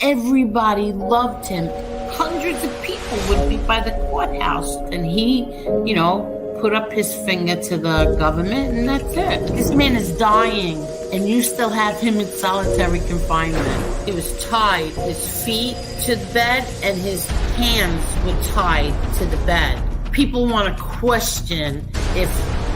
Everybody loved him. Hundreds of people would be by the courthouse, and he, put up his finger to the government, and that's it. This man is dying, and you still have him in solitary confinement. He was tied, his feet to the bed, and his hands were tied to the bed. People want to question if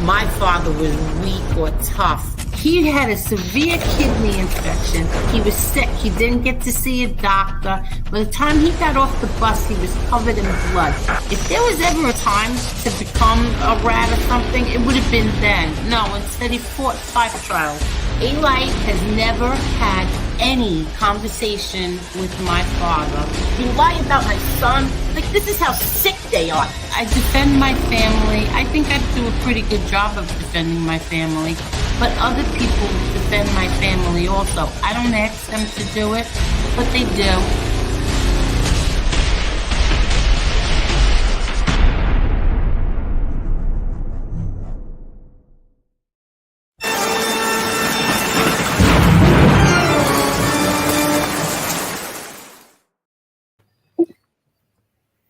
my father was weak or tough. He had a severe kidney infection. He was sick. He didn't get to see a doctor. By the time he got off the bus, he was covered in blood. If there was ever a time to become a rat or something, it would have been then. No, instead he fought 5 trials. Eli has never had any conversation with my father. You lie about my son? Like, this is how sick they are. I defend my family. I think I do a pretty good job of defending my family. But other people defend my family also. I don't ask them to do it, but they do.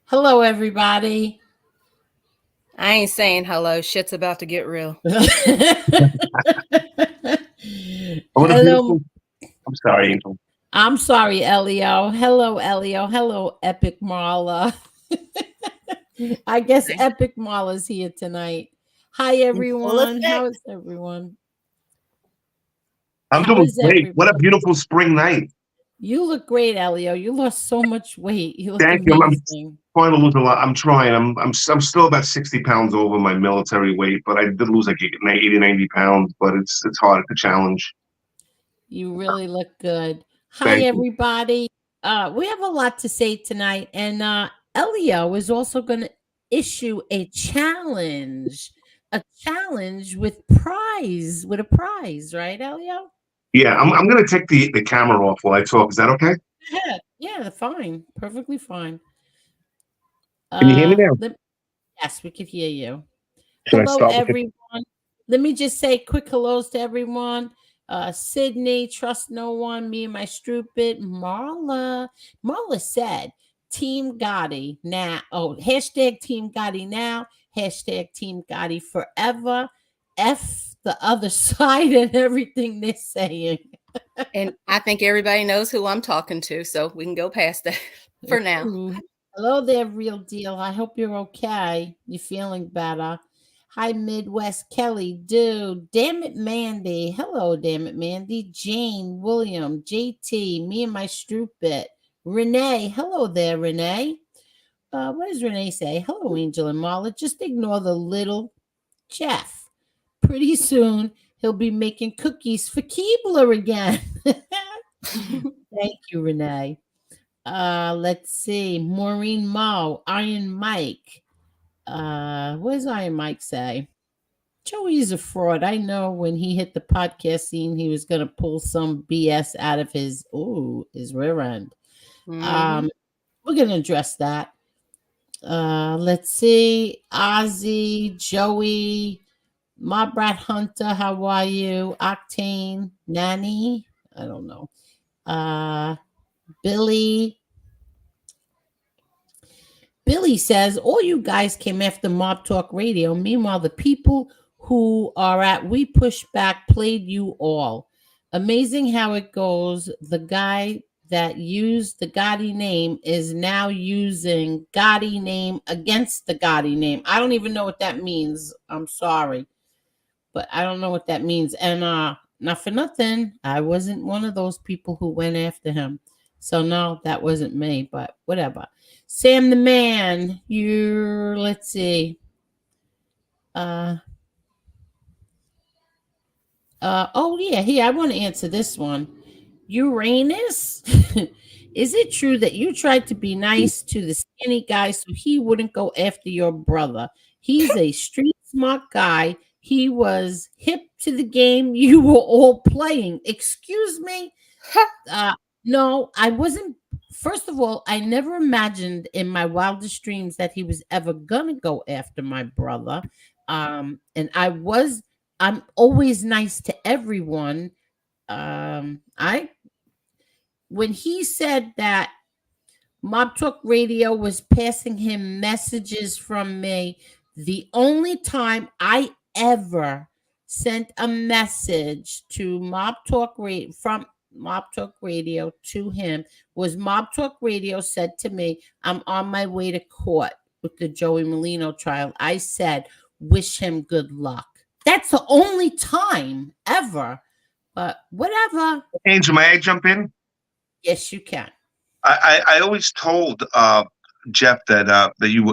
Hello, everybody. I ain't saying hello. Shit's about to get real. Hello. I'm sorry, Angel. I'm sorry, Elio. Hello, Elio. Hello, Epic Marla. I guess Epic Marla's here tonight. Hi, everyone. How is everyone? I'm doing great. What a beautiful spring night. You look great, Elio. You lost so much weight. You look Thank amazing. I'm trying to lose a lot. I'm trying. I'm still about 60 pounds over my military weight, but I did lose like 80, 90 pounds, but it's hard. It's a challenge. You really look good. Hi, everybody. We have a lot to say tonight, and Elio is also going to issue a challenge with a prize, right, Elio? Yeah, I'm going to take the camera off while I talk. Is that okay? Yeah, fine. Perfectly fine. Can you hear me now? Yes, we can hear you. Hello, everyone. Let me just say quick hellos to everyone. Sydney, Trust No One, me and my stupid Marla. Marla said, Team Gotti now. Oh, hashtag Team Gotti now. Hashtag Team Gotti forever. F the other side and everything they're saying. And I think everybody knows who I'm talking to, so we can go past that for now. Hello there, Real Deal. I hope you're okay. You're feeling better. Hi, Midwest Kelly, dude. Damn it, Mandy. Hello, damn it, Mandy. Jane, William, JT, me and my stupid. Renee. Hello there, Renee. What does Renee say? Hello, Angel and Marla. Just ignore the little Jeff. Pretty soon, he'll be making cookies for Keebler again. Thank you, Renee. Let's see. Maureen Mo, Iron Mike. What does Iron Mike say? Joey's a fraud. I know when he hit the podcast scene, he was going to pull some BS out of his rear end. We're going to address that. Let's see. Ozzy, Joey, my brat Hunter, how are you? Octane, Nanny, I don't know. Billy says, all you guys came after Mob Talk Radio. Meanwhile, the people who are at We Push Back played you all. Amazing how it goes. The guy that used the Gotti name is now using Gotti name against the Gotti name. I don't even know what that means. I'm sorry, but I don't know what that means. And not for nothing, I wasn't one of those people who went after him. So no, that wasn't me, but whatever. Sam the Man, let's see. Oh yeah, here, I want to answer this one. Uranus, is it true that you tried to be nice to the skinny guy so he wouldn't go after your brother? He's a street smart guy. He was hip to the game you were all playing. Excuse me? No, I wasn't. First of all, I never imagined in my wildest dreams that he was ever going to go after my brother. And I'm always nice to everyone. when he said that Mob Talk Radio was passing him messages from me, the only time I ever sent a message to Mob Talk Radio from Mob Talk Radio to him was Mob Talk Radio said to me, I'm on my way to court with the Joey Merlino trial. I said, wish him good luck. That's the only time ever. But whatever. Angel, may I jump in? Yes, you can. I always told Jeff that you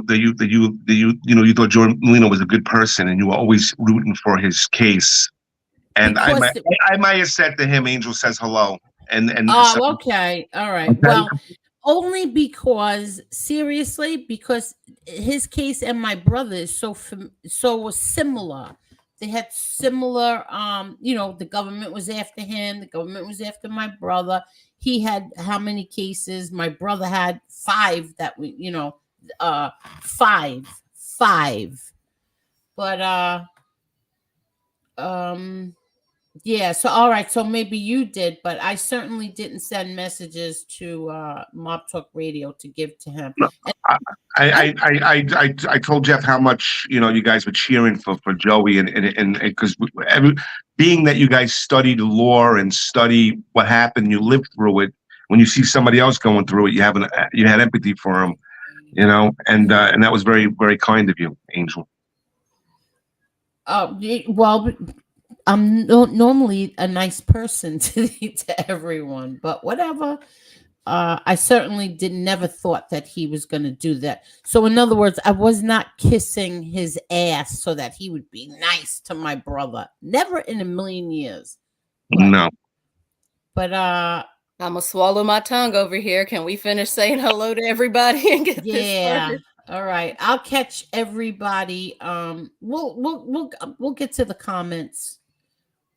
thought Joey Merlino was a good person and you were always rooting for his case. And I might have said to him, Angel says hello. Okay. All right. Well, only because because his case and my brother is so similar. They had similar, the government was after him. The government was after my brother. He had how many cases? My brother had 5 that we, 5. But, yeah. So, all right. So maybe you did, but I certainly didn't send messages to Mob Talk Radio to give to him. No, I told Jeff how much you guys were cheering for Joey, and because being that you guys studied law and study what happened, you lived through it. When you see somebody else going through it, you had empathy for him, and that was very, very kind of you, Angel. Well, I'm normally a nice person to everyone, but whatever. I certainly never thought that he was going to do that. So in other words, I was not kissing his ass so that he would be nice to my brother. Never in a million years. No. But I'm gonna swallow my tongue over here. Can we finish saying hello to everybody and get this started? All right. I'll catch everybody. We'll get to the comments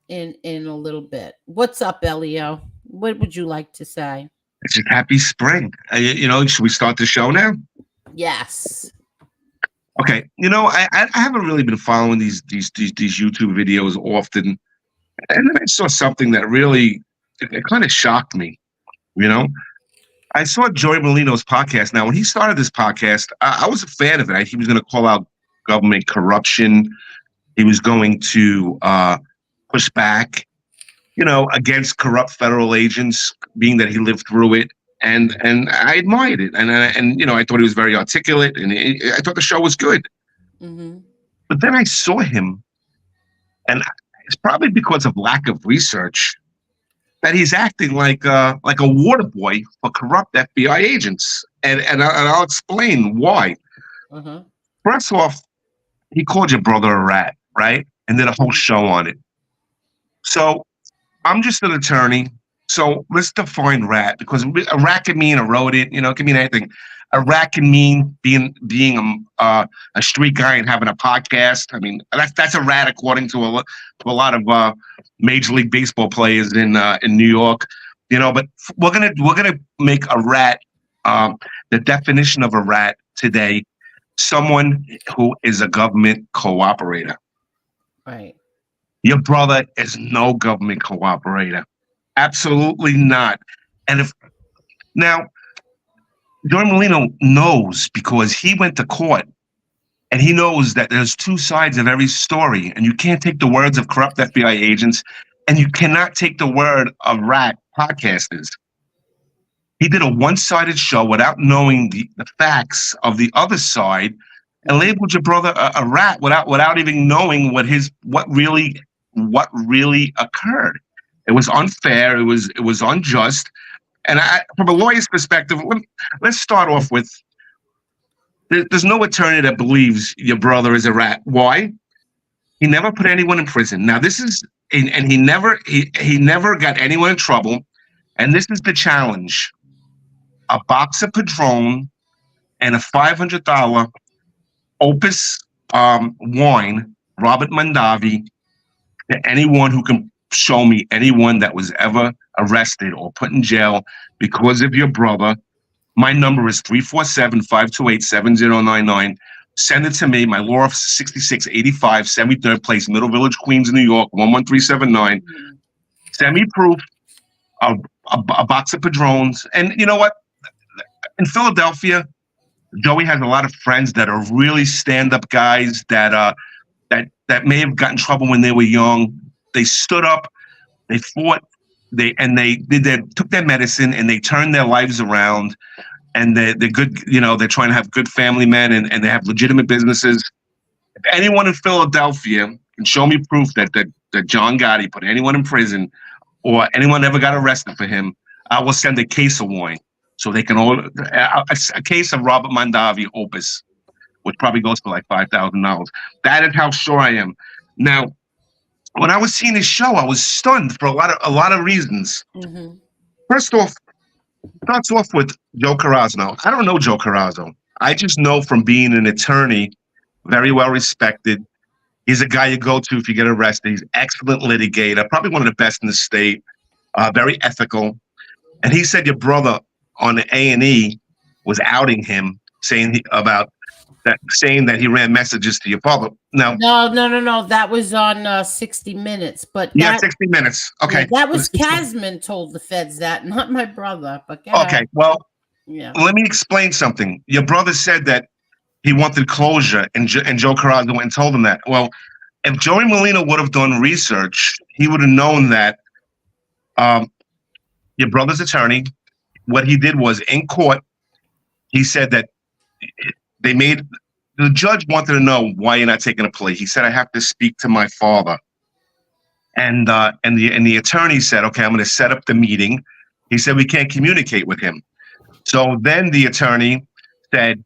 in a little bit. What's up, Elio? What would you like to say? It's just happy spring. Should we start the show now? Yes. Okay. I haven't really been following these YouTube videos often, and then I saw something that really it kind of shocked me. I saw Joey Merlino's podcast. Now, when he started this podcast, I was a fan of it. He was going to call out government corruption. He was going to push back, against corrupt federal agents, being that he lived through it, and I admired it, and I thought he was very articulate, and I thought the show was good. Mm-hmm. But then I saw him, and it's probably because of lack of research that he's acting like a water boy for corrupt FBI agents, and I'll explain why. Uh-huh. First off, he called your brother a rat, right, and did a whole show on it. So I'm just an attorney. So let's define rat, because a rat can mean a rodent, it can mean anything. A rat can mean being a street guy and having a podcast. I mean, that's a rat according to a lot of Major League Baseball players in New York. But we're gonna make a rat. The definition of a rat today: someone who is a government cooperator. Right. Your brother is no government cooperator. Absolutely not. And now, Joey Merlino knows, because he went to court, and he knows that there's 2 sides of every story, and you can't take the words of corrupt FBI agents, and you cannot take the word of rat podcasters. He did a one-sided show without knowing the facts of the other side, and labeled your brother a rat without even knowing what really occurred. It was unfair. It was unjust. And from a lawyer's perspective, let's start off with: there's no attorney that believes your brother is a rat. Why? He never put anyone in prison. Now this is, and he never got anyone in trouble. And this is the challenge: a box of Padron and a $500 Opus wine, Robert Mondavi, to anyone who can show me anyone that was ever arrested or put in jail because of your brother. My number is 347-528-7099. Send it to me. My law office is 6685 73rd Place, Middle Village, Queens, New York, 11379. Send me proof of a box of Padrones. And you know what? In Philadelphia, Joey has a lot of friends that are really stand-up guys that may have gotten in trouble when they were young. They stood up, they fought, they took their medicine and they turned their lives around. And they're good, they're trying to have good family men and they have legitimate businesses. If anyone in Philadelphia can show me proof that John Gotti put anyone in prison or anyone ever got arrested for him, I will send a case of wine. So they can order a case of Robert Mondavi Opus, which probably goes for like $5,000. That is how sure I am. Now, when I was seeing this show, I was stunned for a lot of reasons. Mm-hmm. First off, starts off with Joe Carrasno. I don't know Joe Carrasno. I just know from being an attorney, very well respected. He's a guy you go to if you get arrested. He's an excellent litigator, probably one of the best in the state, very ethical. And he said your brother on the A&E was outing him, saying that he ran messages to your father. No. That was on 60 Minutes. But 60 Minutes. Okay. Yeah, that was Kazman told the feds that, not my brother. But okay, well, yeah. Let me explain something. Your brother said that he wanted closure, and Joe Carrasno went and told him that. Well, if Joey Merlino would have done research, he would have known that your brother's attorney, what he did was in court, he said that the judge wanted to know why you're not taking a plea. He said, I have to speak to my father. And the attorney said, okay, I'm going to set up the meeting. He said, we can't communicate with him. So then the attorney said,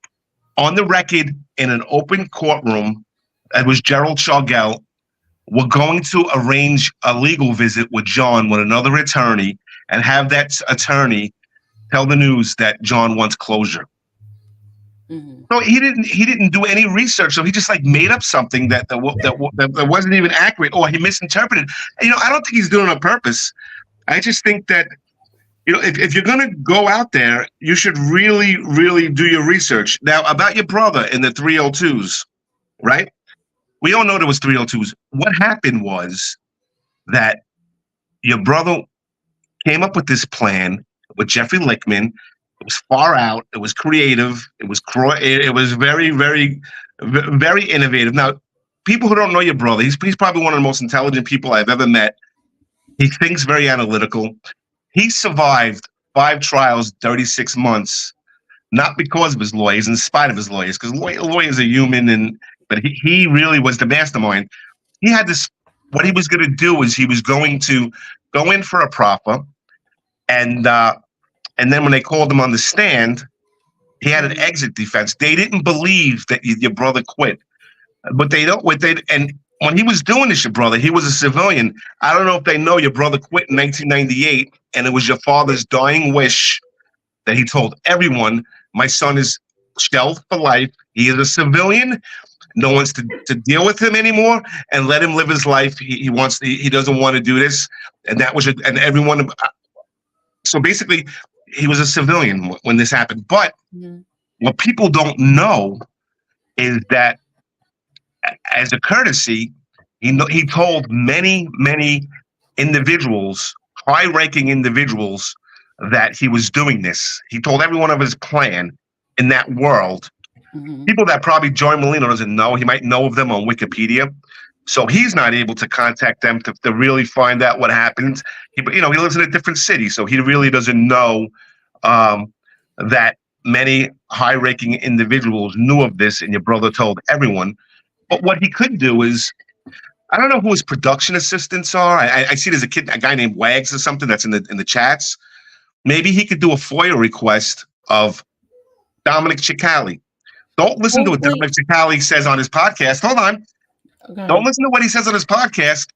on the record in an open courtroom, it was Gerald Chargell, we're going to arrange a legal visit with John, with another attorney, and have that attorney tell the news that John wants closure. Mm-hmm. So he didn't do any research. So he just like made up something that wasn't even accurate, or he misinterpreted. And, I don't think he's doing it on purpose. I just think that, if you're going to go out there, you should really, really do your research. Now, about your brother in the 302s, right? We all know there was 302s. What happened was that your brother came up with this plan with Jeffrey Lichtman. It was far out. It was creative. It was very, very, very innovative. Now, people who don't know your brother, he's probably one of the most intelligent people I've ever met. He thinks very analytical. He survived 5 trials, 36 months, not because of his lawyers, in spite of his lawyers, because lawyers are human, but he really was the mastermind. He had this, what he was going to do is he was going to go in for a proffer, and then when they called him on the stand, he had an exit defense. They didn't believe that your brother quit, but and when he was doing this, your brother, he was a civilian. I don't know if they know your brother quit in 1998, and it was your father's dying wish that he told everyone, my son is shelved for life. He is a civilian. No one's to deal with him anymore, and let him live his life. He doesn't want to do this. And that was, and everyone. So basically, he was a civilian when this happened. But what people don't know is that, as a courtesy, he told many individuals, high-ranking individuals, that he was doing this. He told everyone of his plan in that world. Mm-hmm. People that probably Joey Merlino doesn't know. He might know of them on Wikipedia. So he's not able to contact them to really find out what happened. He lives in a different city, so he really doesn't know that many high-ranking individuals knew of this, and your brother told everyone. But what he could do is, I don't know who his production assistants are. I see there's a guy named Wags or something that's in the chats. Maybe he could do a FOIA request of Dominic Cicali. Don't listen to what Dominic Cicali says on his podcast. Hold on. Okay. Don't listen to what he says on his podcast.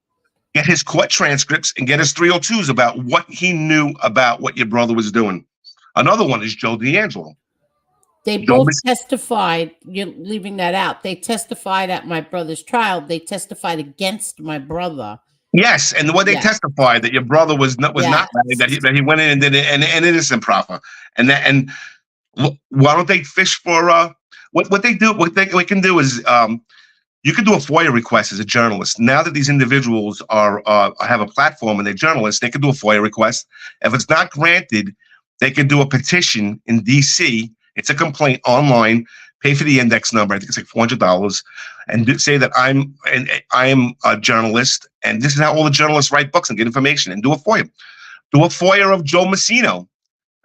Get his court transcripts and get his 302s about what he knew about what your brother was doing. Another one is Joe D'Angelo. They both testified. You're leaving that out. They testified at my brother's trial. They testified against my brother. Yes, and what they testified that your brother was not married, that he went in and did an innocent proffer, and why don't they fish for what they do? What they can do is You can do a FOIA request as a journalist. Now that these individuals are have a platform and they're journalists, they can do a FOIA request. If it's not granted, they can do a petition in DC. It's a complaint online. Pay for the index number. I think it's like $400, and say that I am a journalist, and this is how all the journalists write books and get information. And do a FOIA. Do a FOIA of Joe Messino,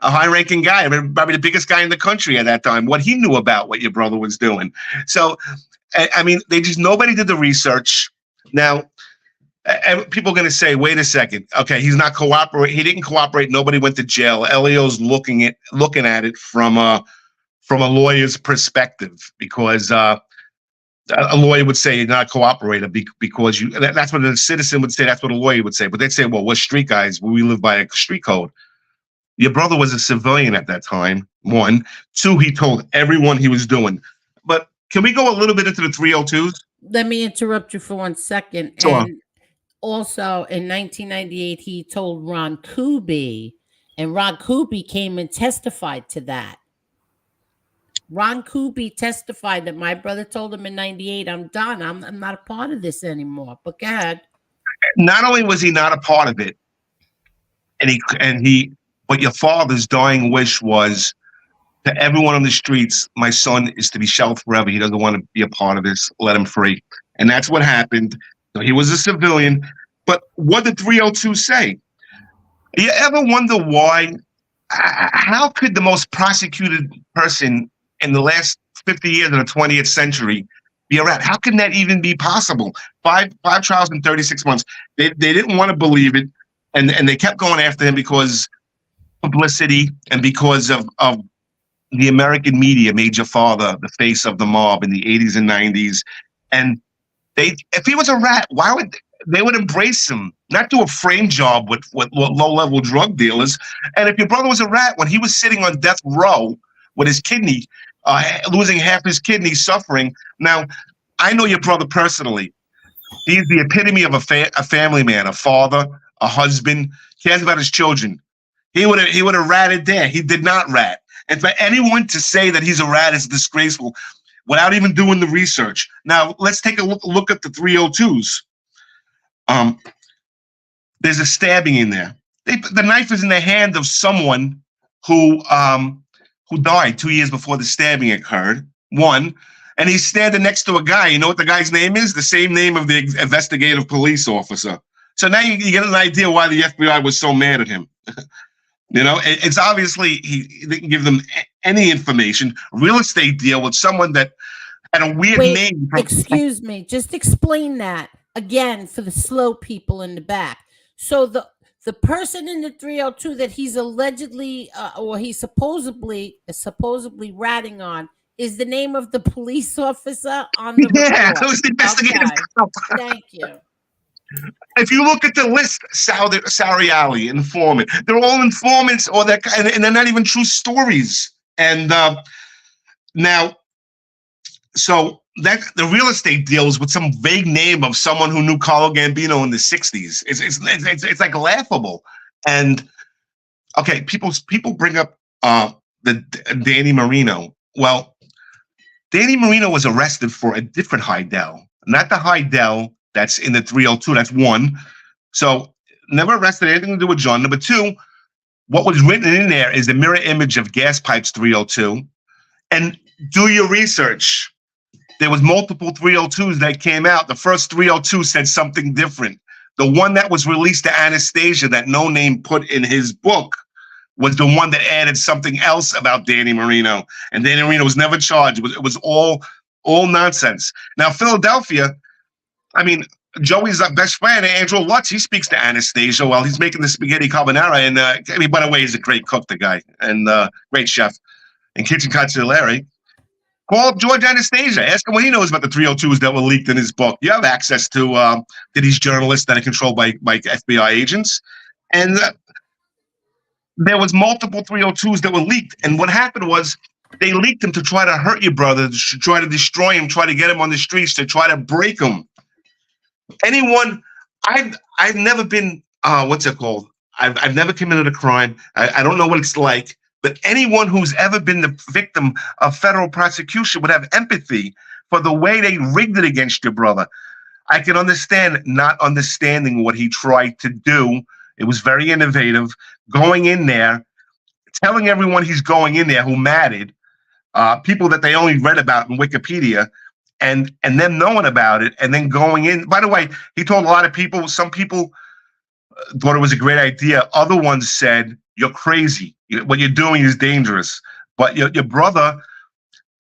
a high-ranking guy, probably the biggest guy in the country at that time. What he knew about what your brother was doing. So, I mean, nobody did the research. Now, people are going to say, wait a second. Okay, he's not cooperating. He didn't cooperate. Nobody went to jail. Elio's looking at it from a lawyer's perspective, because a lawyer would say you're not a cooperator because that's what a citizen would say. That's what a lawyer would say. But they'd say, well, we're street guys. We live by a street code. Your brother was a civilian at that time, one. Two, he told everyone he was doing. But can we go a little bit into the 302s? Let me interrupt you for 1 second. Sure. And also in 1998, he told Ron Kuby, and Ron Kuby came and testified to that. Ron Kuby testified that my brother told him in 98, I'm done. I'm not a part of this anymore. But go ahead. Not only was he not a part of it, but your father's dying wish was to everyone on the streets, my son is to be shelved forever. He doesn't want to be a part of this. Let him free. And that's what happened. So he was a civilian. But what did 302 say? You ever wonder why? How could the most prosecuted person in the last 50 years of the 20th century be a rat? How can that even be possible? Five trials in 36 months. They didn't want to believe it. And they kept going after him because publicity and because of the American media made your father the face of the mob in the 80s and 90s. And if he was a rat, why would they embrace him, not do a frame job with low-level drug dealers? And if your brother was a rat, when he was sitting on death row with his kidney, losing half his kidney, suffering. Now, I know your brother personally. He's the epitome of a family man, a father, a husband, cares about his children. He would have ratted there. He did not rat. And for anyone to say that he's a rat is disgraceful without even doing the research. Now, let's take a look at the 302s. There's a stabbing in there. The knife is in the hand of someone who died 2 years before the stabbing occurred. One, and he's standing next to a guy. You know what the guy's name is? The same name of the investigative police officer. So now you get an idea why the FBI was so mad at him. You know, it's obviously he didn't give them any information. Real estate deal with someone that had a weird name. Excuse me. Just explain that again for the slow people in the back. So the person in the 302 that he's allegedly or he's supposedly ratting on is the name of the police officer on the report. It was the investigative. Okay. Thank you. If you look at the list, Sari Ali, informant, they're all informants, and they're not even true stories. And now, so that the real estate deals with some vague name of someone who knew Carlo Gambino in the 60s. It's like laughable. And okay, people bring up the Danny Merlino. Well, Danny Merlino was arrested for a different Heidel, not the Heidel that's in the 302. That's one. So never arrested, anything to do with John. Number two, what was written in there is a mirror image of Gas Pipes 302. And do your research. There was multiple 302s that came out. The first 302 said something different. The one that was released to Anastasia that No Name put in his book was the one that added something else about Danny Merlino. And Danny Merlino was never charged. It was all nonsense. Now, Philadelphia, I mean, Joey's best friend, Andrew Lutz, he speaks to Anastasia while he's making the spaghetti carbonara. And I mean, by the way, he's a great cook, the guy, and great chef in Kitchen Consigliere. Call up George Anastasia. Ask him what he knows about the 302s that were leaked in his book. You have access to these journalists that are controlled by FBI agents. And there was multiple 302s that were leaked. And what happened was they leaked them to try to hurt your brother, to try to destroy him, try to get him on the streets, to try to break him. Anyone, I've never been, what's it called? I've never committed a crime. I don't know what it's like. But anyone who's ever been the victim of federal prosecution would have empathy for the way they rigged it against your brother. I can understand not understanding what he tried to do. It was very innovative. Going in there, telling everyone he's going in there who mattered, people that they only read about in Wikipedia, and them knowing about it, and then going in. By the way, he told a lot of people. Some people thought it was a great idea. Other ones said, "You're crazy. What you're doing is dangerous." But your brother,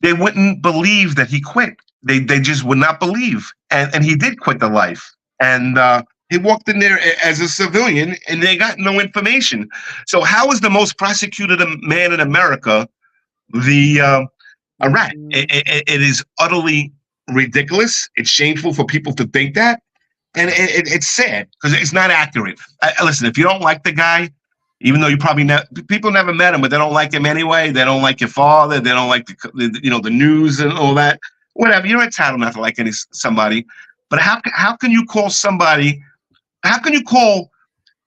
they wouldn't believe that he quit. They just would not believe, and he did quit the life. And he walked in there as a civilian, and they got no information. So how is the most prosecuted man in America a rat? It is utterly ridiculous. It's shameful for people to think that, and it's sad because it's not accurate. Listen, if you don't like the guy, even though you probably people never met him, but they don't like him anyway. They don't like your father. They don't like the news and all that. Whatever. You're entitled not to like somebody, but how can you call somebody? How can you call?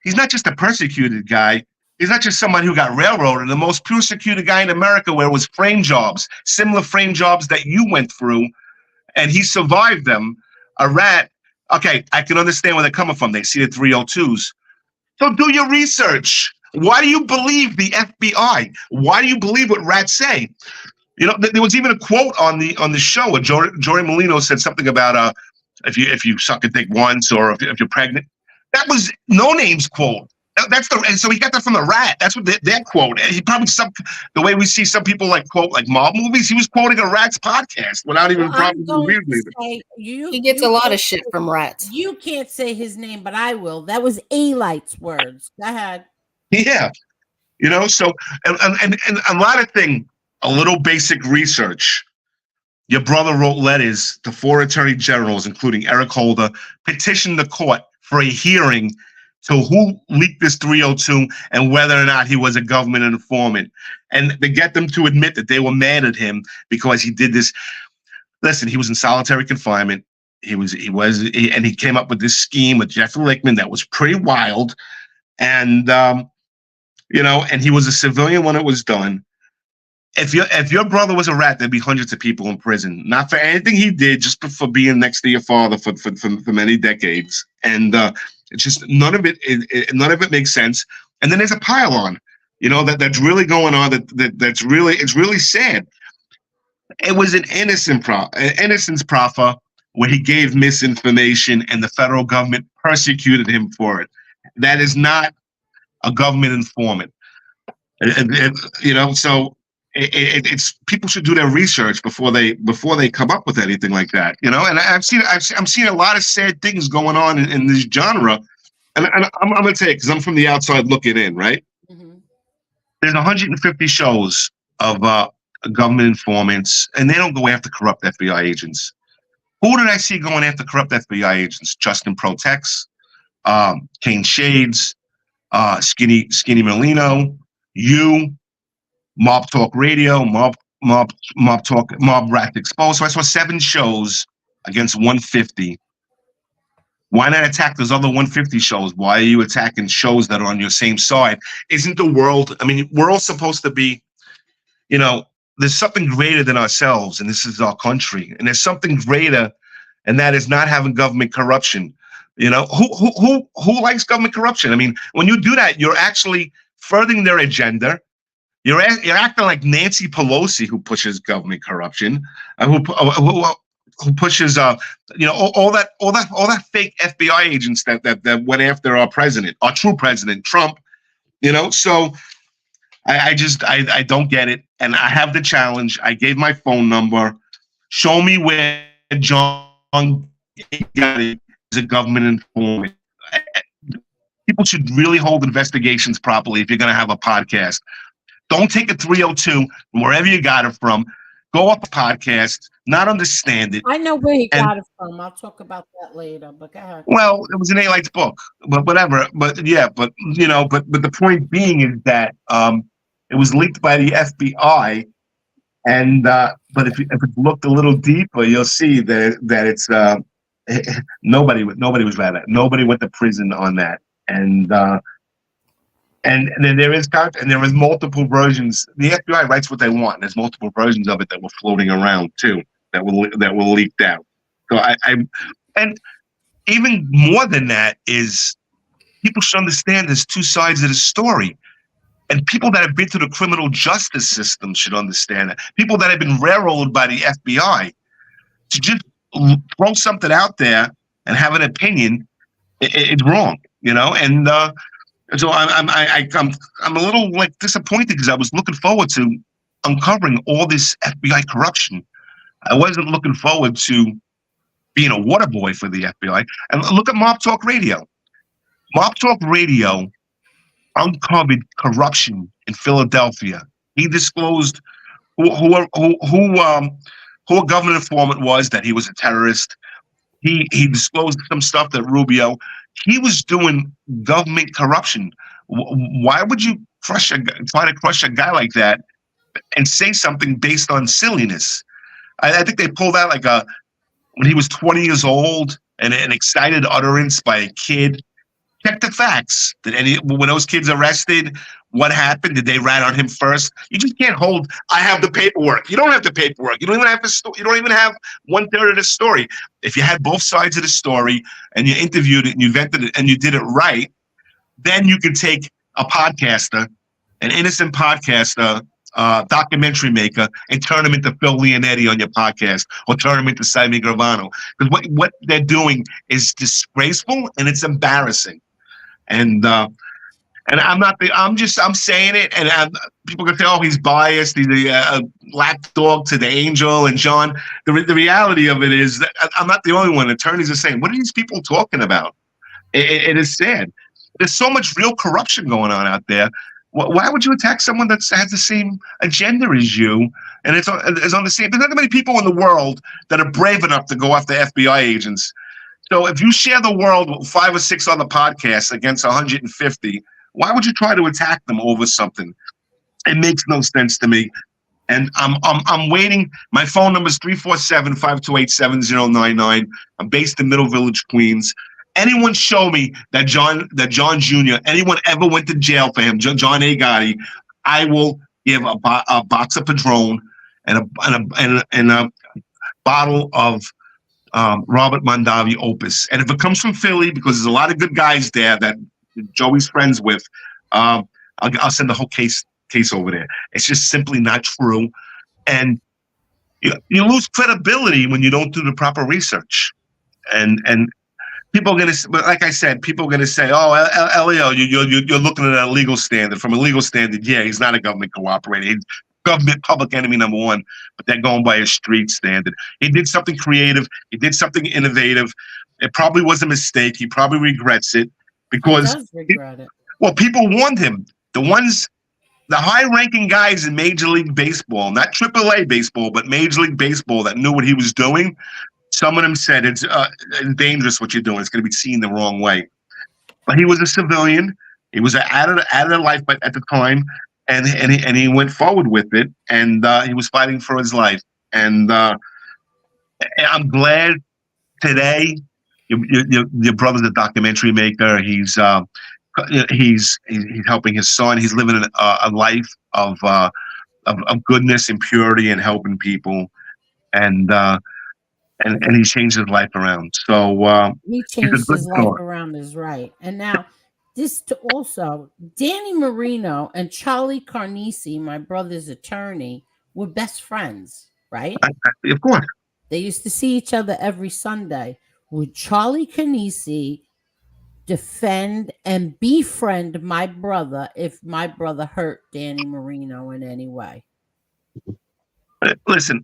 He's not just a persecuted guy. He's not just somebody who got railroaded. The most persecuted guy in America, where it was frame jobs, similar frame jobs that you went through, and he survived them. A rat. Okay, I can understand where they're coming from. They see the 302s. So do your research. Why do you believe the FBI? Why do you believe what rats say? You know, there was even a quote on the show. Joey Merlino said something about if you suck a dick once, or if you're pregnant. That was No Name's quote. And so he got that from the rat. That's what that quote. He probably the way we see some people like quote like mob movies. He was quoting a rat's podcast without even probably reading it. He gets a lot of shit from rats. You can't say his name, but I will. That was Light's words. Go ahead. Yeah, you know. So and a lot of things. A little basic research. Your brother wrote letters to 4 attorney generals, including Eric Holder, petitioned the court for a hearing to who leaked this 302 and whether or not he was a government informant, and to get them to admit that they were mad at him because he did this. Listen, he was in solitary confinement. And he came up with this scheme with Jeff Lichtman that was pretty wild, and and he was a civilian when it was done. If your brother was a rat, there'd be hundreds of people in prison, not for anything he did, just for being next to your father for many decades. And it's just none of it makes sense. And then there's a pile-on, that's really going on. It's really sad. It was an innocence proffer where he gave misinformation, and the federal government persecuted him for it. That is not a government informant. So. It's people should do their research before they come up with anything like that, And I'm seeing a lot of sad things going on in this genre, and I'm gonna tell you because I'm from the outside looking in, right? Mm-hmm. There's 150 shows of government informants, and they don't go after corrupt FBI agents. Who did I see going after corrupt FBI agents? Justin Protex, Kane Shades, Skinny Merlino, you. Mob Talk Radio, Mob Talk, Mob Rat Exposed. So I saw 7 shows against 150. Why not attack those other 150 shows? Why are you attacking shows that are on your same side? Isn't the world, we're all supposed to be, there's something greater than ourselves, and this is our country. And there's something greater, and that is not having government corruption. Who likes government corruption? When you do that, you're actually furthering their agenda. You're acting like Nancy Pelosi, who pushes government corruption, who pushes all that fake FBI agents that went after our president, our true president, Trump. So I don't get it, and I have the challenge. I gave my phone number. Show me where John Gotti is a government informant. People should really hold investigations properly if you're going to have a podcast. Don't take a 302 from wherever you got it from. Go up a podcast, not understand it. I know where he got it from. I'll talk about that later. But go ahead. Well, it was an A-Light's book, but whatever. But yeah, but the point being is that it was leaked by the FBI, and but if you looked a little deeper, you'll see that it's nobody was bad at. Nobody went to prison on that, and then there is multiple versions. The FBI writes what they want. There's multiple versions of it that were floating around too. that were leaked out. So and even more than that is people should understand there's two sides of the story. And people that have been through the criminal justice system should understand that. People that have been railroaded by the FBI to just throw something out there and have an opinion, it's wrong, you know. And so I'm a little like disappointed because I was looking forward to uncovering all this FBI corruption. I wasn't looking forward to being a water boy for the FBI. And look at Mob Talk Radio. Mob Talk Radio uncovered corruption in Philadelphia. He disclosed who a government informant was, that he was a terrorist. He disclosed some stuff that Rubio. He was doing government corruption. Why would you try to crush a guy like that and say something based on silliness? I think they pulled out like when he was 20 years old, and an excited utterance by a kid. Check the facts. When those kids arrested, what happened? Did they rat on him first? You just can't hold. I have the paperwork. You don't have the paperwork. You don't even have the. You don't even have 1/3 of the story. If you had both sides of the story and you interviewed it and you vented it and you did it right, then you could take a podcaster, an innocent podcaster, documentary maker, and turn them into Phil Leonetti on your podcast, or turn them into Simon Gravano. Because what they're doing is disgraceful and it's embarrassing. And I'm saying it, and people can say, oh, he's biased, he's a lapdog to the angel and John. The reality of it is that I'm not the only one. Attorneys are saying, what are these people talking about? It is sad. There's so much real corruption going on out there. Why would you attack someone that has the same agenda as you? And it's on the same. There's not that many people in the world that are brave enough to go after FBI agents. So if you share the world with 5 or 6 on the podcast against 150, why would you try to attack them over something? It makes no sense to me. And I'm waiting. My phone number is 347-528-7099. I'm based in Middle Village, Queens. Anyone show me that John Jr., anyone ever went to jail for him, John A. Gotti, I will give a box of Padron and a bottle of Robert Mondavi Opus. And if it comes from Philly, because there's a lot of good guys there that Joey's friends with, I'll send the whole case over there. It's just simply not true. And you lose credibility when you don't do the proper research. And people are going to, like I said, people are going to say, oh, Elio, you're looking at a legal standard. From a legal standard, yeah, he's not a government cooperator. He's government public enemy number one, but they're going by a street standard. He did something creative. He did something innovative. It probably was a mistake. He probably regrets it because, He does regret it. Well, people warned him. The high-ranking guys in Major League Baseball, not AAA baseball, but Major League Baseball, that knew what he was doing, some of them said it's dangerous what you're doing. It's going to be seen the wrong way. But he was a civilian. He was out of the life at the time, and he went forward with it, and he was fighting for his life. And I'm glad today your brother's a documentary maker. He's helping his son. He's living a life of goodness and purity and helping people, and he changed his life around. So he changed his life around is right. And now this to also Danny Marino and Charlie Carnisi, my brother's attorney, were best friends, right? Of course. They used to see each other every Sunday. Would Charlie Carnisi defend and befriend my brother if my brother hurt Danny Marino in any way? Listen,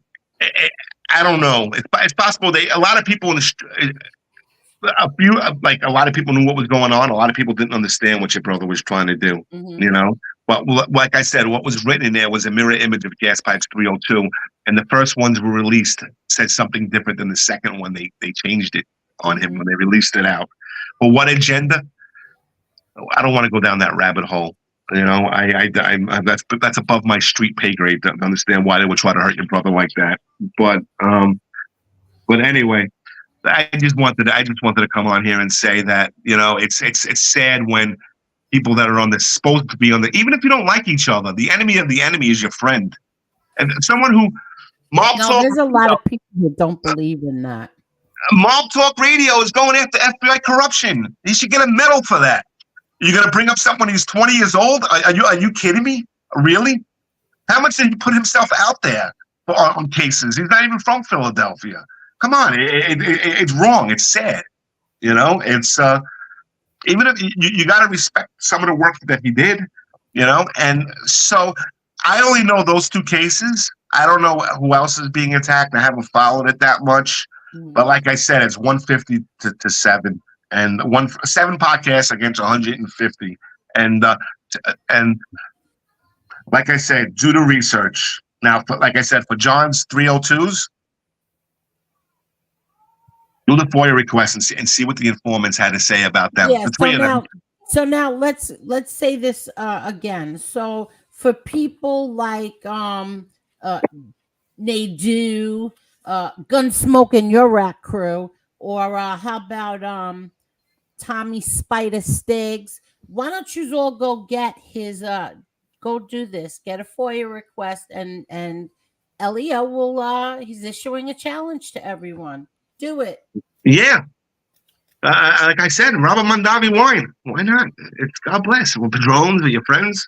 I don't know. It's possible. A lot of people in a lot of people knew what was going on. A lot of people didn't understand what your brother was trying to do. Mm-hmm. You know, but like I said, what was written in there was a mirror image of Gas Pipes 302, and the first ones were released said something different than the second one. They changed it on him when they released it out. For what agenda? I don't want to go down that rabbit hole. You know, that's above my street pay grade to understand why they would try to hurt your brother like that. But anyway, I just wanted to come on here and say that, you know, it's sad when people that are supposed to be on even if you don't like each other, the enemy of the enemy is your friend. And someone who Mob No, Talk there's a lot Radio. of people who don't believe in that. Mob Talk Radio is going after FBI corruption. He should get a medal for that. You're gonna bring up someone who's 20 years old? Are you kidding me? Really? How much did he put himself out there on cases? He's not even from Philadelphia. Come on, it's wrong. It's sad. You know, it's even if you got to respect some of the work that he did. You know, and so I only know those two cases. I don't know who else is being attacked. I haven't followed it that much. But like I said, it's 150 to 7, and 7 podcasts against 150. And like I said, do the research. Now, like I said, for John's 302s, do the FOIA request and see what the informants had to say about them. Yeah. The three of them. So now let's say this again. So for people like Nadu, Gunsmoke and your rat crew, or how about Tommy Spider Stiggs, why don't you all go get his go do this, get a FOIA request, and Elio will he's issuing a challenge to everyone. Do it. Yeah. Like I said, Robert Mondavi wine. Why not? It's God bless. With Padrones or your friends.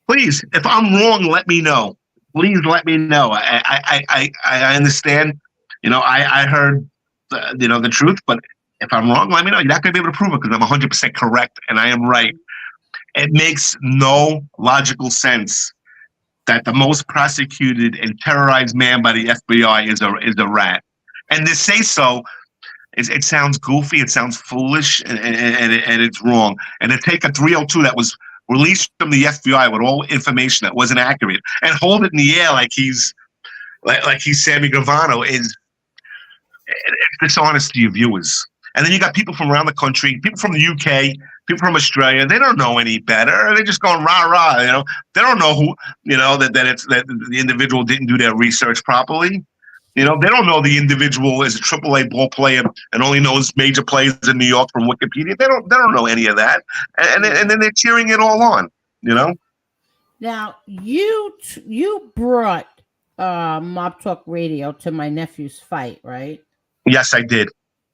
Please, if I'm wrong, let me know. Please let me know. I understand. You know, I heard the truth, but if I'm wrong, let me know. You're not going to be able to prove it because I'm 100% correct and I am right. It makes no logical sense that the most prosecuted and terrorized man by the FBI is a rat. And to say so, it sounds goofy, it sounds foolish, and it's wrong. And to take a 302 that was released from the FBI with all information that wasn't accurate and hold it in the air like he's Sammy Gravano is dishonest to your viewers. And then you got people from around the country, people from the UK, people from Australia. They don't know any better. They're just going rah rah. You know, they don't know who. You know that the individual didn't do their research properly. You know, they don't know the individual is a AAA ball player and only knows major players in New York from Wikipedia. They don't know any of that, and then they're cheering it all on. You know. Now you brought Mob Talk Radio to my nephew's fight, right? Yes, I did.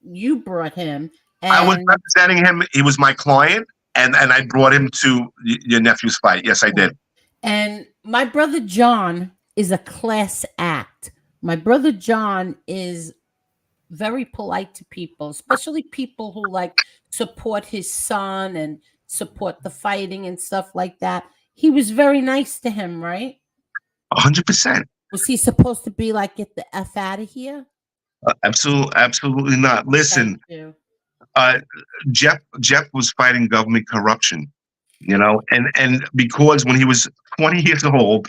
You brought him. And I was representing him. He was my client, and I brought him to your nephew's fight. Yes, I did. And my brother John is a class act. My brother John is very polite to people, especially people who like support his son and support the fighting and stuff like that. He was very nice to him, right? 100%. Was he supposed to be like, get the F out of here? Absolutely not. Listen, Jeff was fighting government corruption, you know, and because when he was 20 years old,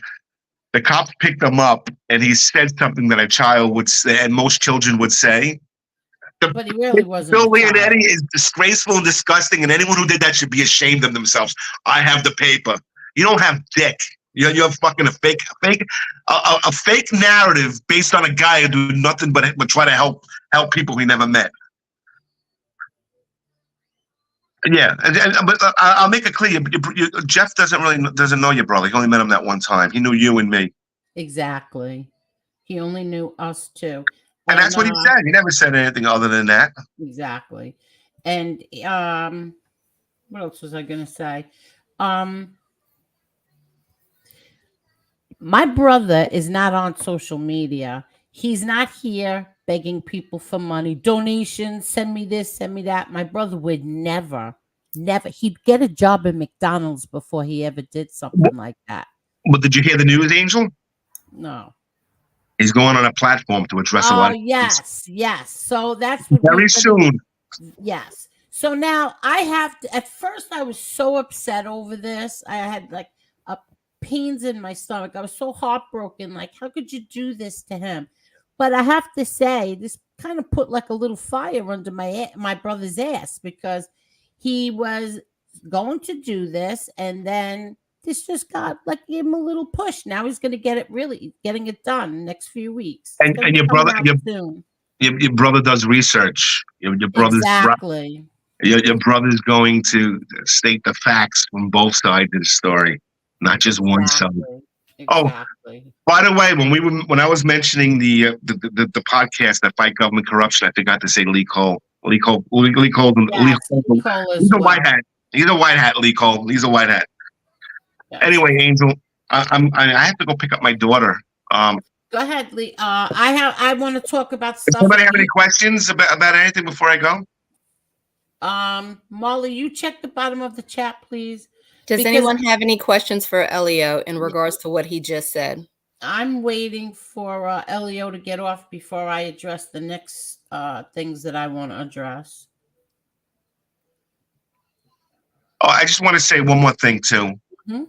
the cops picked him up and he said something that a child would say, and most children would say. But he really wasn't. Bill Leonetti is disgraceful and disgusting, and anyone who did that should be ashamed of themselves. I have the paper. You don't have dick. You have fucking a fake narrative based on a guy who do nothing but try to help people he never met. Yeah, but I'll make it clear. Jeff doesn't know your brother. He only met him that one time. He knew you and me. Exactly. He only knew us two. And that's what he said. He never said anything other than that. Exactly. And what else was I going to say? My brother is not on social media. He's not here begging people for money, donations, send me this, send me that. My brother would never. He'd get a job at McDonald's before he ever did something like that. But did you hear the news, Angel? No. He's going on a platform to address a lot of yes. So that's what very soon. Yes. So now I have to, at first I was so upset over this. I had like pains in my stomach. I was so heartbroken. Like, how could you do this to him? But I have to say, this kind of put like a little fire under my brother's ass, because he was going to do this, and then this just got like gave him a little push. Now he's going to getting it done in the next few weeks. And your brother, your brother does research. Your brother's exactly. Your brother's going to state the facts from both sides of the story, not just one side. Exactly. By the way, when I was mentioning the podcast that fight government corruption, I forgot to say Lee Cole. Lee Cole. Yes, Nicole as He's a well. white hat. He's a white hat. Lee Cole. He's a white hat. Yes. Anyway, Angel, I have to go pick up my daughter. Go ahead, Lee. I want to talk about Does stuff. somebody have any questions about anything before I go? Molly, you check the bottom of the chat, please. Does anyone have any questions for Elio in regards to what he just said? I'm waiting for Elio to get off before I address the next things that I want to address. Oh, I just want to say one more thing too. Mm-hmm.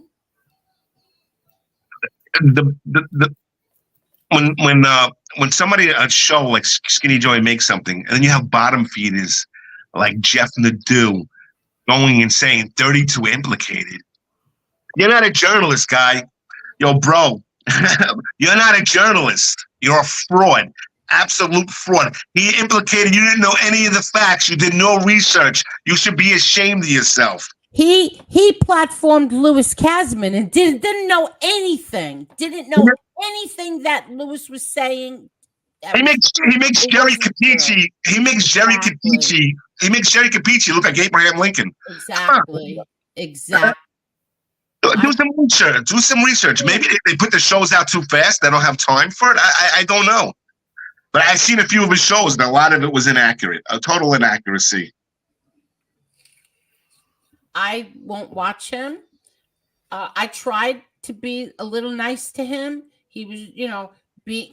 When somebody a show like Skinny Joey makes something, and then you have bottom feeders like Jeffnadu going and saying 32 implicated. You're not a journalist, guy. Yo, bro, you're not a journalist. You're a fraud. Absolute fraud. He implicated. You didn't know any of the facts. You did no research. You should be ashamed of yourself. He platformed Louis Kasman and didn't know anything. Didn't know anything that Louis was saying. He makes Jerry Capici. He makes Jerry Capici. He makes Jerry Capici look like Abraham Lincoln. Exactly. Exactly. Do some research. Do some research. Maybe they put the shows out too fast. They don't have time for it. I don't know. But I've seen a few of his shows, and a lot of it was inaccurate. A total inaccuracy. I won't watch him. I tried to be a little nice to him. He was,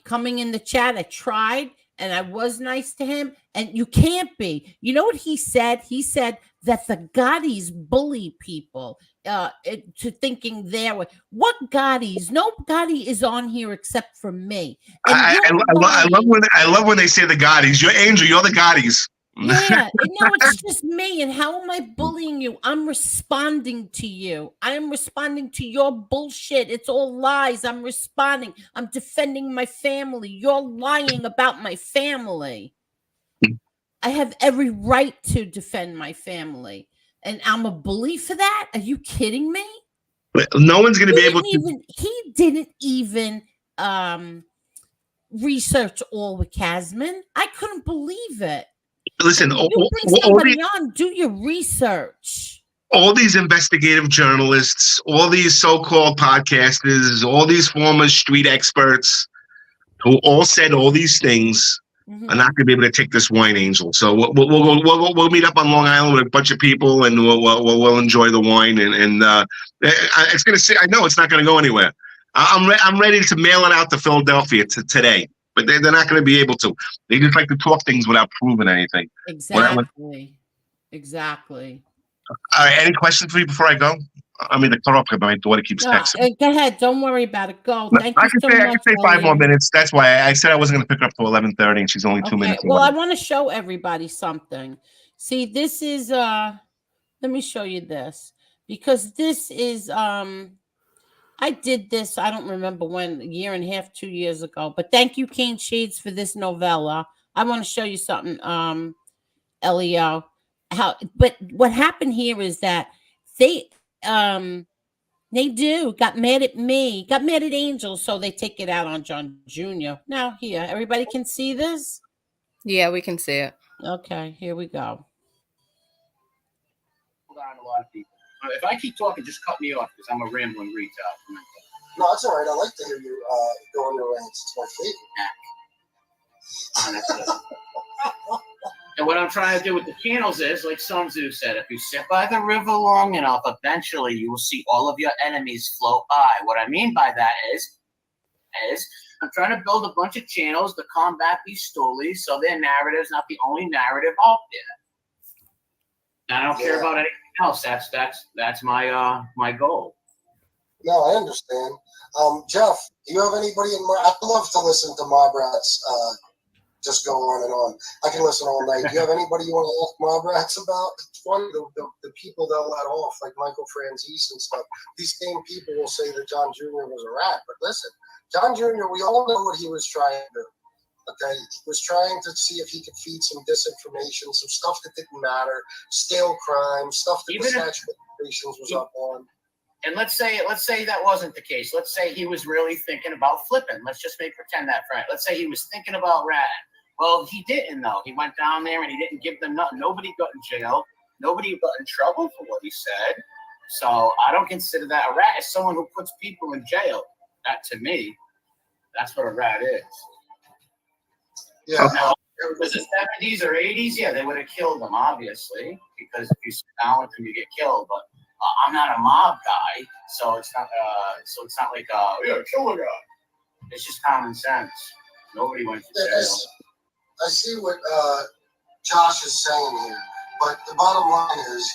coming in the chat. I tried, and I was nice to him. And you can't be. You know what he said? He said that the Gottis bully people to thinking their way. What Gottis? No Gotti is on here except for me. And I love when they say the Gottis. You're Angel. You're the Gottis. Yeah, no, it's just me. And how am I bullying you? I'm responding to you. I am responding to your bullshit. It's all lies. I'm responding. I'm defending my family. You're lying about my family. I have every right to defend my family. And I'm a bully for that? Are you kidding me? No one's going to be able to. He didn't even research all with Kasman. I couldn't believe it. Listen, do your research. All these investigative journalists, all these so-called podcasters, all these former street experts who all said all these things are not going to be able to take this wine, Angel. So we'll meet up on Long Island with a bunch of people, and we'll enjoy the wine. And it's going to say, I know it's not going to go anywhere. I'm ready to mail it out to Philadelphia today. But they're not going to be able to. They just like to talk things without proving anything. Exactly. Exactly. All right. Any questions for you before I go? I mean, to cut off because my daughter keeps texting. Go ahead. Don't worry about it. Go. Thank you so much. I can say 5 more minutes. That's why I said I wasn't going to pick her up till 11:30, and she's only 2 minutes. Well, I want to show everybody something. See, this is let me show you this, because this is I did this, I don't remember when, a year and a half, 2 years ago. But thank you, Kane Shades, for this novella. I want to show you something, Elio. But what happened here is that they got mad at me, got mad at Angel, so they take it out on John Jr. Now, here, everybody can see this? Yeah, we can see it. Okay, here we go. A lot of people. If I keep talking, just cut me off because I'm a rambling retard. No, it's all right. I like to hear you go on your rants. It's my favorite. And what I'm trying to do with the channels is, like Sun Tzu said, if you sit by the river long enough, eventually you will see all of your enemies float by. What I mean by that is I'm trying to build a bunch of channels to combat these stories so their narrative is not the only narrative out there. And I don't care about anything else. That's my goal. No, I understand. Jeff, do you have anybody in mind? I'd love to listen to Mob Rats just go on and on. I can listen all night. Do you have anybody you want to ask Mob Rats about? It's funny, the people they'll let off, like Michael Franzese and stuff. These same people will say that John Jr. was a rat. But listen, John Jr., we all know what he was trying to do. Okay, he was trying to see if he could feed some disinformation, some stuff that didn't matter, stale crime, stuff that the statute of limitations was up on. And let's say that wasn't the case. Let's say he was really thinking about flipping. Let's just pretend that for it. Let's say he was thinking about ratting. Well, he didn't though. He went down there and he didn't give them nothing. Nobody got in jail. Nobody got in trouble for what he said. So I don't consider that a rat. It's someone who puts people in jail. That to me, that's what a rat is. Yeah. Now, if it was the 70s or 80s, yeah, they would have killed them, obviously, because if you sit down with them, you get killed. But I'm not a mob guy, so it's not. Like yeah, kill a guy. It's just common sense. Nobody went to jail. I see what Josh is saying here, but the bottom line is,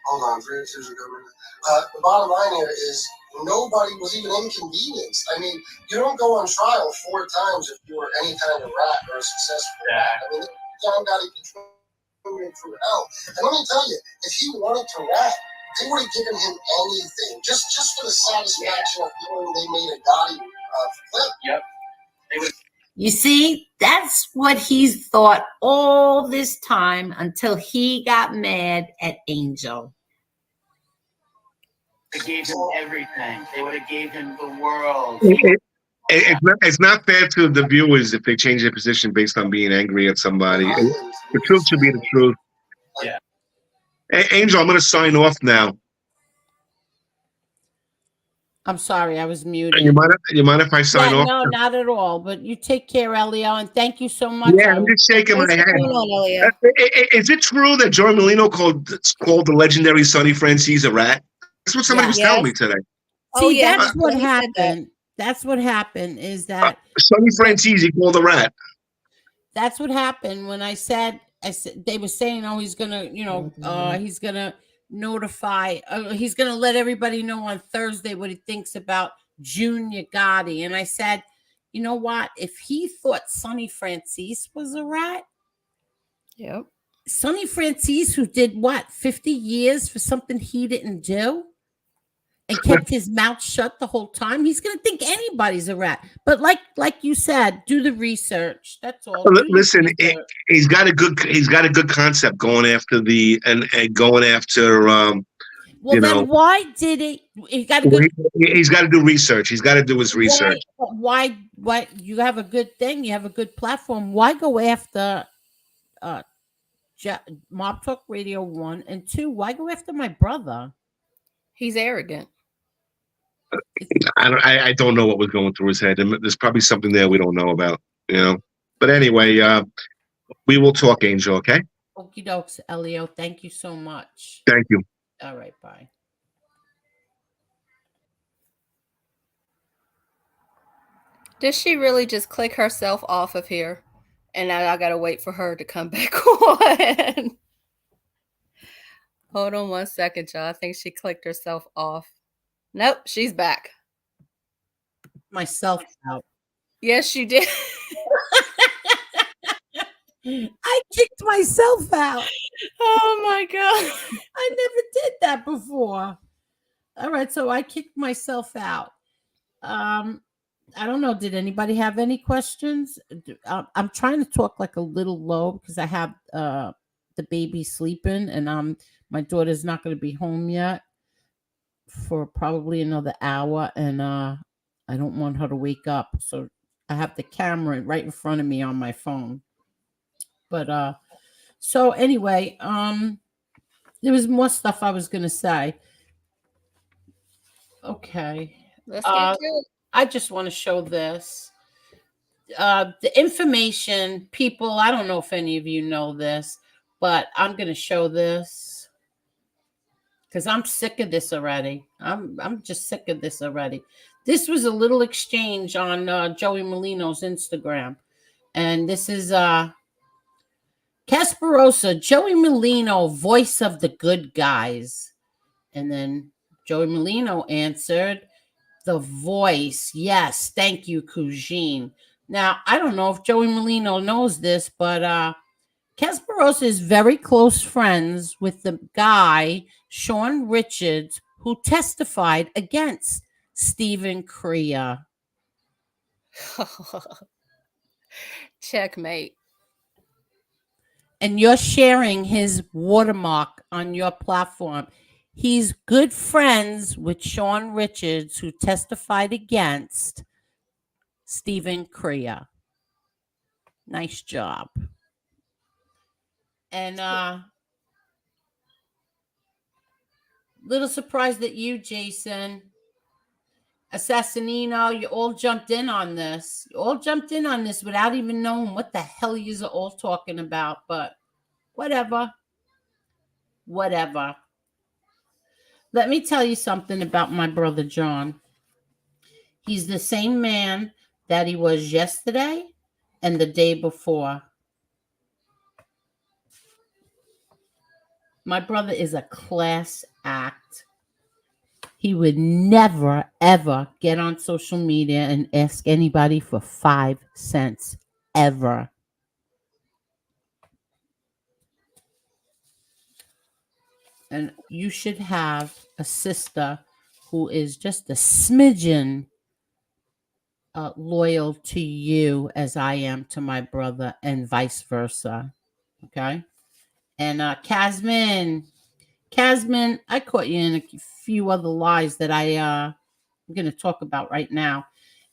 hold on, the bottom line here is nobody was even inconvenienced. I mean, you don't go on trial 4 times if you were any kind of rat or a successful rat. I mean, John Gotti contributed through hell. And let me tell you, if he wanted to rat, they would have given him anything, just for the satisfaction of knowing they made a Gotti flip. Yep. They would. You see, that's what he's thought all this time until he got mad at Angel. They gave him everything. They would have gave him the world. It's not fair to the viewers if they change their position based on being angry at somebody. The truth should be the truth. Yeah. Hey, Angel, I'm going to sign off now. I'm sorry, I was muted. You mind if I sign off? No, not at all. But you take care, Elio, and thank you so much. Yeah, I'm just shaking my head. Elio. Is it true that Joey Merlino called the legendary Sonny Francis a rat? That's what somebody was telling me today. See, that's what happened. That's what happened is that Sonny Francis he called a rat. That's what happened when I said they were saying, oh, he's gonna, he's gonna notify, he's gonna let everybody know on Thursday what he thinks about Junior Gotti. And I said, you know what? If he thought Sonny Francis was a rat, yep. Sonny Francis, who did what, 50 years for something he didn't do and kept his mouth shut the whole time, he's going to think anybody's a rat. But like you said, do the research. That's all. Listen, he's got a good concept going after going after. Well, then why did he? He's got to do research. He's got to do his research. Why? You have a good thing. You have a good platform. Why go after Mob Talk Radio 1 and 2? Why go after my brother? He's arrogant. I don't know what was going through his head. There's probably something there we don't know about, But anyway, we will talk, Angel, okay? Okie dokes, Elio. Thank you so much. Thank you. All right, bye. Did she really just click herself off of here? And now I got to wait for her to come back on. Hold on 1 second, y'all. I think she clicked herself off. Nope, she's back. Myself out. Yes, you did. I kicked myself out. Oh my God. I never did that before. All right, so I kicked myself out. I don't know. Did anybody have any questions? I'm trying to talk like a little low because I have the baby sleeping and my daughter's not going to be home yet for probably another hour, and I don't want her to wake up. So I have the camera right in front of me on my phone. But so anyway, there was more stuff I was going to say. Okay. Let's get to it. I just want to show this. The information, people, I don't know if any of you know this, but I'm going to show this because I'm sick of this already. I'm just sick of this already. This was a little exchange on Joey Merlino's Instagram. And this is Casperosa, Joey Merlino, voice of the good guys. And then Joey Merlino answered, the voice. Yes, thank you, Cousine. Now, I don't know if Joey Merlino knows this, but Casperosa is very close friends with the guy, Sean Richards, who testified against Stephen Crea. Checkmate. And you're sharing his watermark on your platform. He's good friends with Sean Richards, who testified against Stephen Crea. Nice job. And little surprised that you, Jason, Assassinino, you all jumped in on this. You all jumped in on this without even knowing what the hell you are all talking about. But whatever. Whatever. Let me tell you something about my brother John. He's the same man that he was yesterday and the day before. My brother is a class act. He would never, ever get on social media and ask anybody for 5 cents, ever. And you should have a sister who is just a smidgen loyal to you as I am to my brother, and vice versa. Okay? And Casman, I caught you in a few other lies that I'm going to talk about right now.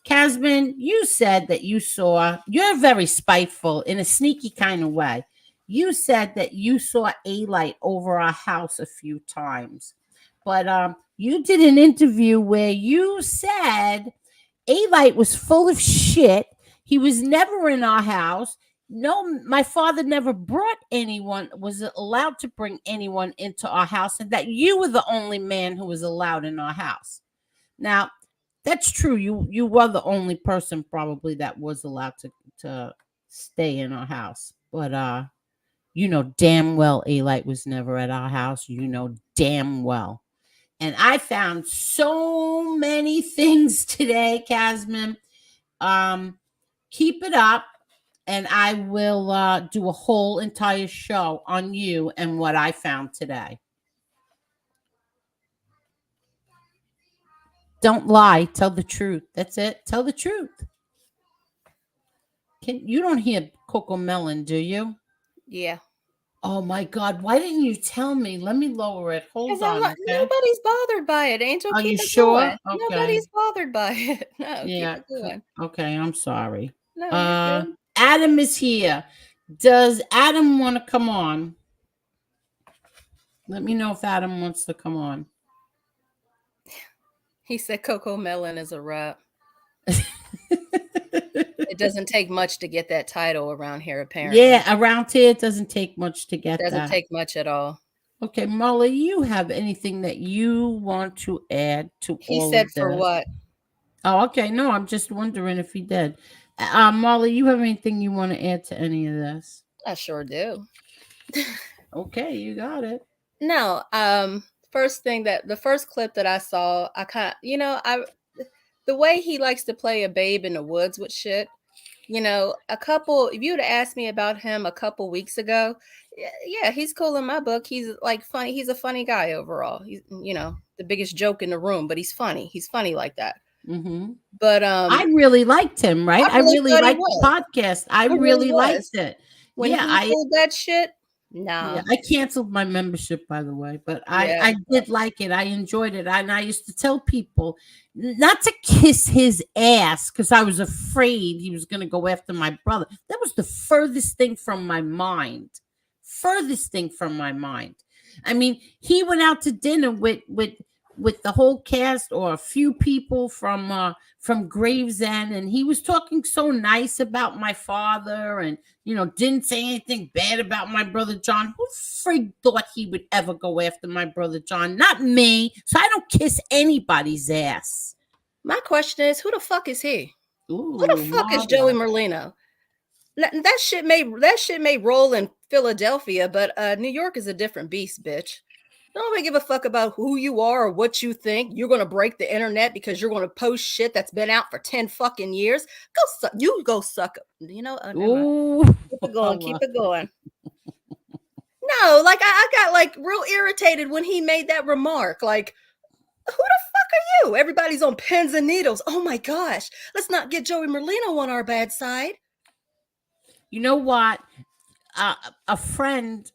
Casman, you said that you're very spiteful in a sneaky kind of way. You said that you saw A-Light over our house a few times. But you did an interview where you said A-Light was full of shit. He was never in our house. No, my father never was allowed to bring anyone into our house, and that you were the only man who was allowed in our house. Now, that's true. You were the only person probably that was allowed to stay in our house. But you know damn well A-Light was never at our house. You know damn well. And I found so many things today, Casman. Keep it up. And I will do a whole entire show on you and what I found today. Don't lie. Tell the truth. That's it. Tell the truth. You don't hear Coco Melon, do you? Yeah. Oh my God! Why didn't you tell me? Let me lower it. Hold on. Okay? Nobody's bothered by it, Angel. Are keep you it sure? Going. Okay. Nobody's bothered by it. No, yeah. Keep it going. Okay. I'm sorry. No, you're good. Adam is here. Does Adam want to come on? Let me know if Adam wants to come on. He said Coco Melon is a rap. It doesn't take much to get that title around here, apparently. Yeah, around here it doesn't take much to get that. It doesn't take much at all. Okay, Molly, you have anything that you want to add to He all said of for this? what? Oh, okay. No, I'm just wondering if he did. Molly, you have anything you want to add to any of this? I sure do. Okay, you got it. No, the first clip that I saw, the way he likes to play a babe in the woods with shit, if you would have asked me about him a couple weeks ago, yeah, he's cool in my book. He's like funny. He's a funny guy overall. He's, the biggest joke in the room, but he's funny. He's funny like that. Mm-hmm. But I really liked him, right? I really liked the podcast. I really liked it. When he pulled that shit, nah. Yeah, I canceled my membership, by the way, but I did like it. I enjoyed it. And I used to tell people not to kiss his ass because I was afraid he was going to go after my brother. That was the furthest thing from my mind. Furthest thing from my mind. I mean, he went out to dinner with the whole cast or a few people from Gravesend, and he was talking so nice about my father and didn't say anything bad about my brother John. Who frig thought he would ever go after my brother John? Not me. So I don't kiss anybody's ass. My question is, who the fuck is he? Ooh, who the fuck is Joey Merlino? That shit may roll in Philadelphia, but New York is a different beast, bitch. Nobody give a fuck about who you are or what you think. You're going to break the internet because you're going to post shit that's been out for 10 fucking years. Go suck. Ooh. Keep it going. Keep it going. No, like I got like real irritated when he made that remark. Like, who the fuck are you? Everybody's on pins and needles. Oh my gosh. Let's not get Joey Merlino on our bad side. You know what? A friend,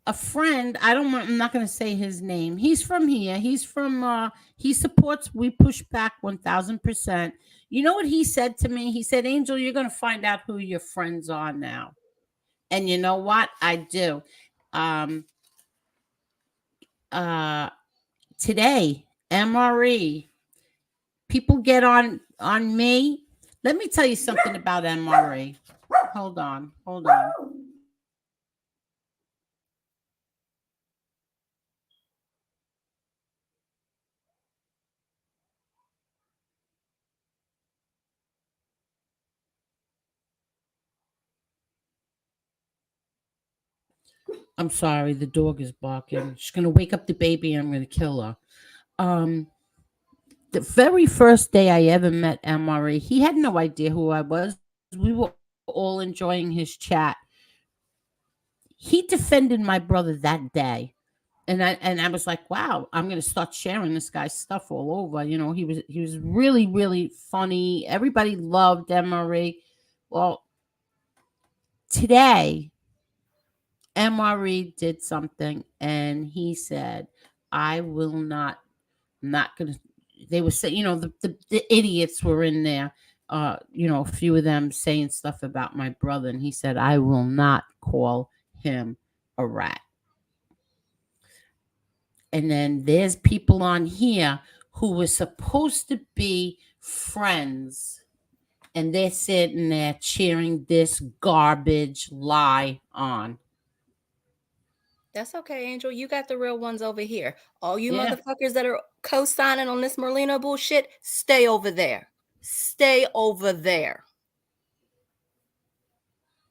a friend. I'm not going to say his name. He's from here. He's from. He supports We Push Back 1000%. You know what he said to me? He said, "Angel, you're going to find out who your friends are now." And you know what? I do. Today, MRE. People get on me. Let me tell you something about MRE. Hold on. I'm sorry, the dog is barking. She's gonna wake up the baby and I'm gonna kill her. The very first day I ever met MRE, he had no idea who I was. We were all enjoying his chat. He defended my brother that day. And I was like, wow, I'm gonna start sharing this guy's stuff all over. You know, he was really, really funny. Everybody loved MRE. Well, today MRE did something and he said, I will not, I'm not gonna. They were saying, you know, the idiots were in there, you know, a few of them saying stuff about my brother, and he said, I will not call him a rat. And then there's people on here who were supposed to be friends, and they're sitting there cheering this garbage lie on. That's okay, Angel. You got the real ones over here. All you Yeah. motherfuckers that are co-signing on this Merlino bullshit, stay over there. Stay over there.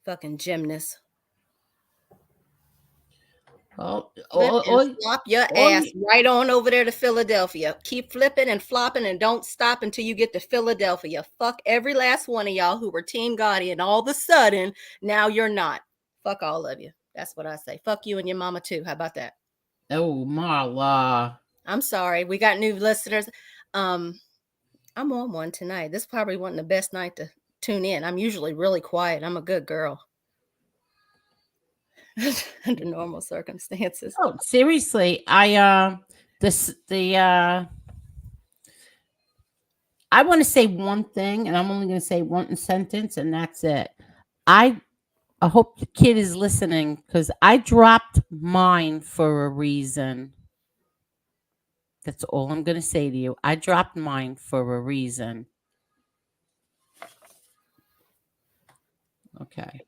Fucking gymnast. Flip and flop your ass right on over there to Philadelphia. Keep flipping and flopping and don't stop until you get to Philadelphia. Fuck every last one of y'all who were Team Gotti, and all of a sudden, now you're not. Fuck all of you. That's what I say. Fuck you and your mama too. How about that? Oh, Marla. I'm sorry. We got new listeners. I'm on one tonight. This probably wasn't the best night to tune in. I'm usually really quiet. I'm a good girl. Under normal circumstances. Oh, seriously. I want to say one thing, and I'm only going to say one sentence, and that's it. I hope the kid is listening, because I dropped mine for a reason. That's all I'm going to say to you. I dropped mine for a reason. Okay.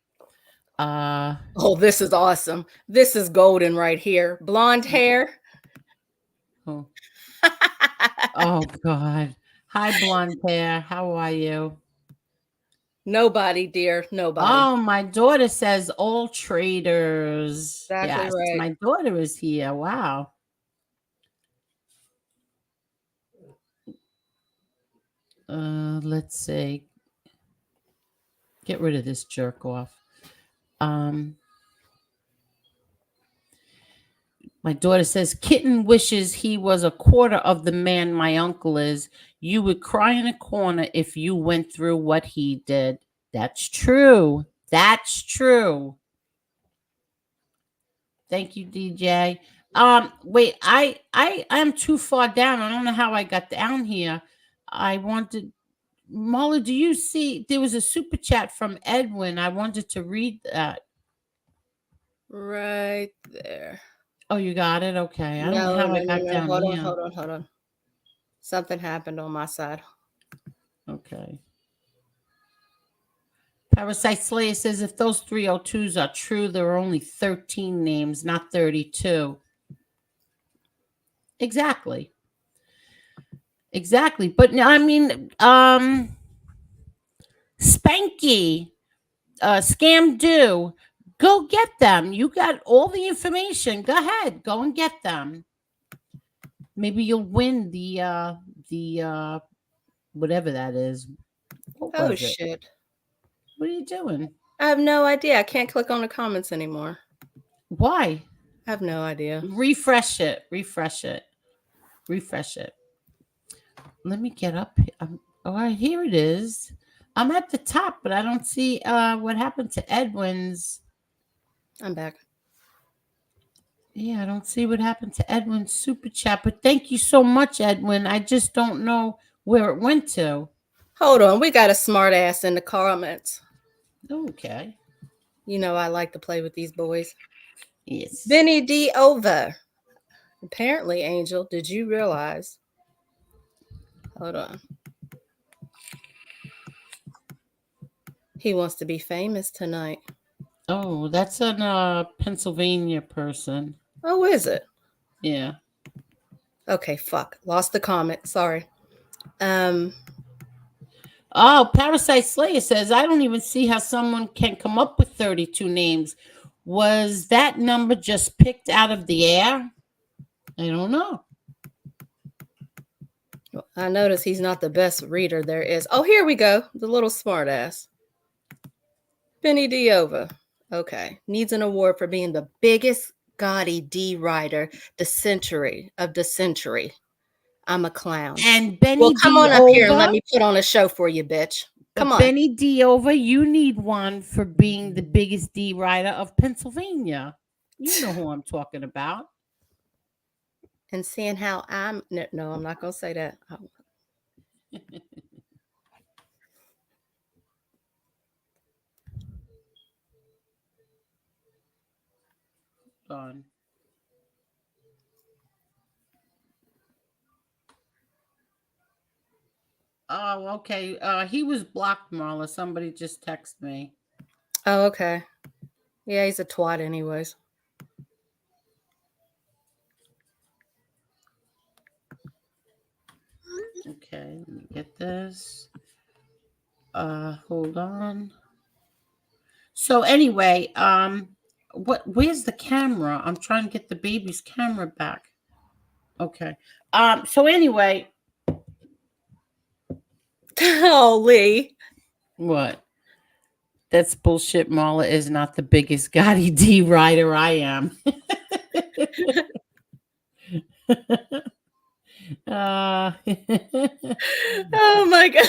Oh, this is awesome. This is golden right here. Blonde hair. Oh, oh God. Hi, blonde hair. How are you? Nobody, dear. Nobody. Oh, my daughter says all traders. Exactly yes, right. My daughter is here. Wow. Let's see. Get rid of this jerk off. My daughter says, Kitten wishes he was a quarter of the man my uncle is. You would cry in a corner if you went through what he did. That's true. That's true. Thank you, DJ. Wait, I am too far down. I don't know how I got down here. I wanted, Molly, do you see there was a super chat from Edwin? I wanted to read that. Right there. Oh, you got it? Okay. I don't know how I got down hold here. Hold on. Something happened on my side. Okay. Parasite Slayer says, if those 302s are true, there are only 13 names, not 32. Exactly. But I mean, Spanky, Scam Do, go get them. You got all the information. Go ahead. Go and get them. Maybe you'll win the whatever that is. Oh shit. What are you doing? I have no idea. I can't click on the comments anymore. Why? I have no idea. Refresh it. Let me get up. All right, here it is. I'm at the top, but I don't see what happened to Edwin's. I'm back. Yeah, I don't see what happened to Edwin's super chat, but thank you so much, Edwin. I just don't know where it went to. Hold on, we got a smart ass in the comments. Okay. You know I like to play with these boys. Yes. Benny D. Over. Apparently, Angel, did you realize? Hold on. He wants to be famous tonight. Oh, that's a Pennsylvania person. Oh, is it? Yeah. Okay, fuck. Lost the comment. Sorry. Oh, Parasite Slayer says, I don't even see how someone can come up with 32 names. Was that number just picked out of the air? I don't know. I notice he's not the best reader there is. Oh, here we go. The little smart ass. Benny Diova. Okay. Needs an award for being the biggest Gotti D writer the century. I'm a clown. And Benny Well, come D. on up Over, here and let me put on a show for you, bitch. Come on. Benny D. Over, you need one for being the biggest D writer of Pennsylvania. You know who I'm talking about. And seeing how I'm... No, I'm not going to say that. On. Oh, okay. He was blocked, Marla. Somebody just texted me. Oh, okay. Yeah, he's a twat anyways. Okay, let me get this. Hold on. So anyway, where's the camera? I'm trying to get the baby's camera back. Okay. So anyway. Oh, Lee. What? That's bullshit. Marla is not the biggest Gotti D writer. I am. Oh my god.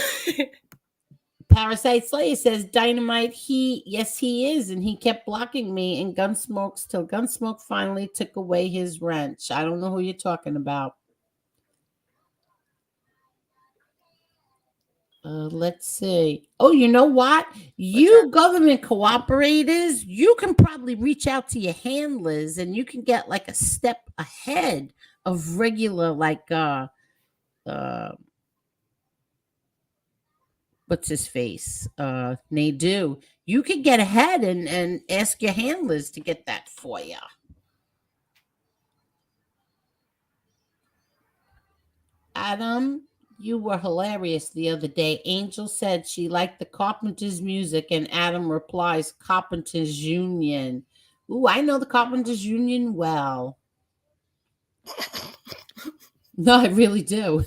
Parasite Slayer says Dynamite. Yes, he is, and he kept blocking me in Gunsmoke till Gunsmoke finally took away his wrench. I don't know who you're talking about. Let's see. Oh, you know what? You government cooperators, you can probably reach out to your handlers and you can get like a step ahead of regular, like what's his face? Nadu. You could get ahead and ask your handlers to get that for you. Adam, you were hilarious the other day. Angel said she liked the Carpenters' music, and Adam replies, Carpenters Union. Ooh, I know the Carpenters Union well. No, I really do.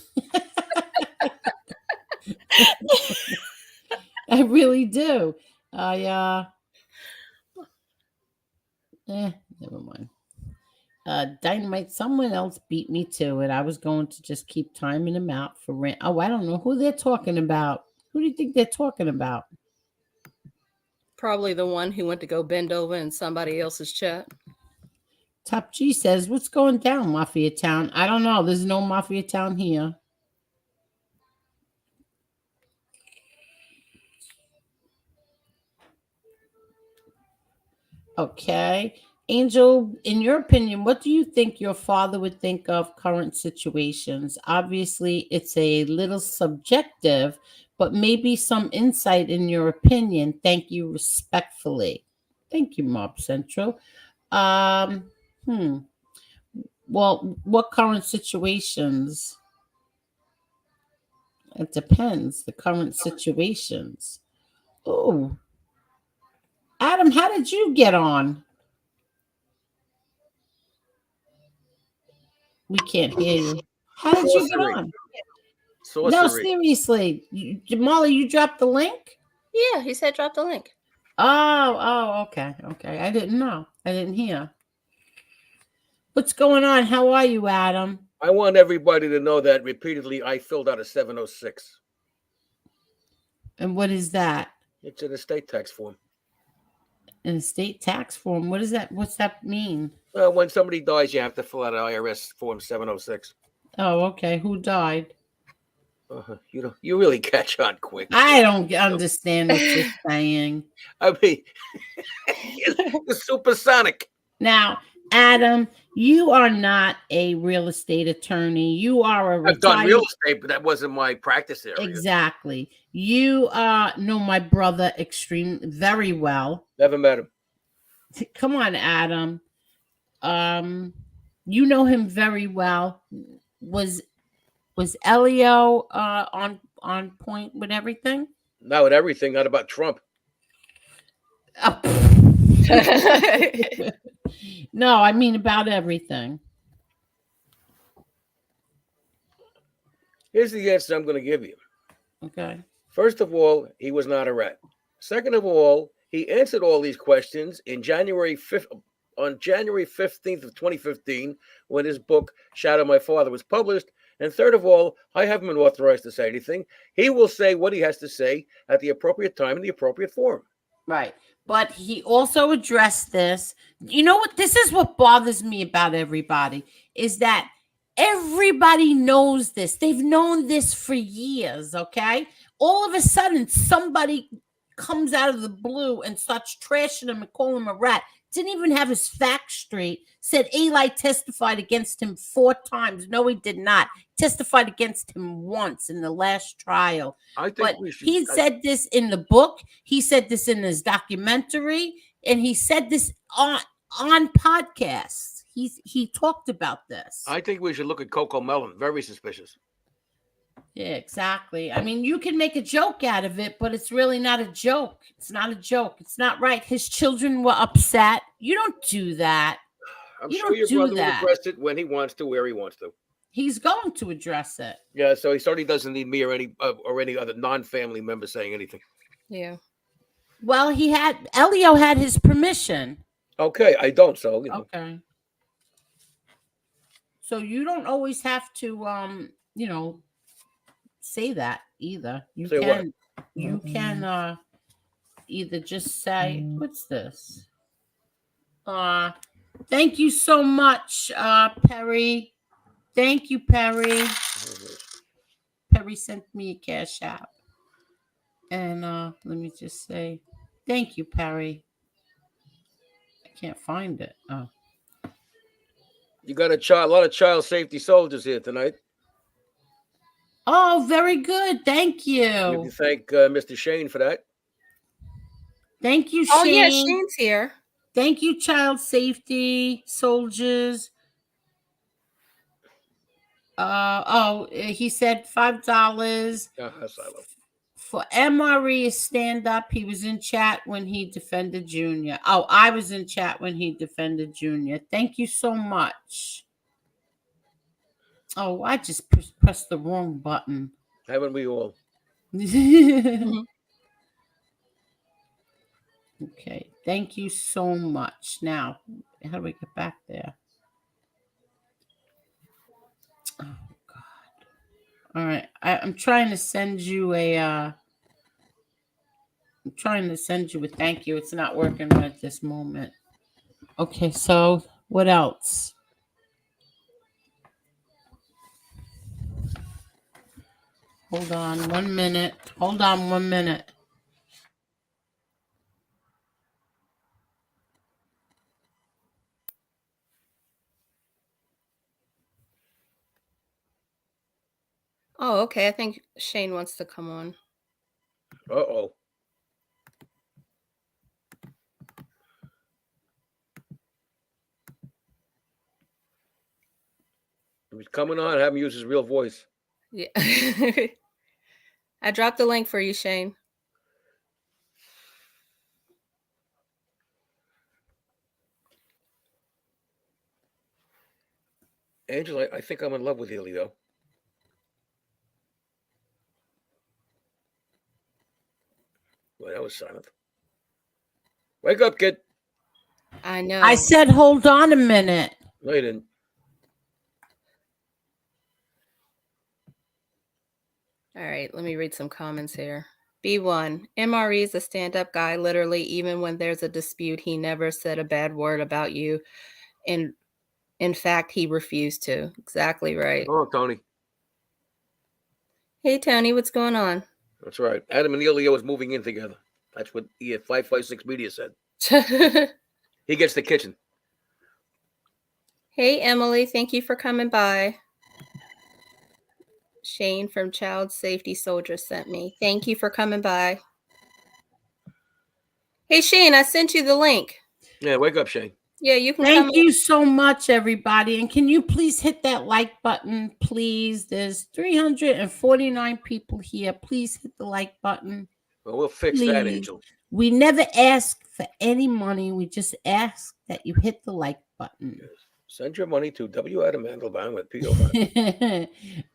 I really do. Never mind. Dynamite, someone else beat me to it. I was going to just keep timing them out for rent. Oh, I don't know who they're talking about. Who do you think they're talking about? Probably the one who went to go bend over in somebody else's chat. Top G says, what's going down, Mafia Town? I don't know. There's no Mafia Town here. Okay. Angel, in your opinion, what do you think your father would think of current situations? Obviously, it's a little subjective, but maybe some insight in your opinion. Thank you respectfully. Thank you, Mob Central. Well, what current situations? It depends. The current situations. Oh, Adam, how did you get on? We can't hear you. How did you get on? No, seriously. Molly, you dropped the link? Yeah, he said drop the link. Oh, okay. Okay. I didn't know. I didn't hear. What's going on? How are you, Adam? I want everybody to know that repeatedly I filled out a 706. And what is that? It's an estate tax form. An estate tax form? What is that? What's that mean? When somebody dies, you have to fill out an IRS form 706. Oh, okay. Who died? You really catch on quick. I don't understand what you're saying. I mean, the supersonic. Now, Adam, you are not a real estate attorney. You are a I've done retired. real estate, but that wasn't my practice area. Exactly. You know my brother very well. Never met him. Come on, Adam. You know him very well. Was Elio on point with everything? Not with everything, not about Trump. No, I mean about everything. Here's the answer I'm going to give you. Okay. First of all, he was not a rat. Second of all, he answered all these questions in January 5th, on January 15th of 2015, when his book Shadow My Father was published. And third of all, I haven't been authorized to say anything. He will say what he has to say at the appropriate time in the appropriate forum. Right. But he also addressed this. You know what? This is what bothers me about everybody is that everybody knows this. They've known this for years, okay? All of a sudden, somebody comes out of the blue and starts trashing him and calling him a rat. Didn't even have his facts straight. Said Eli testified against him 4 times. No, he did not. Testified against him once in the last trial. I think But we should. he said this in the book. He said this in his documentary, and he said this on podcasts. He talked about this. I think we should look at Coco Melon. Very suspicious. Yeah, exactly. I mean, you can make a joke out of it, but it's really not a joke. It's not a joke. It's not right. His children were upset. You don't do that. I'm You sure don't your do brother that. will address it when he wants to, where he wants to. He's going to address it. Yeah, so he certainly doesn't need me or any other non-family member saying anything. Yeah. Well, Elio had his permission. Okay, I don't. So Okay. So you don't always have to, say that either. You Say can. What? You can either just say, "What's this?" Thank you so much, Perry. Thank you, Perry. Perry sent me a cash app. And let me just say, thank you, Perry. I can't find it. Oh. You got a lot of child safety soldiers here tonight. Oh, very good. Thank You you. can thank Mr. Shane for that. Thank you, Shane. Oh, yeah, Shane's here. Thank you, child safety soldiers. He said $5 for MRE stand up. He was in chat when he defended Junior. Oh, I was in chat when he defended Junior. Thank you so much. Oh, I just pressed the wrong button. Haven't we all? Okay, thank you so much. Now, how do we get back there? Oh God! All right, I'm trying to send you a. I'm trying to send you a thank you. It's not working right at this moment. Okay, so what else? Hold on 1 minute. Hold on 1 minute. Oh, okay. I think Shane wants to come on. Uh-oh. If he's coming on, have him use his real voice. Yeah. I dropped the link for you, Shane. Angela, I think I'm in love with you, Leo. Well, that was silent. Wake up, kid. I know. I said, hold on a minute. No, you didn't. All right, let me read some comments here. B1, MRE is a stand-up guy. Literally, even when there's a dispute, he never said a bad word about you. And in fact, he refused to. Exactly right. Oh, Tony. Hey, Tony, what's going on? That's right. Adam and Elio is moving in together. That's what 556 Media said. He gets the kitchen. Hey, Emily, thank you for coming by. Shane from Child Safety Soldier sent me. Thank you for coming by. Hey, Shane, I sent you the link. Yeah, wake up, Shane. Yeah, you can Thank you so much, everybody. And can you please hit that like button, please? There's 349 people here. Please hit the like button. Well, we'll fix that, Angel. We never ask for any money. We just ask that you hit the like button. Yes. Send your money to W. Adam Mandelbaum with P.O.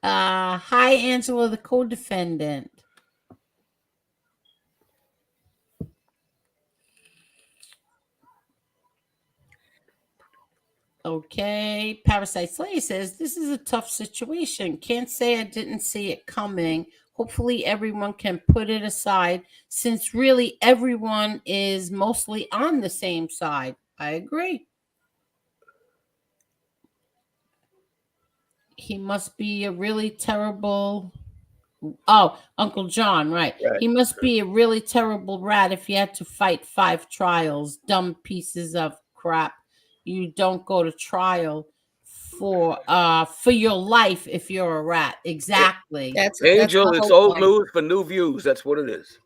Hi, Angela, the co-defendant. Okay, Parasite Slay says, this is a tough situation. Can't say I didn't see it coming. Hopefully everyone can put it aside since really everyone is mostly on the same side. I agree. He must be a really terrible... Oh, Uncle John, right. He must be a really terrible rat if he had to fight 5 trials. Dumb pieces of crap. You don't go to trial for your life if you're a rat. Exactly. Angel, it's old news for new views. That's what it is.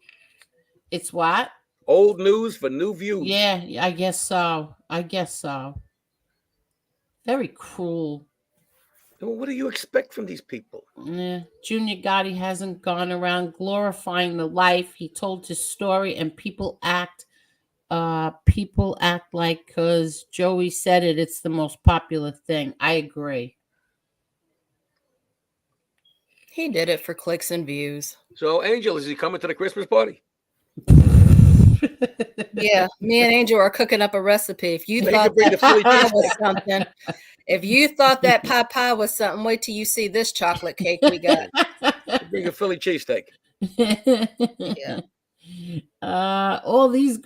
It's what? Old news for new views. Yeah, I guess so. Very cruel. Well, what do you expect from these people? Yeah. Junior Gotti hasn't gone around glorifying the life. He told his story and people act like because Joey said it, it's the most popular thing. I agree. He did it for clicks and views. So, Angel, is he coming to the Christmas party? Yeah, me and Angel are cooking up a recipe. If you thought that pie was something, wait till you see this chocolate cake we got. Bring a Philly cheesesteak. Yeah. All these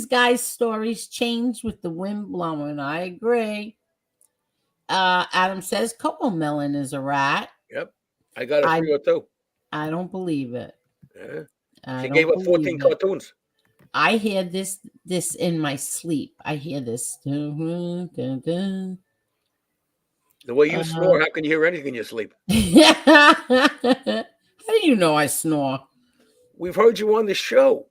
guys' stories change with the wind blowing. I agree. Adam says Coco Melon is a rat. Yep, I got a 3 or 2. I don't believe it. Yeah. She gave up 14 cartoons. I hear this in my sleep. I hear this. The way you snore, how can you hear anything in your sleep? How do you know I snore? We've heard you on the show.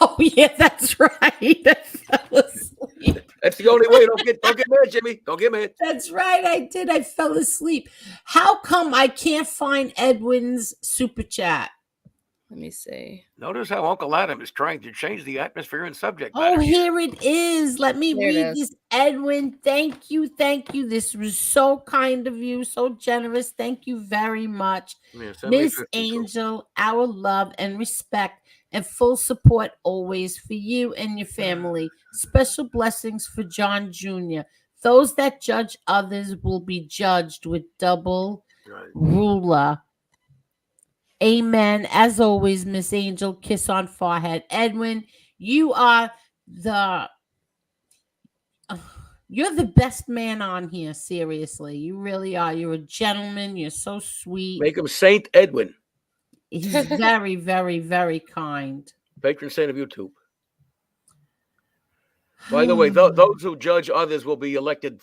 Oh yeah, that's right. I fell asleep. That's the only way. Don't get mad, Jimmy. Don't get mad. That's right. I did. I fell asleep. How come I can't find Edwin's super chat? Let me see. Notice how Uncle Adam is trying to change the atmosphere and subject matter. Oh, here it is. Let me read this. Edwin, thank you. This was so kind of you, so generous. Thank you very much. Yeah, Miss Angel, our love and respect and full support always for you and your family. Special blessings for John Jr. Those that judge others will be judged with double ruler. Amen. As always, Miss Angel, kiss on forehead. Edwin, you are you're the best man on here. Seriously, you really are. You're a gentleman. You're so sweet. Make him Saint Edwin. He's very, very, very kind. Patron saint of YouTube. By the way, those who judge others will be elected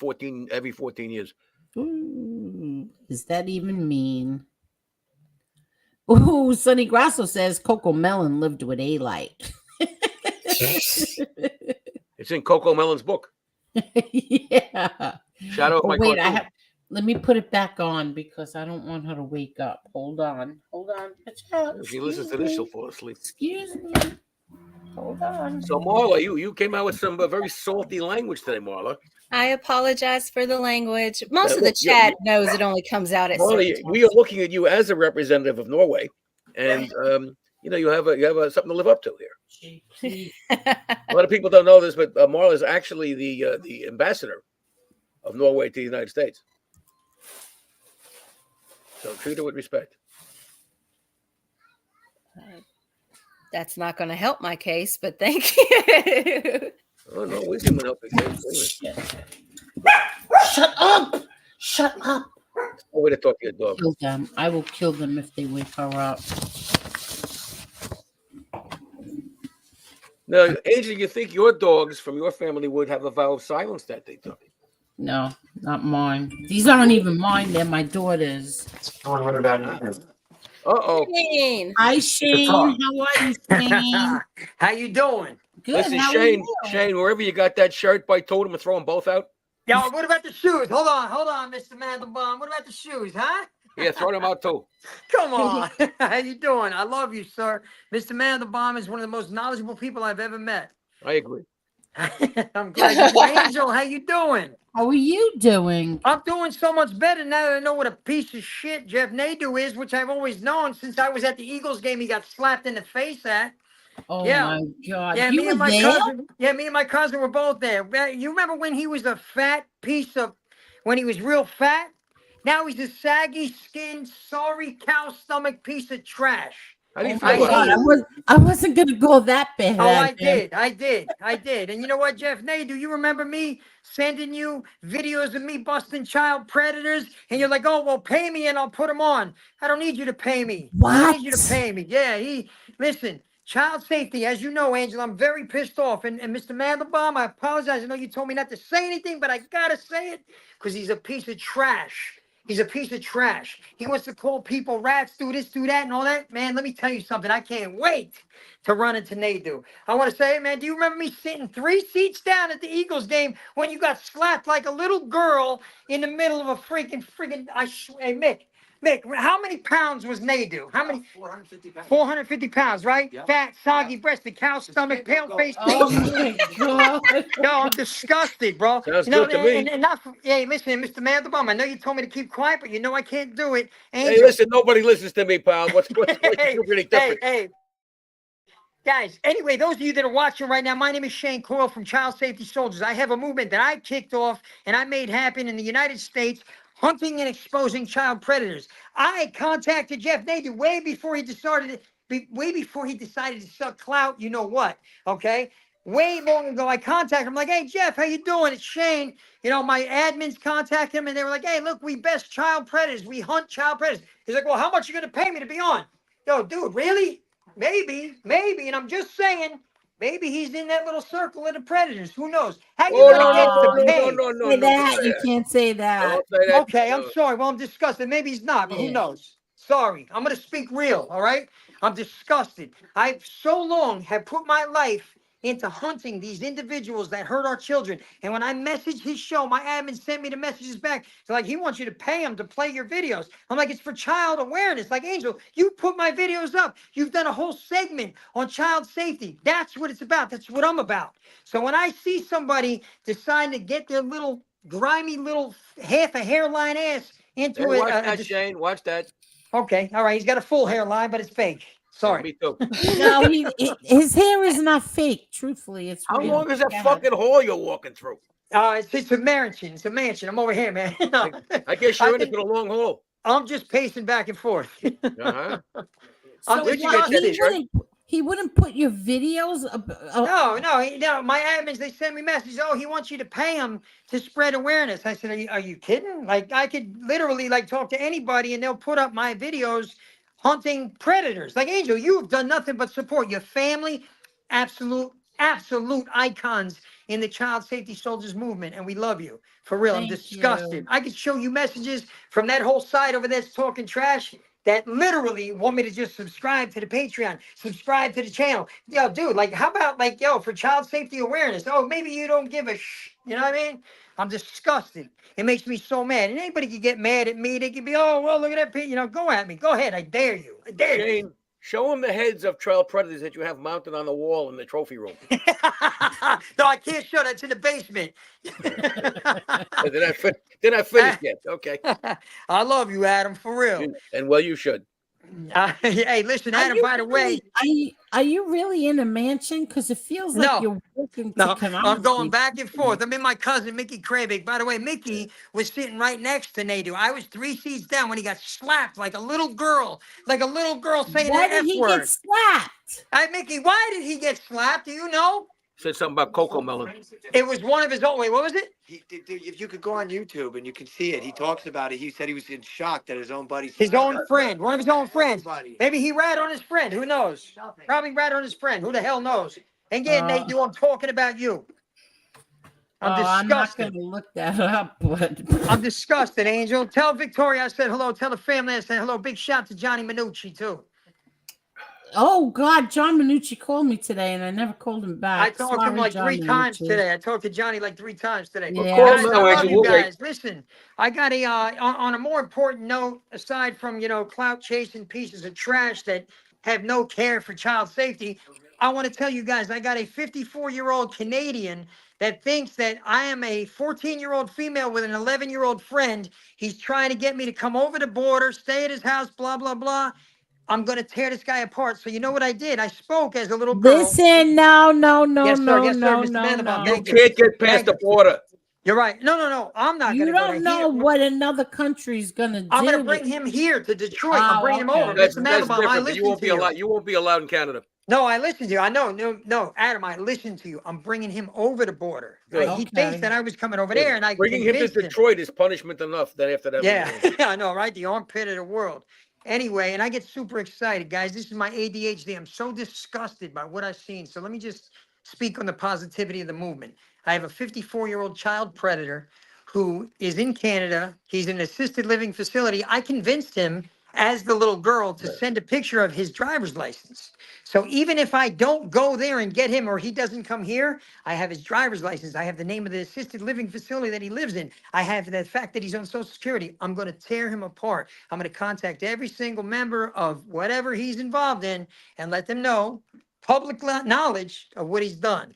every 14 years. Ooh, does that even mean? Ooh, Sonny Grasso says Coco Melon lived with A-Light. It's in Coco Melon's book. Yeah. Shout out my wait, let me put it back on because I don't want her to wake up. Hold on. If she listens to this, she'll fall asleep. Excuse me. Hold on. So, Marla, you came out with some very salty language today, Marla. I apologize for the language. Most of the chat knows it only comes out at Marla, we are looking at you as a representative of Norway, and you have something to live up to here. A lot of people don't know this, but Marla is actually the ambassador of Norway to the United States. So treat her with respect. That's not going to help my case, but thank you. Oh no, wisdom would help you. Shit. Shut up! Shut up! No way to talk to your dog. Kill them. I will kill them if they wake her up. Now, Angel, you think your dogs from your family would have a vow of silence that they took? No, not mine. These aren't even mine. They're my daughter's. What about it? Uh-oh. Shane. Hi, Shane. How are you, Shane? How you doing? Good. Listen, How are Shane, you? Shane, wherever you got that shirt by, told him to throw them both out. Yo, what about the shoes? Hold on, Mr. Mandelbaum. What about the shoes, huh? Yeah, throw them out too. Come on. How you doing? I love you, sir. Mr. Mandelbaum is one of the most knowledgeable people I've ever met. I agree. I'm glad you're Angel. How you doing? How are you doing? I'm doing so much better now that I know what a piece of shit Jeffnadu is, which I've always known since I was at the Eagles game. He got slapped in the face at. Oh Yeah. my God! Yeah, You me and were my there? cousin. Yeah, me and my cousin were both there. You remember when he was a fat piece of, when he was real fat? Now he's a saggy skinned, sorry cow stomach piece of trash. How do you Oh feel my about God! it? I wasn't gonna go that bad. Oh, at him. I did. And you know what, Jeffnadu, you remember me sending you videos of me busting child predators? And you're like, oh, well, pay me and I'll put them on. I don't need you to pay me. I don't need you to What? pay me. Yeah, listen, child safety, as you know, Angel, I'm very pissed off. And Mr. Mandelbaum, I apologize. I know you told me not to say anything, but I got to say it because he's a piece of trash. He's a piece of trash. He wants to call people rats, do this, do that, and all that. Man, let me tell you something. I can't wait to run into Nadu. I want to say, man, do you remember me sitting 3 seats down at the Eagles game when you got slapped like a little girl in the middle of a freaking, hey, Mick, how many pounds was Nadu? How many? 450 pounds. 450 pounds, right? Yep. Fat, soggy breasted, cow stomach, pale face. Oh my God! Yo, I'm disgusted, bro. Sounds good to me. And not, hey, listen, Mr. Mandelbaum, I know you told me to keep quiet, but you know I can't do it. Hey, listen, nobody listens to me, pal. What's really different? Hey, guys, anyway, those of you that are watching right now, my name is Shane Coyle from Child Safety Soldiers. I have a movement that I kicked off and I made happen in the United States, hunting and exposing child predators. I contacted Jeffnadu way before he decided to suck clout. You know what? Okay. Way long ago, I contacted him like, hey, Jeff, how you doing? It's Shane. You know, my admins contacted him and they were like, hey, look, we best child predators. We hunt child predators. He's like, well, how much are you going to pay me to be on? Yo, dude, really? Maybe. And I'm just saying, maybe he's in that little circle of the predators. Who knows? How you gonna get to pay? No, Say that. You can't say that. Don't say that. Okay, I'm sorry. Well, I'm disgusted. Maybe he's not, but who knows? Sorry. I'm gonna speak real, all right? I'm disgusted. I've so long have put my life into hunting these individuals that hurt our children. And when I messaged his show, my admin sent me the messages back. They're like, he wants you to pay him to play your videos. I'm like, it's for child awareness. Like, Angel, you put my videos up. You've done a whole segment on child safety. That's what it's about. That's what I'm about. So when I see somebody decide to get their little grimy little half a hairline ass into Hey, watch that, Shane. Watch that. Okay, all right. He's got a full hairline, but it's fake. Sorry. Me too. No, his hair is not fake. Truthfully, it's How real. long is that fucking hall you're walking through? It's a mansion. It's a mansion. I'm over here, man. No. I guess you're in it for the long haul. I'm just pacing back and forth. Uh-huh. I'm So just he wouldn't put your videos up. No. My admins, they send me messages. Oh, he wants you to pay him to spread awareness. I said, are you kidding? Like, I could literally like talk to anybody and they'll put up my videos hunting predators. Like, Angel, you've done nothing but support your family. Absolute icons in the child safety soldiers movement. And we love you. For real. I'm disgusted. I could show you messages from that whole side over there that's talking trash that literally want me to just subscribe to the Patreon, subscribe to the channel. Yo, dude, like, how about, like, yo, for child safety awareness? Oh, maybe you don't give a you know what I mean? I'm disgusted. It makes me so mad. And anybody can get mad at me. They can be, oh, well, look at that. You know, go at me. Go ahead. I dare you. I dare you. Shane, show him the heads of child predators that you have mounted on the wall in the trophy room. No, I can't show. That's in the basement. They're not finished yet. Okay. I love you, Adam, for real. And well, you should. Hey, listen, Adam, by the way. Are you really in a mansion? Because it feels like you're working to come out. I'm going back and forth. I'm in my cousin, Mickey Krabik. By the way, Mickey was sitting right next to Nadu. I was 3 seats down when he got slapped like a little girl. Like a little girl saying Why the F did he word. get slapped? Hey, Mickey, why did he get slapped? Do you know? Said something about Coco Melon. It was one of his own. Wait, what was it? If you could go on YouTube and you can see it, he talks about it. He said he was in shock that his own buddy, His own friend, one of his own friends. Everybody. Maybe he rat on his friend. Who knows? Probably rat on his friend. Who the hell knows? And again, Nate, I'm talking about you. I'm not disgusted. going to look that up, but I'm disgusted, Angel. Tell Victoria I said hello. Tell the family I said hello. Big shout to Johnny Minucci, too. oh God, John Minucci called me today, and I never called him back. I talked to him like John 3 times Minucci. today. I talked to Johnny like 3 times today. Yeah. Call Guys, him I now, love Angel. you We'll wait. guys. Listen, I got a on a more important note, aside from clout chasing pieces of trash that have no care for child safety, I want to tell you guys I got a 54-year-old Canadian that thinks that I am a 14-year-old female with an 11-year-old friend. He's trying to get me to come over the border, stay at his house, blah blah blah. I'm going to tear this guy apart. So you know what I did? I spoke as a little girl. Listen, no, Yes, sir. no, Yes, sir, no, Mr. no, Mandelbaum. no. You Thank you. can't get past Thank the you. border. You're right. No. I'm not You going to go to don't know here. what another country's going to do. I'm going to bring him here to Detroit. I'm Oh, bringing him okay. over. That's Mr. Mandelbaum, I different. But listen you won't to be allowed. You won't be allowed in Canada. No, I listen to you. I know. No, Adam, I listen to you. I'm bringing him over the border. Good. He Okay. thinks that I was coming over there, and I Bringing him to convinced him. Detroit is punishment enough. Then after that, Yeah, I know, right? The armpit of the world. Anyway, and I get super excited, guys. This is my ADHD. I'm so disgusted by what I've seen. So let me just speak on the positivity of the movement. I have a 54-year-old child predator who is in Canada. He's in an assisted living facility. I convinced him, as the little girl, to send a picture of his driver's license. So even if I don't go there and get him, or he doesn't come here, I have his driver's license. I have the name of the assisted living facility that he lives in. I have the fact that he's on Social Security. I'm going to tear him apart. I'm going to contact every single member of whatever he's involved in and let them know public knowledge of what he's done.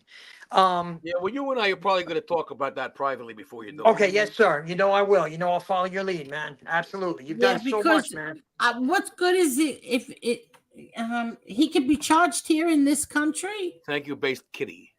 Yeah, well, you and I are probably going to talk about that privately before you do it. Okay, yes, sir. I will. I'll follow your lead, man. Absolutely. You've done so much, man. What's good is if he could be charged here in this country. Thank you, based kitty.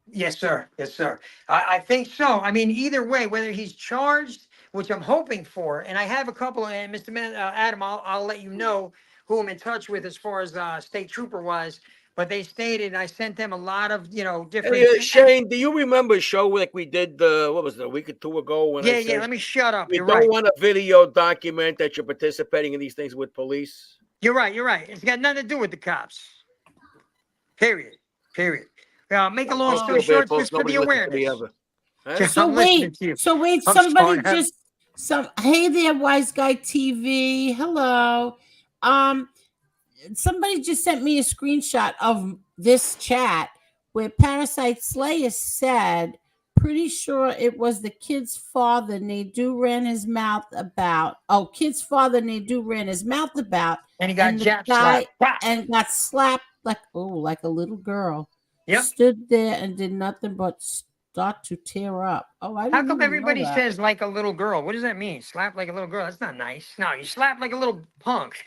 Yes, sir. Yes, sir. I think so. I mean, either way, whether he's charged, which I'm hoping for, and I have a couple, and Mr. Adam, I'll let you know who I'm in touch with as far as state trooper wise. But they stated I sent them a lot of different. Hey, Shane, do you remember a show like we did? What was it, a week or 2 ago? When I said, Let me shut up. You You're don't right. want a video document that you're participating in these things with police. You're right. It's got nothing to do with the cops. Period. Make a long story short, just for the awareness. So I'm wait, listening to you. somebody sorry. just hey there, Wise Guy TV. Hello. Somebody just sent me a screenshot of this chat where Parasite Slayer said, pretty sure it was the kid's father Nadu ran his mouth about. Oh, kid's father Nadu ran his mouth about. And he got the jab guy slapped. and got slapped like a little girl. Yep. Stood there and did nothing but start to tear up. Oh, I didn't How come even know everybody that. says like a little girl? What does that mean? Slap like a little girl? That's not nice. No, you slap like a little punk.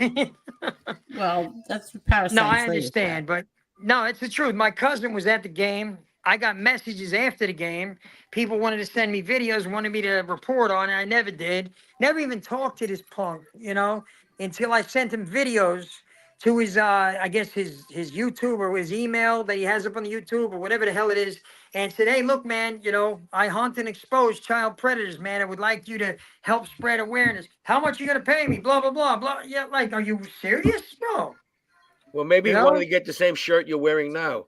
Well, that's what Parasite No, I Slayer understand, but no, it's the truth. My cousin was at the game. I got messages after the game. People wanted to send me videos, wanted me to report on it. I never did. Never even talked to this punk, until I sent him videos to his, I guess his YouTube or his email that he has up on the YouTube or whatever the hell it is, and said, hey, look, man, I hunt and expose child predators, man. I would like you to help spread awareness. How much you gonna pay me? Blah, blah, blah, blah. Yeah, like, are you serious? No. Well, maybe he wanted to get the same shirt you're wearing now.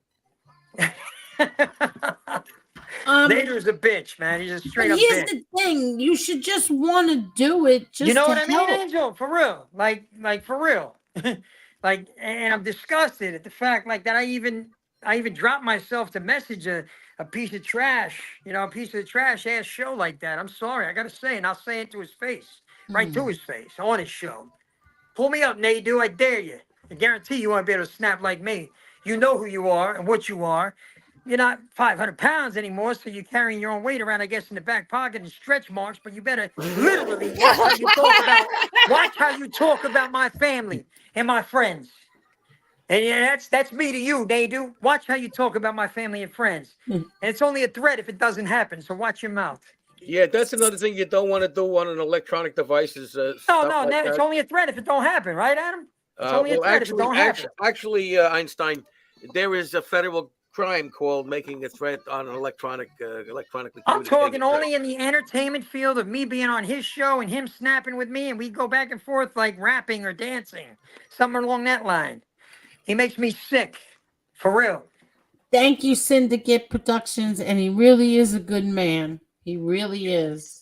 Nader's a bitch, man. He's a straight up here's bitch. the thing: you should just want to do it. Just You know to what I mean, help. Angel? For real, like for real, and I'm disgusted at the fact that I even dropped myself to message a piece of trash, a piece of trash ass show like that. I'm sorry, I gotta say, and I'll say it to his face, right to his face on his show. Pull me up, Nadu, I dare you. I guarantee you won't be able to snap like me. You know who you are and what you are. You're not 500 pounds anymore, so you're carrying your own weight around, I guess, in the back pocket and stretch marks, but you better literally watch how you talk about my family and my friends. And yeah, that's me to you, Nadu. Watch how you talk about my family and friends. And it's only a threat if it doesn't happen, so watch your mouth. Yeah, that's another thing you don't want to do on an electronic device. It's only a threat if it don't happen, right, Adam? It's only a threat if it don't happen. Actually, Einstein, there is a federal crime called making a threat on an electronically. I'm talking communicated only in the entertainment field of me being on his show and him snapping with me, and we go back and forth like rapping or dancing, something along that line. He makes me sick, for real. Thank you, Syndicate Productions, and he really is a good man. He really is.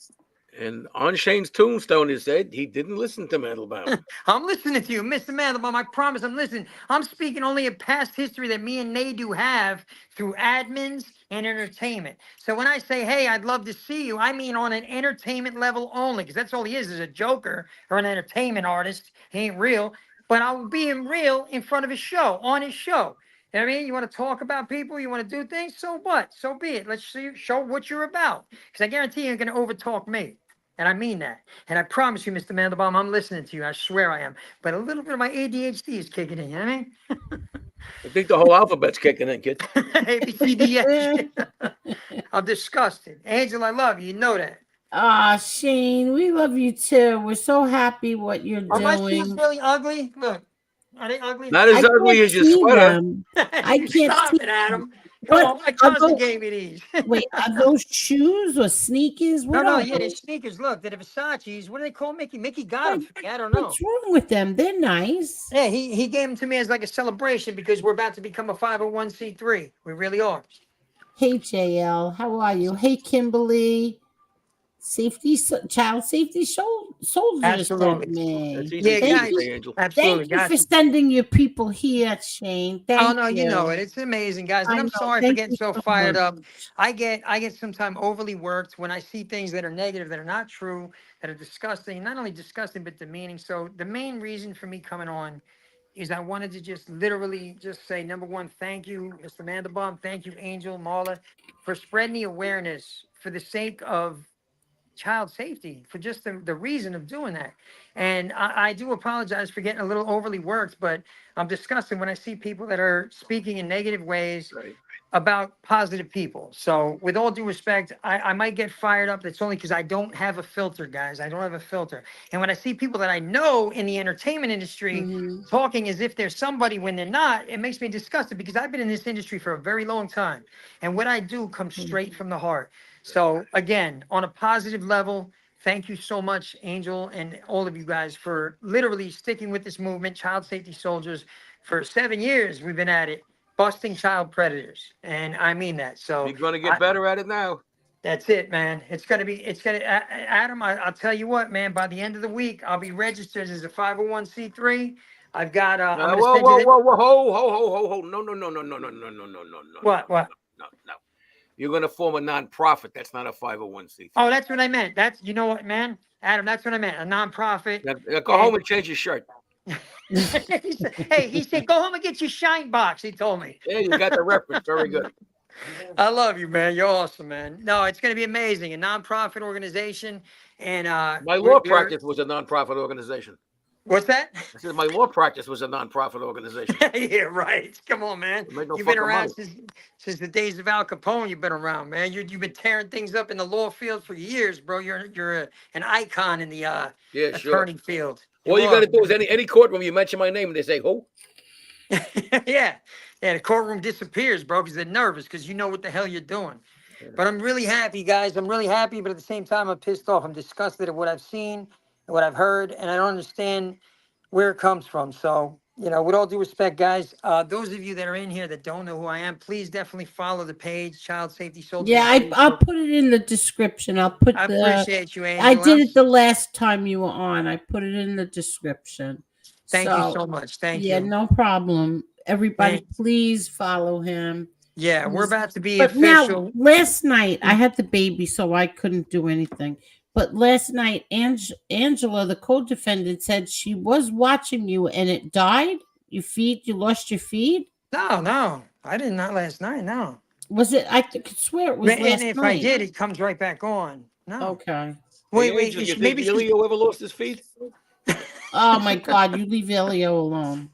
And on Shane's tombstone, it said he didn't listen to Mandelbaum. I'm listening to you, Mr. Mandelbaum. I promise I'm listening. I'm speaking only of past history that me and Nadu have through admins and entertainment. So when I say, hey, I'd love to see you, I mean on an entertainment level only, because that's all he is a joker or an entertainment artist. He ain't real. But I will be real in front of his show, on his show. You know what I mean? You want to talk about people, you want to do things, so what? So be it. Let's see, show what you're about. Because I guarantee you're going to overtalk me. And I mean that. And I promise you, Mr. Mandelbaum, I'm listening to you. I swear I am. But a little bit of my ADHD is kicking in. You know what I mean? I think the whole alphabet's kicking in, kid. A, B, C, D, F. I'm disgusted. Angel, I love you. You know that. Shane, we love you too. We're so happy what you're Are my shoes doing. really ugly? Look. Are they ugly? Not as ugly as your sweater. I can't Stop see it, Adam. them. Come What on, my are cousin those- gave me these. Wait, are those shoes or sneakers? What No, are yeah, they're those? sneakers. Look, they're the Versace's. What do they call Mickey? Mickey got them for me. I don't know. What's wrong with them? They're nice. Yeah, he gave them to me as like a celebration because we're about to become a 501c3. We really are. Hey, JL, how are you? Hey, Kimberly. Child safety soldiers Absolutely. sent me. That's easy Yeah, for you to guys. say, Angel. Absolutely. Thank you Gotcha. for sending your people here, Shane. Thank Oh no, you know it. It's amazing, guys. And I I'm know. sorry for Thank getting you so so fired much. up. I get sometimes overly worked when I see things that are negative, that are not true, that are disgusting. Not only disgusting, but demeaning. So the main reason for me coming on is I wanted to just literally just say, number one, thank you, Mr. Mandelbaum. Thank you, Angel, Marla, for spreading the awareness for the sake of child safety, for just the reason of doing that. And I do apologize for getting a little overly worked, but I'm disgusted when I see people that are speaking in negative ways Right. about positive people. So with all due respect, I might get fired up. That's only because I don't have a filter, guys. I don't have a filter. And when I see people that I know in the entertainment industry Mhm. talking as if they're somebody when they're not, it makes me disgusted because I've been in this industry for a very long time. And what I do comes straight from the heart. So again, on a positive level, thank you so much, Angel, and all of you guys for literally sticking with this movement, Child Safety Soldiers. For 7 years, we've been at it, busting child predators. And I mean that. So You're going to get better at it now. that's it, man. Adam, I'll tell you what, man, by the end of the week, I'll be registered as a 501c3. I've got, I'm going to Whoa, send whoa, you whoa, whoa, ho. No. What? No. You're going to form a nonprofit. That's not a 501c3. Oh, that's what I meant. You know what, man? Adam, that's what I meant. A nonprofit. Now go home and change your shirt. He said, go home and get your shine box. He told me. Yeah, you got the reference. Very good. I love you, man. You're awesome, man. No, it's going to be amazing. A nonprofit organization. And My law practice was a nonprofit organization. What's that? I said my law practice was a nonprofit organization. Yeah, right. Come on, man. You've been around since the days of Al Capone. You've been around, man. You've been tearing things up in the law field for years, bro. You're an icon in the attorney field. All you got to do is any courtroom you mention my name, and they say who? Yeah, the courtroom disappears, bro, because they're nervous because you know what the hell you're doing. But I'm really happy, guys. I'm really happy, but at the same time, I'm pissed off. I'm disgusted at what I've seen and what I've heard, and I don't understand where it comes from. So, with all due respect, guys, those of you that are in here that don't know who I am, please definitely follow the page, Child Safety Soldiers. Yeah, I'll put it in the description. I appreciate you, Angel. I did it the last time you were on. I put it in the description. Thank you so much. Thank you. Yeah, no problem. Everybody, please follow him. Yeah, we're about to be official. Now, last night I had the baby, so I couldn't do anything. But last night, Angela, the co-defendant, said she was watching you and it died. You lost your feed? No, I did not last night. No. Was it? I could swear it was last night. And if I did, it comes right back on. No. Okay. Wait. Maybe Elio ever lost his feed? Oh my God! You leave Elio alone.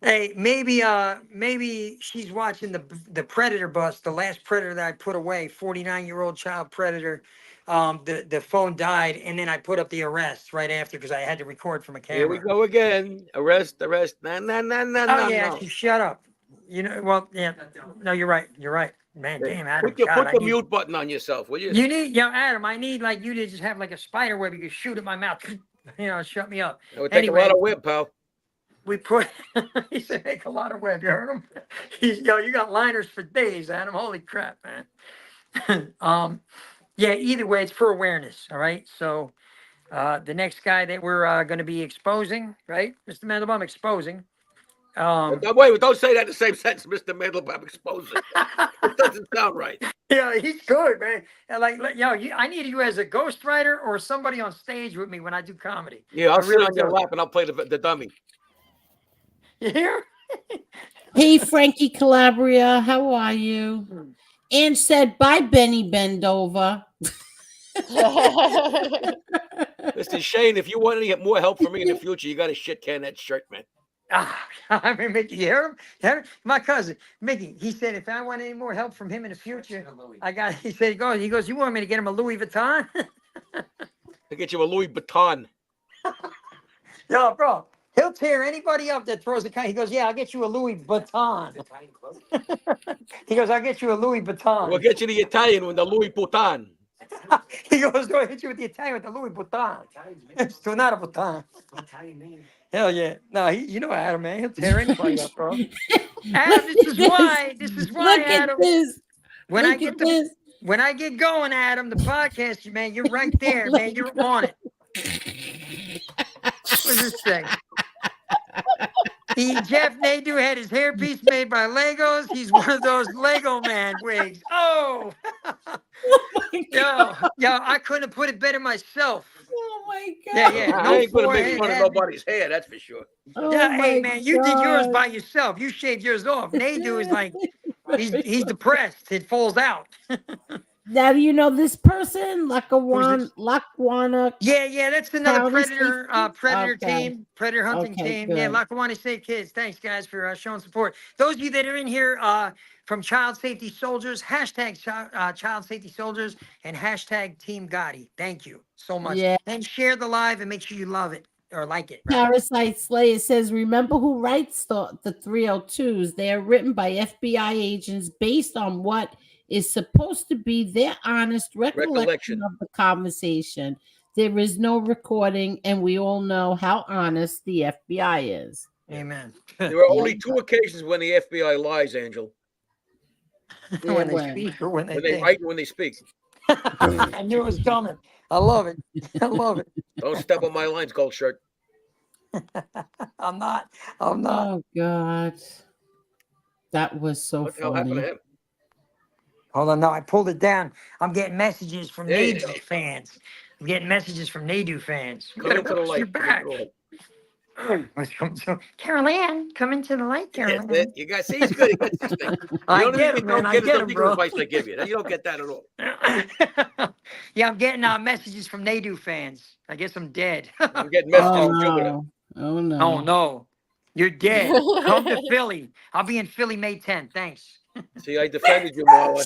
Hey, maybe she's watching the Predator bus, the last Predator that I put away, 49-year-old child predator. The phone died, and then I put up the arrest right after because I had to record from a camera. Here we go again. Arrest. No. Shut up. You know, well, yeah. No, you're right. You're right, man. Damn, Adam. Put God, I the need- mute button on yourself, will you? You need, Adam. I need like you to just have like a spider web. You can shoot at my mouth. Shut me up. It would take a lot of whip, pal. We put. He said, "Make a lot of web." You heard him? You got liners for days, Adam. Holy crap, man. Yeah. Either way, it's for awareness. All right. So, the next guy that we're going to be exposing, right, Mr. Mandelbaum, exposing. Wait, don't say that in the same sentence, Mr. Mandelbaum. Exposing. It doesn't sound right. Yeah, he's good, man. And I need you as a ghostwriter or somebody on stage with me when I do comedy. Yeah, I'll sit on your do. lap and I'll play the dummy. You hear? Hey, Frankie Calabria, how are you? Ann said, bye, Benny Bendover. Listen, Shane, if you want to get more help from me in the future, you got to shit can that shirt, man. I mean, Mickey, you hear him? My cousin, Mickey, he said, if I want any more help from him in the future, he said, he goes, you want me to get him a Louis Vuitton? I'll get you a Louis Vuitton. Yo, bro, he'll tear anybody up that throws a kind. He goes, yeah, I'll get you a Louis Vuitton. He goes, I'll get you a Louis Vuitton. We'll get you the Italian with the Louis Vuitton. He goes, go hit you with the Italian with the Louis Vuitton. It's not a Vuitton. Hell yeah. No, you know Adam, man. He'll tear anybody up, bro. Adam, this is why, Look Adam. at this. When I get going, Adam, the podcast, man, you're right there, man. You're on it. What's this thing? Jeffnadu had his hairpiece made by Legos. He's one of those Lego man wigs. Oh, yo, I couldn't have put it better myself. Oh my God. Yeah. I ain't gonna make fun of nobody's hair, that's for sure. Oh Yeah, hey my man, you did yours God. by yourself. You shaved yours off. Nadu is like, he's depressed. It falls out. Now, do you know this person? Lackawanna. Yeah, that's another County predator Okay. team, predator hunting Okay, team. good. Yeah, Lackawanna Save Kids. Thanks, guys, for showing support. Those of you that are in here from Child Safety Soldiers, hashtag Child Safety Soldiers, and hashtag Team Gotti. Thank you so much. Yeah. And share the live and make sure you love it or like it. Right? Parasite Slayer says, remember who writes the 302s? They are written by FBI agents based on what is supposed to be their honest recollection of the conversation. There is no recording, and we all know how honest the FBI is. Amen. There are only two occasions when the FBI lies, Angel. When they speak or when they write, when they speak. I knew it was coming. I love it. I love it. Don't step on my lines, gold shirt. I'm not. Oh God, that was so What the hell happened to funny. him? Hold on, no, I pulled it down. I'm getting messages from There you Nadu go. fans. I'm getting messages from Nadu fans. Come into the You're light. back. Carol Ann, come into the light, Carol That's Ann. it. You got, see, he's good. He gets this thing. I The only get thing him, you don't man. I get is get the him, legal bro. advice I give you. You don't get that at all. Yeah, I'm getting messages from Nadu fans. I guess I'm dead. I'm getting messages from Jupiter. Oh, oh no. Oh no, you're dead. Come to Philly. I'll be in Philly May 10th. Thanks. See, I defended you, Marlon.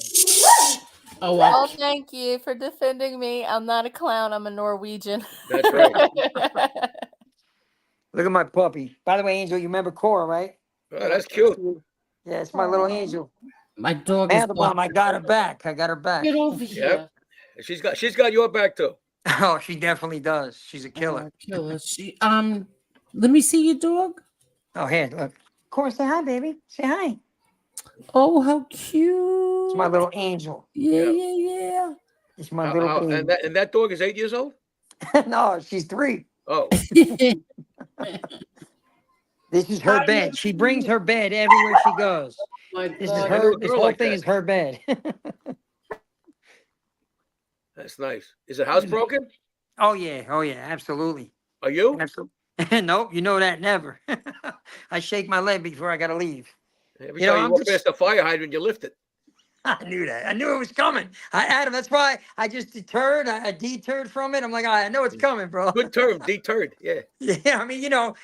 Oh, Oh, thank you for defending me. I'm not a clown. I'm a Norwegian. That's right. Look at my puppy. By the way, Angel, you remember Cora, right? Oh, that's cute. Yeah, it's my little angel. my dog is Mandelbaum, I got her back. I got her back. Get over here. Yep. She's got your back too. Oh, she definitely does. She's a killer. Killer. She let me see your dog. Oh, here, look. Cora, say hi, baby. Say hi. Oh, how cute. It's my little angel. Yeah. It's my little baby. And that dog is 8 years old? No, she's 3. Oh. This is her bed. She brings her bed everywhere she goes. This whole thing is her bed. That's nice. Is the house broken? Oh yeah, absolutely. Are you? Nope, you know that never. I shake my leg before I gotta leave. Every You know, time I'm you walk just- past the fire hydrant, you lift it. I knew that. I knew it was coming. Adam, that's why I just deterred. I deterred from it. I'm like, I know it's coming, bro. Good term, deterred. Yeah. Yeah, I mean,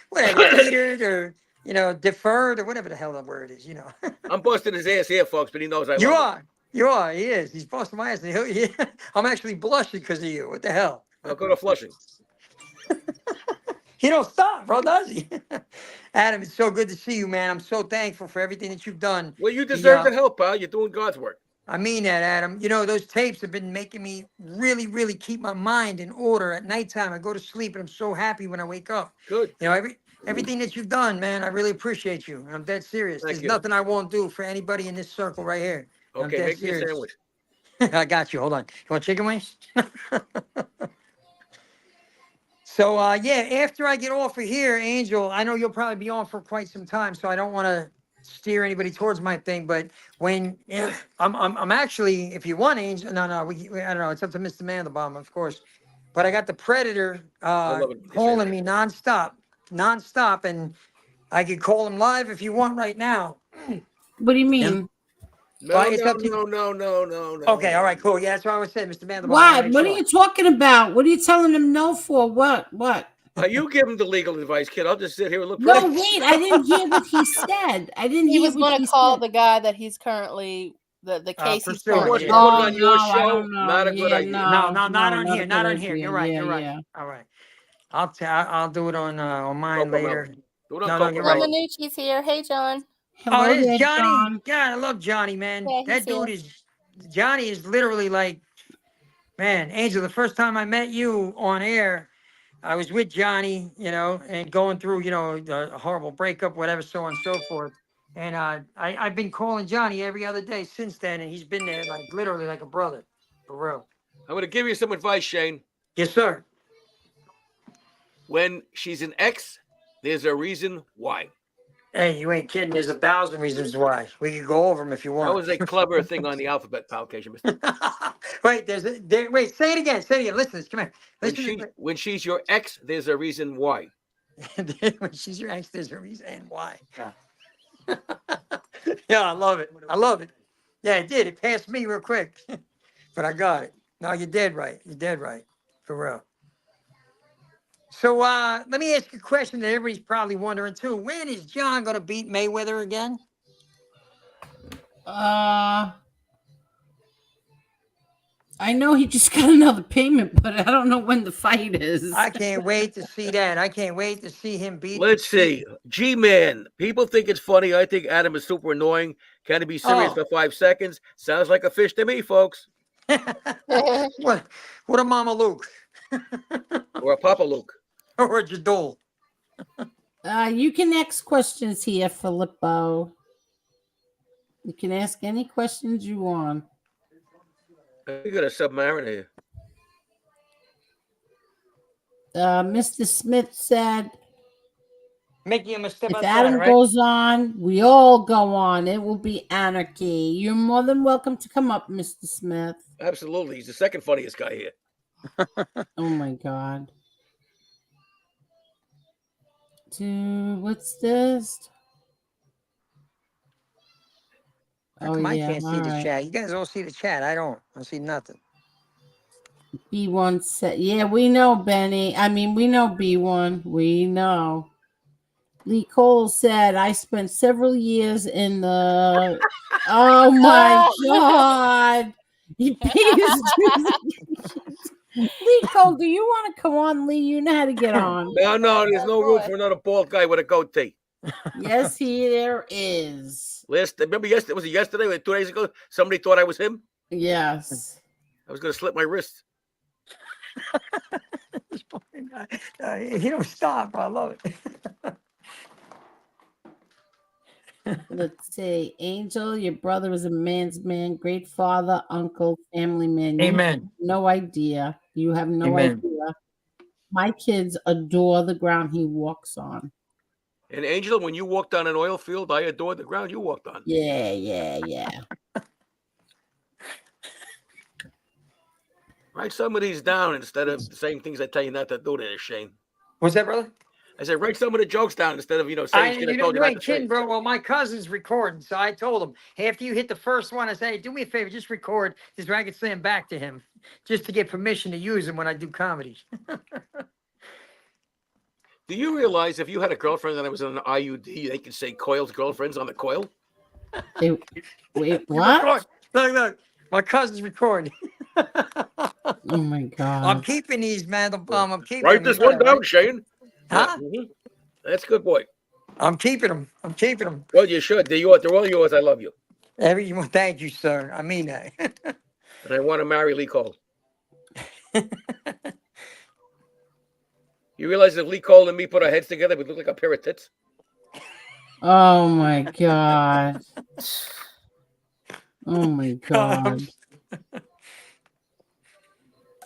whatever, deterred or, deferred or whatever the hell the word is, I'm busting his ass here, folks, but he knows I You love are. You are. He is. He's busting my ass. I'm actually blushing because of you. What the hell? him. I'll go to Flushing. He don't stop, bro, does he? Adam, it's so good to see you, man. I'm so thankful for everything that you've done. Well, you deserve the help, pal. You're doing God's work. I mean that, Adam. You know, those tapes have been making me really, really keep my mind in order at nighttime. I go to sleep and I'm so happy when I wake up. Good. You know, everything that you've done, man, I really appreciate you. I'm dead serious. Thank There's you. nothing I won't do for anybody in this circle right here. I'm Okay, dead make me a serious. sandwich. I got you. Hold on. You want chicken wings? So, yeah, after I get off of here, Angel, I know you'll probably be on for quite some time, so I don't want to steer anybody towards my thing. But when I'm actually, if you want, Angel, no, I don't know. It's up to Mr. Mandelbaum, of course. But I got the Predator calling me nonstop, and I could call him live if you want right now. What do you mean? No, It's up to no. Okay, all right, cool. Yeah, that's what I was saying, Mr. Mandelbaum. Why? What are you talking about? What are you telling him no for? What? You give him the legal advice, kid. I'll just sit here and look. No, wait. I didn't hear what he said. I didn't He hear was what going he to call said. the guy that he's currently the case he's pursuing. currently. Yeah. Put it on your I show. don't know. Not a good Yeah, idea. No, not on here. Not on here. You're right. Yeah, You're right. yeah. All right. I'll do it on mine Coco later. Melon. Do it on No, Coco you're John right. Melon. Minucci's here. Hey, John. Hello Oh, it is there, Johnny. John. God, I love Johnny, man. Yeah, That he's dude here. is Johnny is literally like, man, Angel. The first time I met you on air, I was with Johnny, you know, and going through, you know, the horrible breakup, whatever, so on and so forth. And I've been calling Johnny every other day since then, and he's been there like literally like a brother, for real. I'm going to give you some advice, Shane. Yes, sir. When she's an ex, there's a reason why. Hey, you ain't kidding. There's 1,000 reasons why. We could go over them if you want. That was a clever thing on the alphabet, pal. Mister. Wait, wait, say it again. Say it again. Listen, come here. When she's your ex, there's a reason why. When she's your ex, there's a reason and why. Yeah, I love it. I love it. Yeah, it did. It passed me real quick, but I got it. No, you're dead right. You're dead right. For real. So let me ask you a question that everybody's probably wondering too. When is John going to beat Mayweather again? I know he just got another payment, but I don't know when the fight is. I can't wait to see that. I can't wait to see him beat. Let's see. G-Man. People think it's funny. I think Adam is super annoying. Can he be serious for 5 seconds? Sounds like a fish to me, folks. What a Mama Luke. Or a Papa Luke. Or a Jadol. You can ask questions here, Filippo. You can ask any questions you want. You got a submariner here. Mr. Smith said, Making him a step if outside, Adam right? goes on, we all go on. It will be anarchy. You're more than welcome to come up, Mr. Smith. Absolutely. He's the second funniest guy here. Oh, my God. What's this? How come I can't see the chat? You guys all see the chat. I don't. I see nothing. B1 said, yeah, we know, Benny. I mean, we know B1. We know. Lee Cole said, I spent several years in the... Oh, my God. He paid his Lee Cole, do you want to come on, Lee? You know how to get on. No, there's no room for another bald guy with a goatee. Yes, there is. Remember yesterday? Was it yesterday or 2 days ago? Somebody thought I was him? Yes. I was going to slip my wrist. He don't stop. I love it. Let's see. Angel, your brother is a man's man, great father, uncle, family man. Amen. No idea. You have no Amen. idea. My kids adore the ground he walks on. And Angel, when you walked on an oil field, I adored the ground you walked on. Yeah. Write some of these down instead of saying things I tell you not to do there, Shane. What's that, brother? I said, write some of the jokes down instead of, saying shit I told you you not ain't to say. kidding, bro. Well, my cousin's recording, so I told him, after you hit the first one, I said, hey, do me a favor, just record this so I can send back to him, just to get permission to use him when I do comedy. Do you realize if you had a girlfriend that was on an IUD, they could say coil's girlfriend's on the coil? Wait, what? Look, my cousin's recording. Oh my God. I'm keeping these, man. I'm keeping Write this one down, Shane. Huh? That's a good boy. I'm keeping them. I'm keeping them. Well, you should. They're all yours. I love you. Thank you, sir. I mean that. And I want to marry Lee Cole. You realize if Lee Cole and me put our heads together, we'd look like a pair of tits? Oh my God. Oh my God.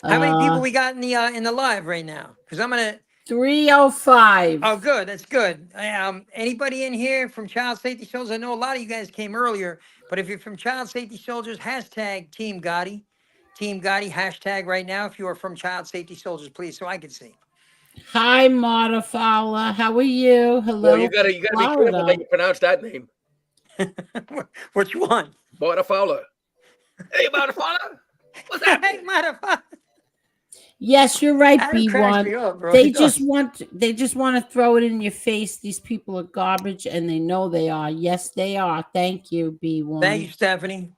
How many people we got in the live right now? Because I'm gonna 305. Oh, good. That's good. Anybody in here from Child Safety Soldiers? I know a lot of you guys came earlier, but if you're from Child Safety Soldiers, hashtag Team Gotti. Team Gotti hashtag right now. If you are from Child Safety Soldiers, please, so I can see. Hi, Marta Fowler. How are you? Hello. Well, you gotta be careful how you pronounce that name. Which one? Marta Fowler. Hey, Marta Fowler. What's that? Hey, Marta Fowler. Yes, you're right, That cracks me B1. up, bro. They It just does. want to throw it in your face. These people are garbage, and they know they are. Yes, they are. Thank you, B1. Thank you, Stephanie.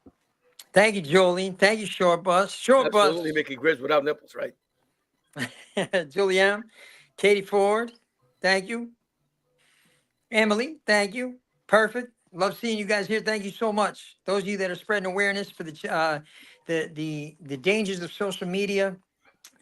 Thank you, Jolene. Thank you, Short Bus. Short Absolutely making grits without nipples, right? Bus. Julianne. Katie Ford. Thank you. Emily. Thank you. Perfect. Love seeing you guys here. Thank you so much. Those of you that are spreading awareness for the dangers of social media,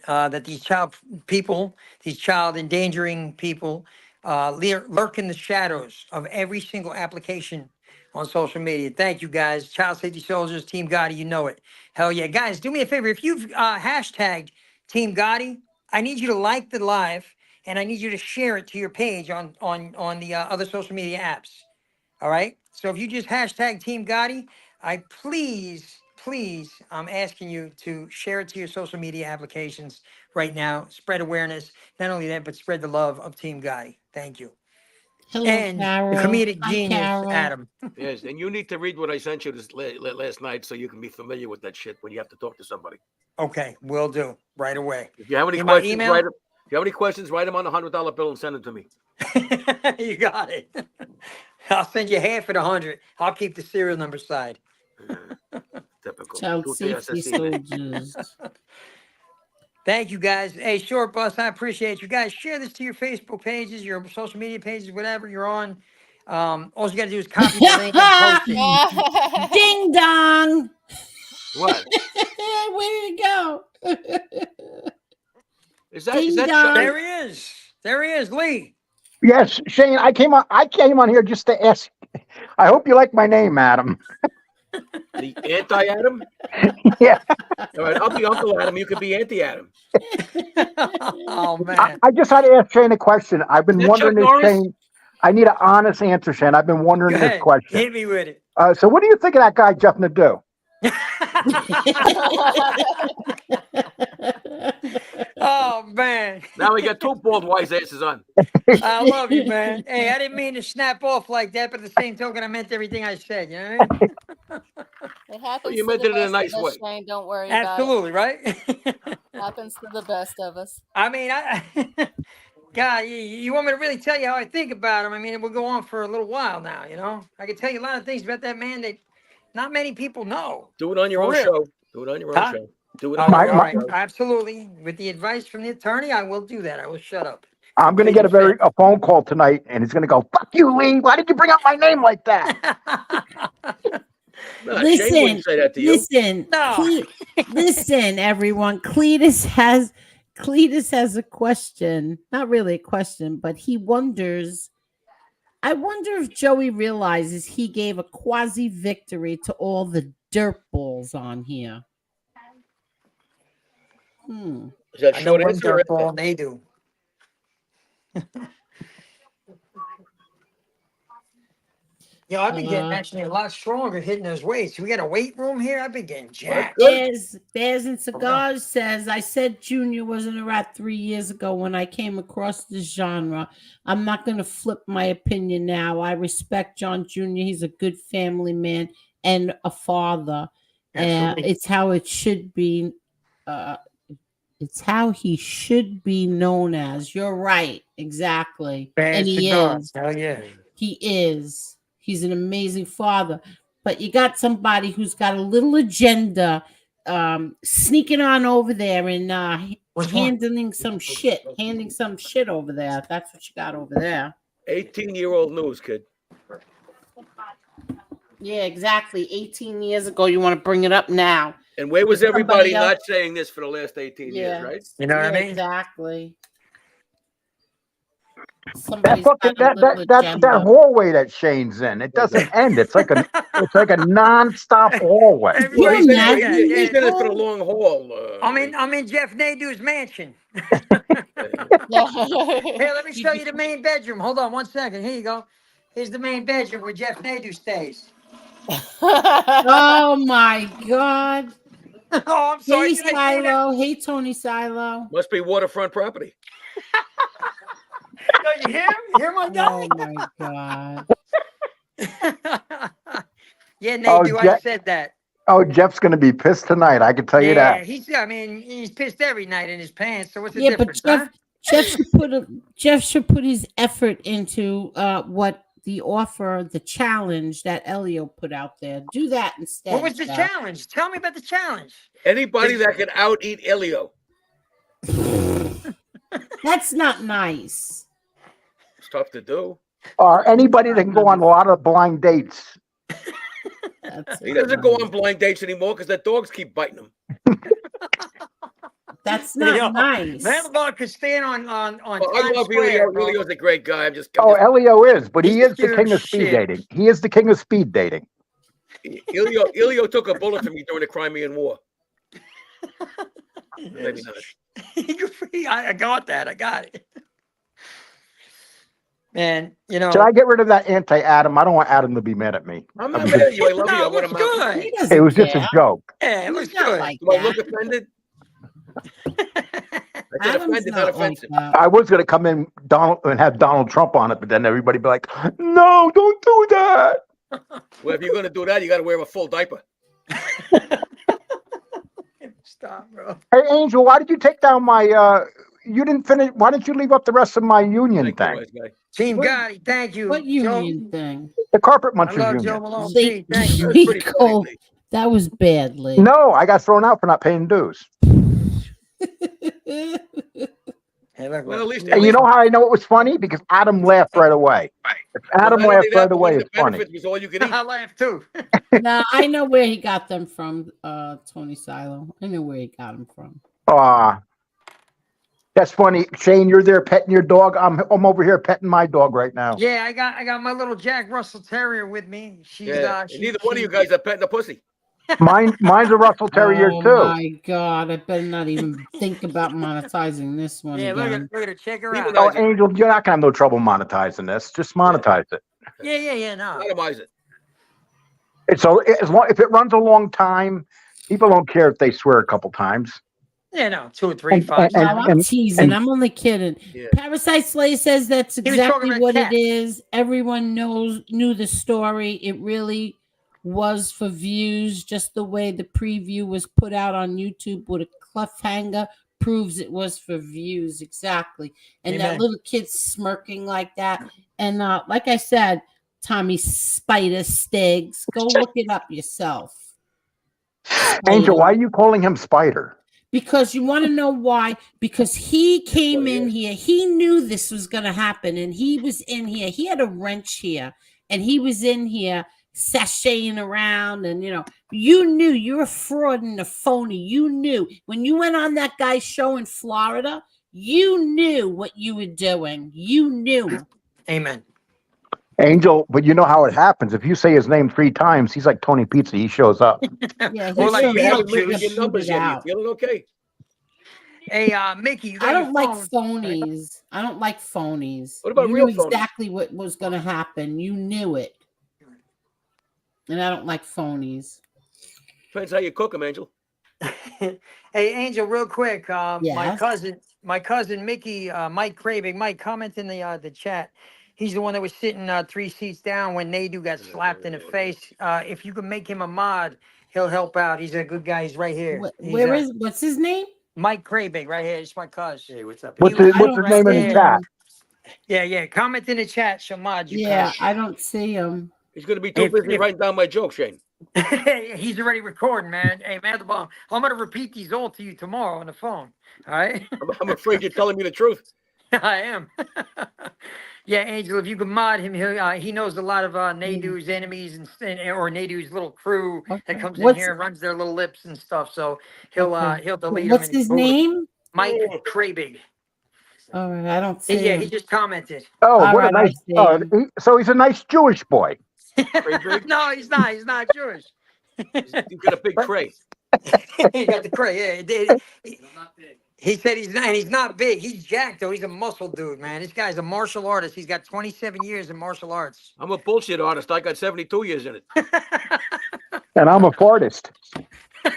that these child endangering people lurk in the shadows of every single application on social media. Thank you, guys. Child Safety Soldiers, Team Gotti, you know it. Hell yeah. Guys, do me a favor. If you've hashtagged Team Gotti, I need you to like the live, and I need you to share it to your page on the other social media apps. All right? So if you just hashtag Team Gotti, please, I'm asking you to share it to your social media applications right now. Spread awareness. Not only that, but spread the love of Team Gotti. Thank you. Hello, And Carol. the comedic Hi, genius, Carol. Adam. Yes, and you need to read what I sent you this last night so you can be familiar with that shit when you have to talk to somebody. Okay, will do right away. If you have any Get my questions, email? write them. If you have any questions, write them on a $100 bill and send them to me. You got it. I'll send you half of the 100. I'll keep the serial number side. Typical. Child Safety Soldiers. Thank you, guys. Hey, Short Bus, I appreciate you guys. Share this to your Facebook pages, your social media pages, whatever you're on. All you got to do is copy the link and post it. Ding dong. What? Where did it go? Is that Ding dong. There he is. There he is, Lee. Yes, Shane, I came on here just to ask. I hope you like my name, Adam. The anti-Adam? Yeah. All right, I'll be Uncle Adam. You could be Auntie-Adam. Oh, man. I just had to ask Shane a question. I've been Is that wondering Chuck this, Norris? Shane. I need an honest answer, Shane. I've been wondering Go this ahead. question. Hit me with it. So what do you think of that guy, Jeffnadu? Oh, man. Now we got two bald wise asses on. I love you, man. Hey, I didn't mean to snap off like that, but at the same token, I meant everything I said. You know what I mean? It happens You to meant the it in a best nice of us, way. Shane. Don't worry Absolutely, right? about it. Happens to the best of us. I mean, God, you want me to really tell you how I think about him? I mean, it will go on for a little while now, you know? I can tell you a lot of things about that man that not many people know. Do it on your For own real. show. Do it on your own Huh? show. Do it All on right, your all own right. show. Absolutely. With the advice from the attorney, I will do that. I will shut up. I'm going to get a phone call tonight, and he's going to go, "Fuck you, Lee. Why did you bring up my name like that?" No, Shane wouldn't say that to you. No. Listen, everyone. Cletus has a question. Not really a question, but he wonders. I wonder if Joey realizes he gave a quasi victory to all the dirtballs on here. Is that I know short one answer? dirtball they do. Yo, I've been getting actually a lot stronger hitting those weights. We got a weight room here. I've been getting jacked. Bears and Cigars says, I said Junior wasn't a rat 3 years ago when I came across this genre. I'm not going to flip my opinion now. I respect John Jr. He's a good family man and a father. And it's how it should be. It's how he should be known as. You're right. Exactly. And he is. Hell yeah. He is. He's an amazing father. But you got somebody who's got a little agenda sneaking on over there and What's wrong? handing some shit over there. That's what you got over there. 18-year-old news, kid. Yeah, exactly. 18 years ago, you want to bring it up now. And where was Somebody everybody else- not saying this for the last 18 years, right? You know what I mean? Exactly. That Somebody's fucking got a little that agenda. hallway that Shane's in, it doesn't end. It's like a non-stop hallway. Every- Well, he's, Yeah, in, man. he's in it for the long haul. I'm in Jeffnadu's mansion. Here, let me show you the main bedroom. Hold on 1 second. Here you go. Here's the main bedroom where Jeffnadu stays. Oh my God. Oh, I'm sorry. Hey, Did I say that? Silo. Hey, Tony Silo. Must be waterfront property. No, you hear him? You hear my guy? Oh my God. Yeah, Oh, Nadu, I Jeff- said that. Oh, Jeff's gonna be pissed tonight. I can tell you Yeah, that. he's pissed every night in his pants. So what's the Yeah, but difference, Jeff should put his effort into what the offer, the challenge that Elio put out there. Do that instead. What was the Jeff. challenge? Tell me about the challenge. Anybody that can out-eat Elio. That's not nice. It's tough to do. Or anybody that can go on a lot of blind dates. He doesn't go on blind dates anymore because the dogs keep biting him. That's not Yo, nice. That dog could stand on I Times love Square, Elio. bro. Elio's a great guy. I'm just Oh, Elio is, but he He's is the king of speed shit. dating. He is the king of speed dating. Elio took a bullet for me during the Crimean War. Maybe not. I got that. I got it. Man, you know. Should I get rid of that anti-Adam? I don't want Adam to be mad at me. I'm not mad at you. I love you. I No, it want looks him out. good. He doesn't It was just a care. joke. Yeah, it He's looks not good. like Do I that. look offended? I said Adam's offended, not not like offensive. that. I was gonna come in and have Donald Trump on it, but then everybody be like, "No, don't do that." Well, if you're going to do that, you got to wear a full diaper. Stop, bro. Hey, Angel, why did you take down my? You didn't finish. Why didn't you leave up the rest of my union Thank you, thing? wise guy. Team What- Gotti, thank you. What union thing? The carpet Joe, I munchers love union. Joe Malone. They- Pete, thank you. That's pretty funny, Rico, Lee. that was badly. No, I got thrown out for not paying dues. Hey, look, Well, at least, And you know how I know it was funny? Because Adam laughed right away. If Adam not only laughed that, right but away, one of it's the funny. benefits was all you could eat. I laughed too. No, I know where he got them from, Tony Silo. I know where he got them from. That's funny. Shane, you're there petting your dog. I'm over here petting my dog right now. Yeah, I got my little Jack Russell Terrier with me. She's Yeah. And she- neither one of she- you guys are petting a pussy. Mine's a Russell Terrier Oh too. my God! I better not even think about monetizing this one Yeah, look again. at her. Check her Even out. Oh, Angel, you're not gonna have no trouble monetizing this. Just monetize it. Yeah. No. Itemize it. So if it runs a long time, people don't care if they swear a couple times. Yeah, no. 2 or 3, And- 5. and- No, I'm teasing. I'm only kidding. Yeah. Parasite Slay says that's He was talking exactly about what cats. it is. Everyone knew the story. It really was for views. Just the way the preview was put out on YouTube with a cliffhanger proves it was for views. Exactly. And that Amen. little kid smirking like that. And like I said, Tommy Spider Stiggs, go look it up yourself. Angel, why are you calling him Spider? Because you want to know why? Because he came in here. He knew this was going to happen. And he was in here. He had a wrench here. And he was in here sashaying around. And, you knew you're a fraud and a phony. You knew. When you went on that guy's show in Florida, you knew what you were doing. You knew. Amen. Angel, but you know how it happens. If you say his name 3 times, he's like Tony Pizza. He shows up. Yeah, Or like shows You Beetlejuice. up haven't to looked at your get numbers booted yet. out. You feeling okay? Hey, Mickey, you got I your don't like phone? phonies. I don't like phonies. What about you real knew phonies? exactly what was going to happen. You knew it. And I don't like phonies. Depends how you cook them, Angel. Hey, Angel, real quick. My Yes. cousin Mickey, Mike Craving, Mike, comment in the chat. He's the one that was sitting 3 seats down when Nadu got slapped in the face. If you can make him a mod, he'll help out. He's a good guy. He's right here. What's his name? Mike Craving right here? It's my cousin. Hey, what's up? What's his name in the chat? Yeah. Comment in the chat. She'll mod you. Yeah, cuz. I don't see him. He's going to be too busy writing down my joke, Shane. He's already recording, man. Hey, man, I'm going to repeat these all to you tomorrow on the phone. All right? I'm afraid you're telling me the truth. I am. Yeah, Angel, if you can mod him, he knows a lot of Nadu's enemies or Nadu's little crew that comes in here and runs their little lips and stuff. So he'll delete What's him. his name? Mike Krabig. All right, I don't see Yeah, him. he just commented. Oh, All what a right, I nice. see him. So he's a nice Jewish boy. No, he's not. He's not Jewish. You've got a big cray. He got the cray. Yeah, he said he's not big. He's jacked though. He's a muscle dude, man. This guy's a martial artist. He's got 27 years in martial arts. I'm a bullshit artist. I got 72 years in it. And I'm a fartist.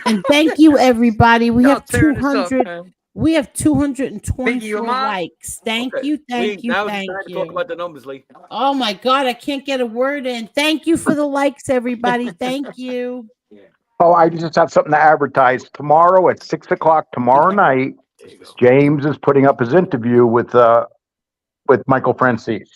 And thank you, everybody. We have Tear this up, 200. man. We have 224 you, Ma. likes. Thank Okay. you, thank Lee, you, now thank it's time to you. talk about the numbers, Lee. Oh my God, I can't get a word in. Thank you for the likes, everybody. Thank you. Oh, I just have something to advertise. Tomorrow at 6 o'clock tomorrow night, James is putting up his interview with Michael Francis.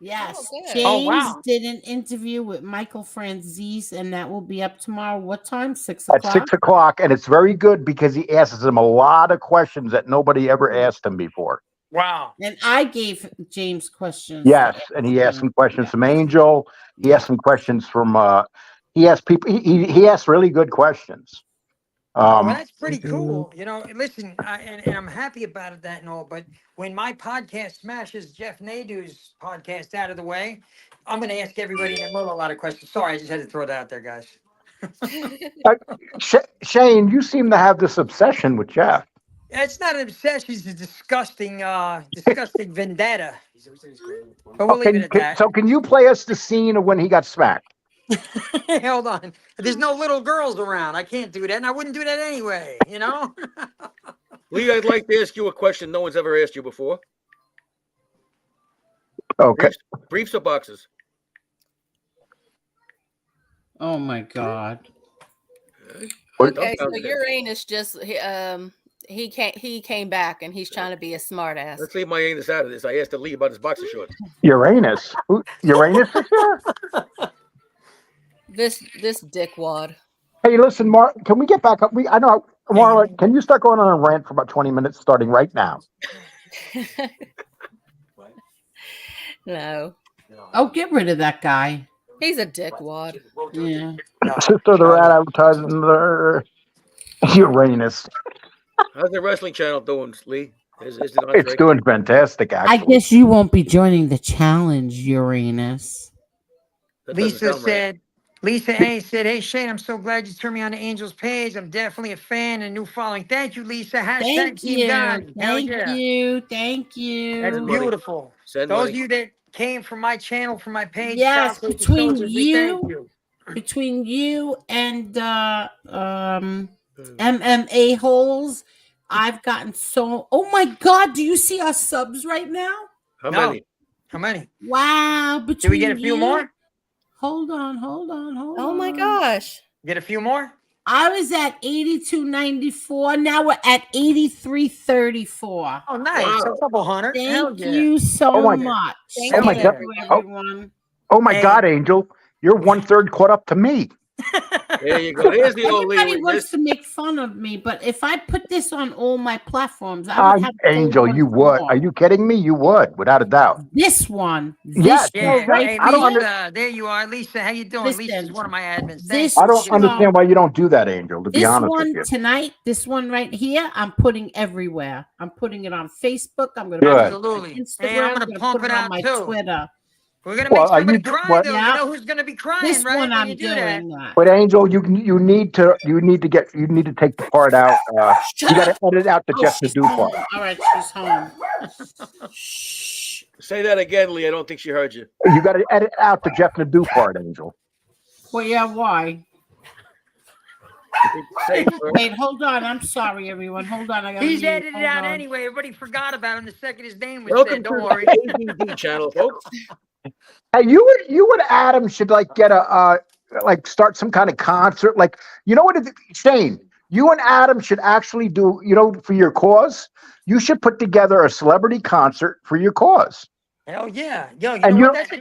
Yes, good. James Oh, wow. did an interview with Michael Franzese, and that will be up tomorrow. What time? 6 At o'clock? 6 o'clock, and it's very good because he asks him a lot of questions that nobody ever asked him before. Wow. And I gave James questions. Yes, and he asked some questions from Angel. He asked some questions from. He asked people. He asked really good questions. Well, that's pretty cool. You know, listen, and I'm happy about it, that and all. But when my podcast smashes Jeffnadu's podcast out of the way, I'm going to ask everybody in the room a lot of questions. Sorry, I just had to throw that out there, guys. Shane, you seem to have this obsession with Jeff. It's not an obsession; it's a disgusting, disgusting vendetta. But we'll leave it at that. So can you play us the scene of when he got smacked? Hold on. There's no little girls around. I can't do that, and I wouldn't do that anyway. You know. Lee, I'd like to ask you a question no one's ever asked you before. Okay. Briefs or boxes? Oh my God. Okay, so Uranus just he came back and he's trying to be a smart ass. Let's leave my anus out of this. I asked Lee about his boxer shorts. Uranus. Uranus is here? This dickwad. Hey, listen, Mark, can we get back up? I know, Marla, can you start going on a rant for about 20 minutes starting right now? No. Oh, get rid of that guy. He's a dickwad. Yeah. Sister, they're advertising their Uranus. How's the wrestling channel doing, Lee? Is it on It's track? doing fantastic, I actually. guess you won't be joining the challenge, Uranus. That doesn't Lisa sound right. said, Lisa A said, "Hey Shane, I'm so glad you turned me on to Angel's page. I'm definitely a fan and new following. Thank you, Lisa. Hashtag Thank Team you. God. Hell Thank yeah. you. Thank you. That's money. beautiful. Send Those money. of you that came from my channel, from my page, Yes, South Lake between Soldiers, we thank you and MMA holes, I've gotten so. Oh my God! Do you see our subs right now? How No. many? How many? Wow! Between Did we get a few you- more? Hold on. Oh my gosh. Get a few more? I was at 82.94. Now we're at 83.34. Oh, nice. Wow. A couple hundred. Hell Thank yeah. you so Oh my- much. Thank Oh my you, God. everyone. Oh my Hey. God, Angel, you're 1/3 caught up to me. There you go. There's the old Lee. Everybody with wants this. to make fun of me, but if I put this on all my platforms, I would have Angel, you would. Are you kidding me? You would, without a doubt. This one. Yes. This Yeah. show right Hey, I don't Lisa, there you are. Lisa, how you doing? Listen, Lisa's one of my admins. this Thank I you. don't show- understand why you don't do that, Angel, to be This honest one with you. tonight, this one right here, I'm putting everywhere. I'm putting it on Facebook. I'm going to Good. put it on Absolutely. Instagram. Hey, I'm gonna pump put it on out, my too. Twitter. We're gonna Well, make somebody you- cry what- though. Yeah. You know who's gonna be crying, This right? one when I'm you do that. doing that. But Angel, you need to take the part out. You got to edit out the Oh, Jeff she's Nadu home. part. All right, she's home. Shh. Say that again, Lee. I don't think she heard you. You got to edit out the Jeff Nadu part, Angel. Well, yeah, why? Say it first. Wait, hold on. I'm sorry, everyone. Hold on. I got He's edited out anyway. Everybody forgot about him the second his name was Welcome said. to Don't worry. the ADD channel, folks. Hey, you and Adam should like get a like start some kind of concert. Like, you know what, Shane? You and Adam should actually do, for your cause. You should put together a celebrity concert for your cause. Hell yeah. Yo, you And know you're- what?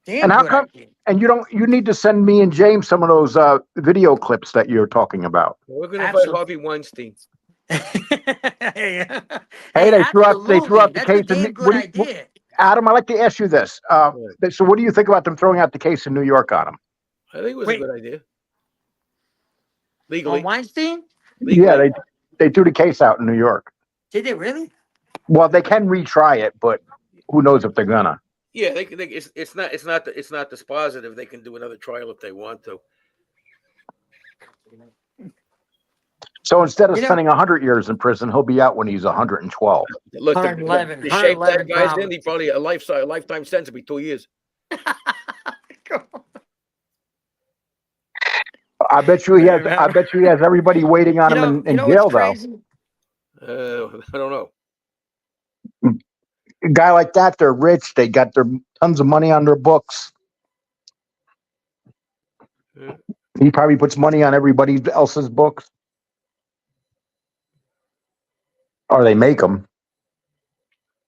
Damn And how good come? idea. And you need to send me and James some of those video clips that you're talking about. We're going to invite Absolutely. Harvey Weinstein. Hey, Hey, they threw out the that's case. a damn good idea. Adam, I'd like to ask you this. So what do you think about them throwing out the case in New York on him? I think it was Wait. a good idea. Legally. On Weinstein? Legally. Yeah, they threw the case out in New York. Did they really? Well, they can retry it, but who knows if they're gonna? Yeah, it's not dispositive. They can do another trial if they want to. So instead of spending 100 years in prison, he'll be out when he's 112. Look, 111, the shape that 111 guy's in, he probably a lifetime sentence will be 2 years. I bet you he has everybody waiting on him in jail, though. I don't know. A guy like that, they're rich. They got their tons of money on their books. Yeah. He probably puts money on everybody else's books. Or they make them.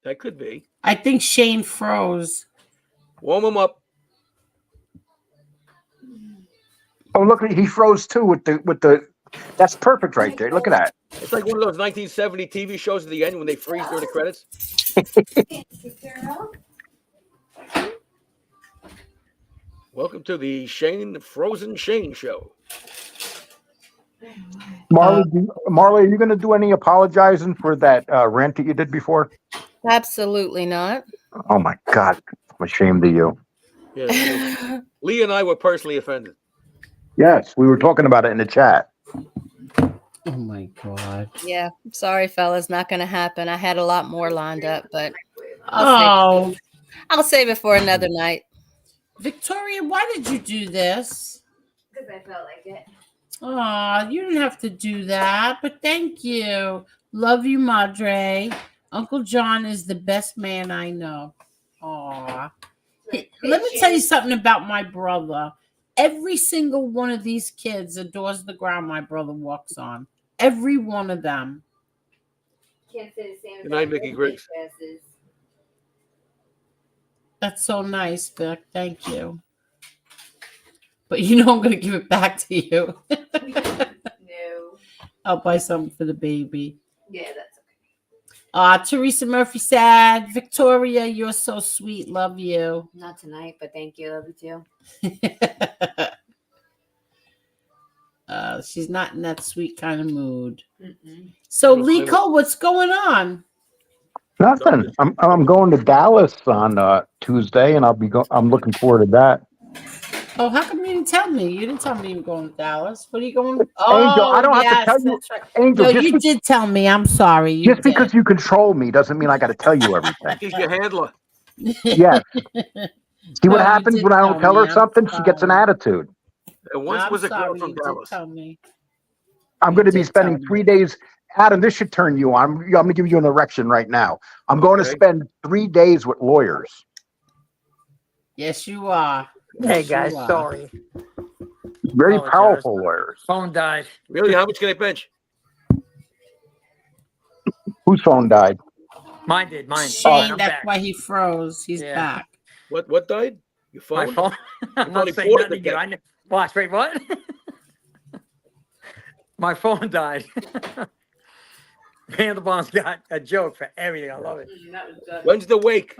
That could be. I think Shane froze. Warm him up. Oh, look, he froze too with the. That's perfect right there. Look at that. It's like one of those 1970 TV shows at the end when they freeze during the credits. Welcome to the Frozen Shane show. Marley, are you going to do any apologizing for that rant that you did before? Absolutely not. Oh my God, I'm ashamed of you. Yeah, Lee and I were personally offended. Yes, we were talking about it in the chat. Oh my God. Yeah, sorry, fellas, not going to happen. I had a lot more lined up, but I'll save it for another night. Victoria, why did you do this? Because I felt like it. Oh, you didn't have to do that, but thank you. Love you, Madre. Uncle John is the best man I know. Aw. Let me tell you something about my brother. Every single one of these kids adores the ground my brother walks on. Every one of them. Can't say the same. Good night, Mickey Griggs. That's so nice, Vic. Thank you. But you know I'm going to give it back to you. No. I'll buy something for the baby. Yeah, that's okay. Teresa Murphy said, Victoria, you're so sweet. Love you. Not tonight, but thank you. Love you too. She's not in that sweet kind of mood. So, Liko, what's going on? Nothing. I'm going to Dallas on Tuesday, and I'm looking forward to that. Oh, how come you didn't tell me? You didn't tell me you were going to Dallas. What are you going? Angel, I don't have to tell you. Right. Angel, no, you did tell me. I'm sorry. Just because you control me doesn't mean I got to tell you everything. He's your handler. Yes. See what happens when I don't tell her something? She gets an attitude. And once was a girl from Dallas. Tell me. I'm going to be spending 3 days. Adam, this should turn you on. I'm going to give you an erection right now. I'm going to spend 3 days with lawyers. Yes, you are. Hey, guys, sorry. Very powerful lawyers. Phone died. Really? How much can I bench? Whose phone died? Mine did. Mine. Shane, that's why he froze. He's back. What died? Your phone? My phone? I'm not saying nothing to you. I know. Watch, wait, what? My phone died. Vanderbaum's got a joke for everything. I love it. When's the wake?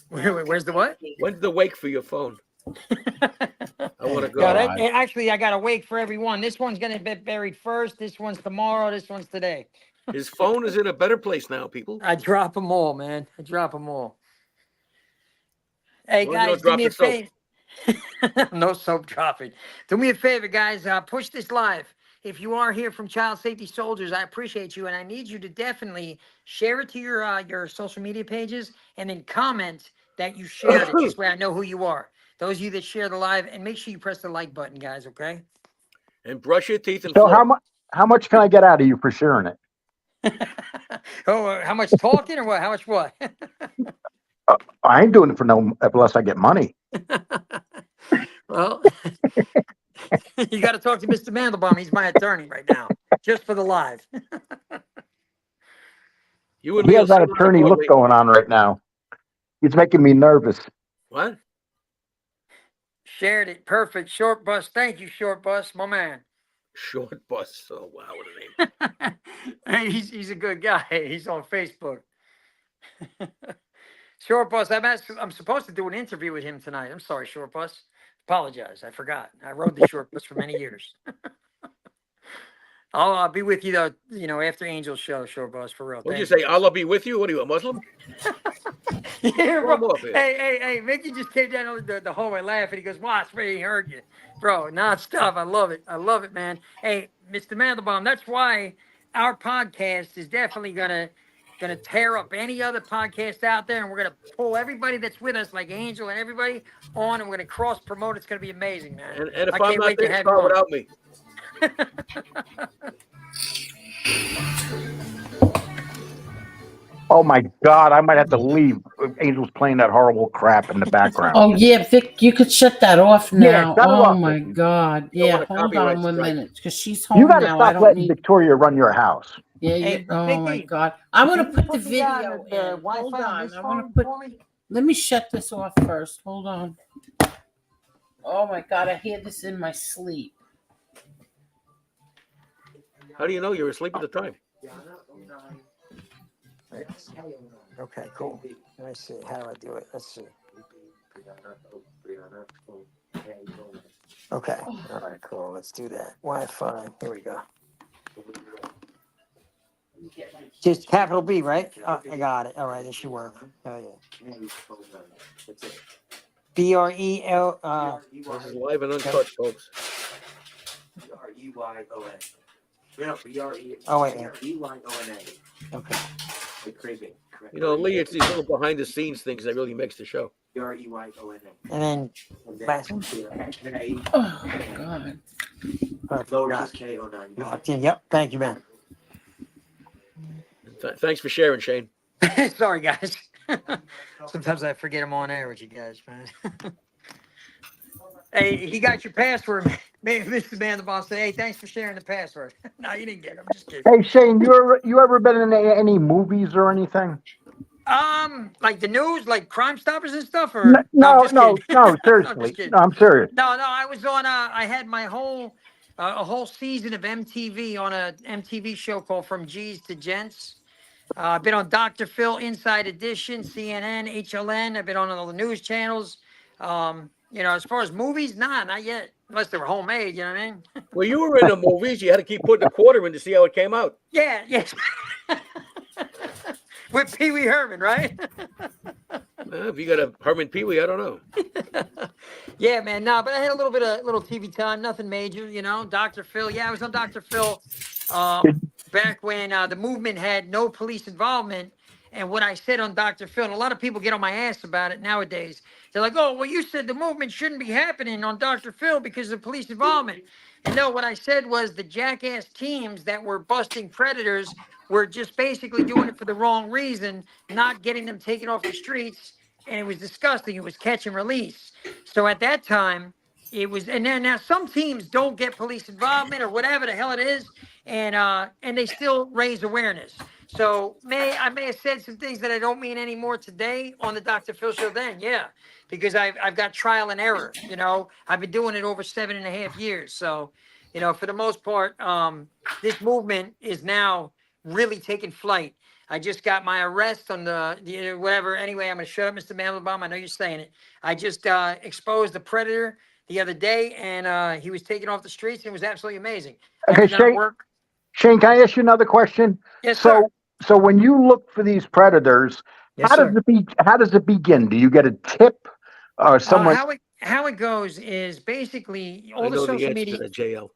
Where's the what? When's the wake for your phone? I want to go. Actually, I got a wake for everyone. This one's going to be buried first. This one's tomorrow. This one's today. His phone is in a better place now, people. I drop them all, man. I drop them all. Hey, guys, do me a favor. No soap dropping. Do me a favor, guys. Push this live. If you are here from Child Safety Soldiers, I appreciate you, and I need you to definitely share it to your social media pages, and then comment that you shared it. This way I know who you are. Those of you that share the live, and make sure you press the like button, guys, okay? And brush your teeth and So how much can I get out of you for sharing it? How much talking or what? How much what? I ain't doing it for no unless I get money. Well, you got to talk to Mr. Mandelbaum. He's my attorney right now, just for the live. You and he has that attorney look going on right now. He's making me nervous. What? Shared it. Perfect. Short Bus. Thank you, Short Bus, my man. Short Bus. Oh wow, what a name. Hey, he's a good guy. He's on Facebook. Short Bus. I'm supposed to do an interview with him tonight. I'm sorry, Short Bus. Apologize. I forgot. I rode the Short Bus for many years. I'll be with you though. After Angel's show, Short Bus, for real. What'd you say? Allah be with you? What are you, a Muslim? Yeah, bro. Off here. Hey, Mickey just came down the hallway laughing. He goes, "Watch me, he heard you, bro." Non-stop. I love it, man. Hey, Mr. Mandelbaum, that's why our podcast is definitely gonna tear up any other podcast out there, and we're gonna pull everybody that's with us, like Angel and everybody, on, and we're gonna cross promote. It's gonna be amazing, man. And if I I'm can't not wait to there, have you start on. without me. Oh my God, I might have to leave. Angel's playing that horrible crap in the background. Oh yeah, Vic, you could shut that off now. shut it Oh off, my Vic. God. You don't Yeah, want a hold copyright on one strike. minute, because she's home You got to now. I stop don't letting need. Victoria run your house. Yeah, Hey, oh my Vicky, God. I want can to you put the me on video the in. Hold Wi-Fi on on. this I want phone to put. for me? Let me shut this off first. Hold on. Oh my God, I hear this in my sleep. How do you know you're asleep at the time? Okay, cool. Let me see. How do I do it? Let's see. Okay. All right, cool. Let's do that. Wi-Fi. Here we go. Just capital B, right? Oh, I got it. All right, this should work. Oh, yeah. BREL. This is live and untouched, folks. Oh, wait. Okay. You know, Lee, it's these little behind the scenes things that really makes the show. And then last one. Oh God. Locked in. Yep. Thank you, man. Thanks for sharing, Shane. Sorry, guys. Sometimes I forget I'm on air with you guys, man. Hey, he got your password. Man, Mr. Mandelbaum said, "Hey, thanks for sharing the password." No, you didn't get it. I'm just kidding. Hey Shane, you ever been in any movies or anything? Like the news, like Crime Stoppers and stuff, or I'm No, just kidding. I'm seriously. just kidding. No, I'm serious. No, I was on. I had my a whole season of MTV on a MTV show called From G's to Gents. I've been on Dr. Phil, Inside Edition, CNN, HLN. I've been on all the news channels. As far as movies, not yet, unless they were homemade. You know what I mean? Well, you were in the movies. You had to keep putting a quarter in to see how it came out. Yeah, yes. With Pee Wee Herman, right? If you got a Herman Pee Wee, I don't know. Yeah, man. No, but I had a little TV time, nothing major, Dr. Phil. Yeah, I was on Dr. Phil back when the movement had no police involvement. And what I said on Dr. Phil, and a lot of people get on my ass about it nowadays. They're like, "Oh, well, you said the movement shouldn't be happening on Dr. Phil because of police involvement." And no, what I said was the jackass teams that were busting predators were just basically doing it for the wrong reason, not getting them taken off the streets. And it was disgusting. It was catch and release. So at that time, it was, and then now some teams don't get police involvement or whatever the hell it is, and they still raise awareness. So I may have said some things that I don't mean anymore today on the Dr. Phil show then, yeah, because I've got trial and error. I've been doing it over 7.5 years. So, for the most part, this movement is now really taking flight. I just got my arrest on the whatever. Anyway, I'm going to shut up, Mr. Mandelbaum. I know you're saying it. I just exposed the predator the other day, and he was taken off the streets, and it was absolutely amazing. Okay, Shane, can I ask you another question? Yes, sir. So when you look for these predators, Yes, how sir. does it begin? Do you get a tip or someone? How it goes is basically all I the know the social answer media, to that, JL.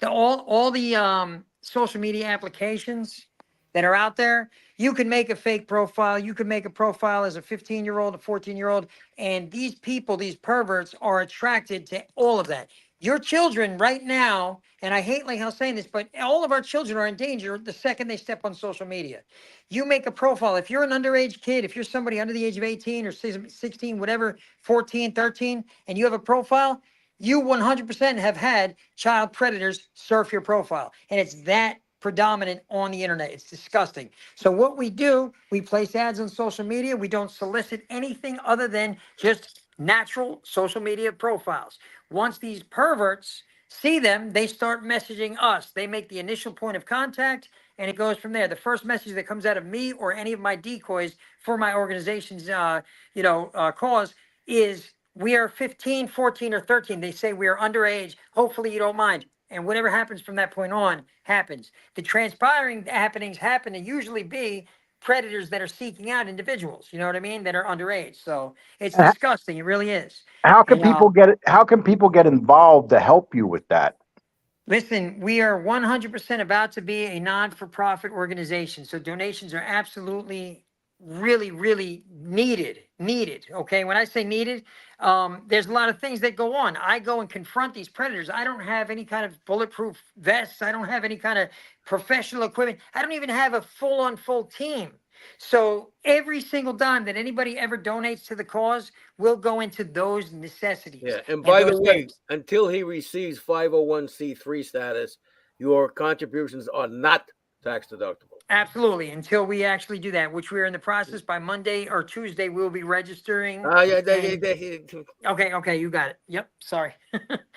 all the social media applications that are out there. You can make a fake profile. You can make a profile as a 15-year-old, a 14-year-old, and these people, these perverts, are attracted to all of that. Your children right now, and I hate like how saying this, but all of our children are in danger the second they step on social media. You make a profile. If you're an underage kid, if you're somebody under the age of 18 or 16, whatever, 14, 13, and you have a profile, you 100% have had child predators surf your profile. And it's that predominant on the internet. It's disgusting. So what we do, we place ads on social media. We don't solicit anything other than just natural social media profiles. Once these perverts see them, they start messaging us. They make the initial point of contact, and it goes from there. The first message that comes out of me or any of my decoys for my organization's, cause is, we are 15, 14, or 13. They say we are underage. Hopefully you don't mind. And whatever happens from that point on happens. The transpiring happenings happen to usually be predators that are seeking out individuals, you know what I mean, that are underage. So it's And disgusting. It really is. how can And, people get it? How can people get involved to help you with that? listen, we are 100% about to be a non-for-profit organization. So donations are absolutely really, really needed. Okay. When I say needed, there's a lot of things that go on. I go and confront these predators. I don't have any kind of bulletproof vests. I don't have any kind of professional equipment. I don't even have a full team. So every single dime that anybody ever donates to the cause will go into those necessities. Yeah, and by the those way, things. until he receives 501c3 status, your contributions are not tax deductible. Absolutely, until we actually do that, which we're in the process. By Monday or Tuesday, we'll be registering. Okay, you got it. Yep, sorry.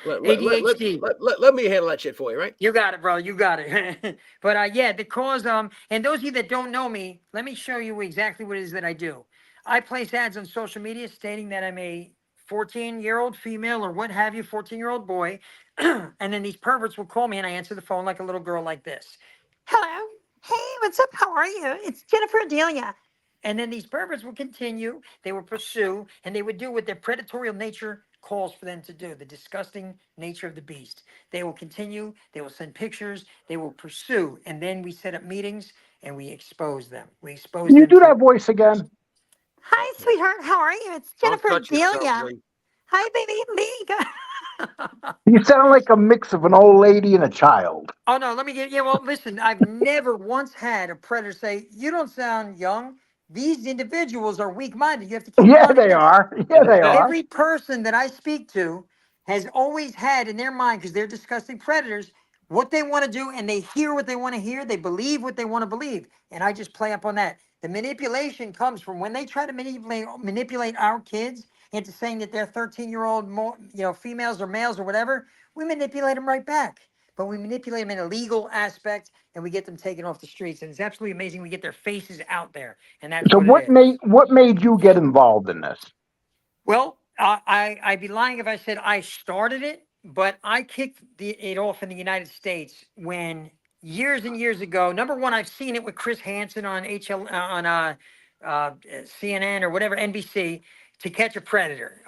ADHD. Let me handle that shit for you, right? You got it, bro. You got it. But yeah, the cause, and those of you that don't know me, let me show you exactly what it is that I do. I place ads on social media stating that I'm a 14-year-old female or what have you, 14-year-old boy. And then these perverts will call me and I answer the phone like a little girl like this. Hello. Hey, what's up? How are you? It's Jennifer Adelia. And then these perverts will continue. They will pursue, and they would do what their predatorial nature calls for them to do, the disgusting nature of the beast. They will continue. They will send pictures. They will pursue. And then we set up meetings, and we expose them. We expose Can you them do to- that voice again? Hi, sweetheart. How are you? It's Jennifer Don't touch yourself, Adelia. Lee. Hi, baby. Lee. You sound like a mix of an old lady and a child. Oh, no, let me get, well, listen, I've never once had a predator say, you don't sound young. These individuals are weak-minded. You have to keep Yeah, learning they this. are. Yeah, they are. Every person that I speak to has always had in their mind, because they're disgusting predators, what they want to do, and they hear what they want to hear. They believe what they want to believe. And I just play up on that. The manipulation comes from when they try to manipulate our kids into saying that they're 13-year-old, females or males or whatever. We manipulate them right back. But we manipulate them in a legal aspect, and we get them taken off the streets. And it's absolutely amazing. We get their faces out there, and that's So what it is. what made you get involved in this? Well, I'd be lying if I said I started it, but I kicked it off in the United States when years and years ago. Number one, I've seen it with Chris Hansen on CNN or whatever, NBC, To Catch a Predator.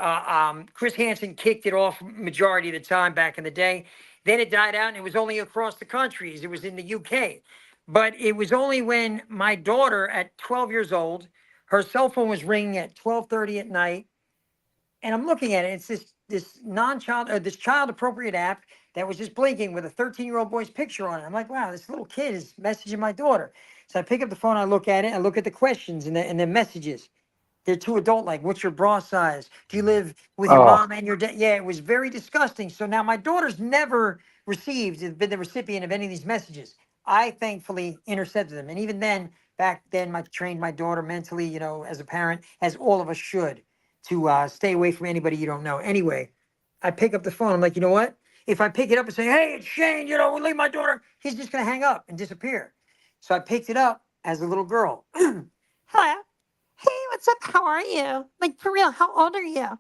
Chris Hansen kicked it off majority of the time back in the day. Then it died out, and it was only across the countries. It was in the UK. But it was only when my daughter, at 12 years old, her cell phone was ringing at 12:30 at night, and I'm looking at it. It's this child appropriate app that was just blinking with a 13-year-old boy's picture on it. I'm like, wow, this little kid is messaging my daughter. So I pick up the phone, I look at it, I look at the questions and the messages. They're too adult like. What's your bra size? Do you live with your mom and your dad? Yeah, it was very disgusting. So now my daughter's never been the recipient of any of these messages. I thankfully intercepted them. And even then, back then, I trained my daughter mentally, as a parent, as all of us should, to stay away from anybody you don't know. Anyway, I pick up the phone. I'm like, you know what? If I pick it up and say, hey, it's Shane, leave my daughter, he's just going to hang up and disappear. So I picked it up as a little girl. Hi. Hey, what's up? How are you? Like, for real, how old are you?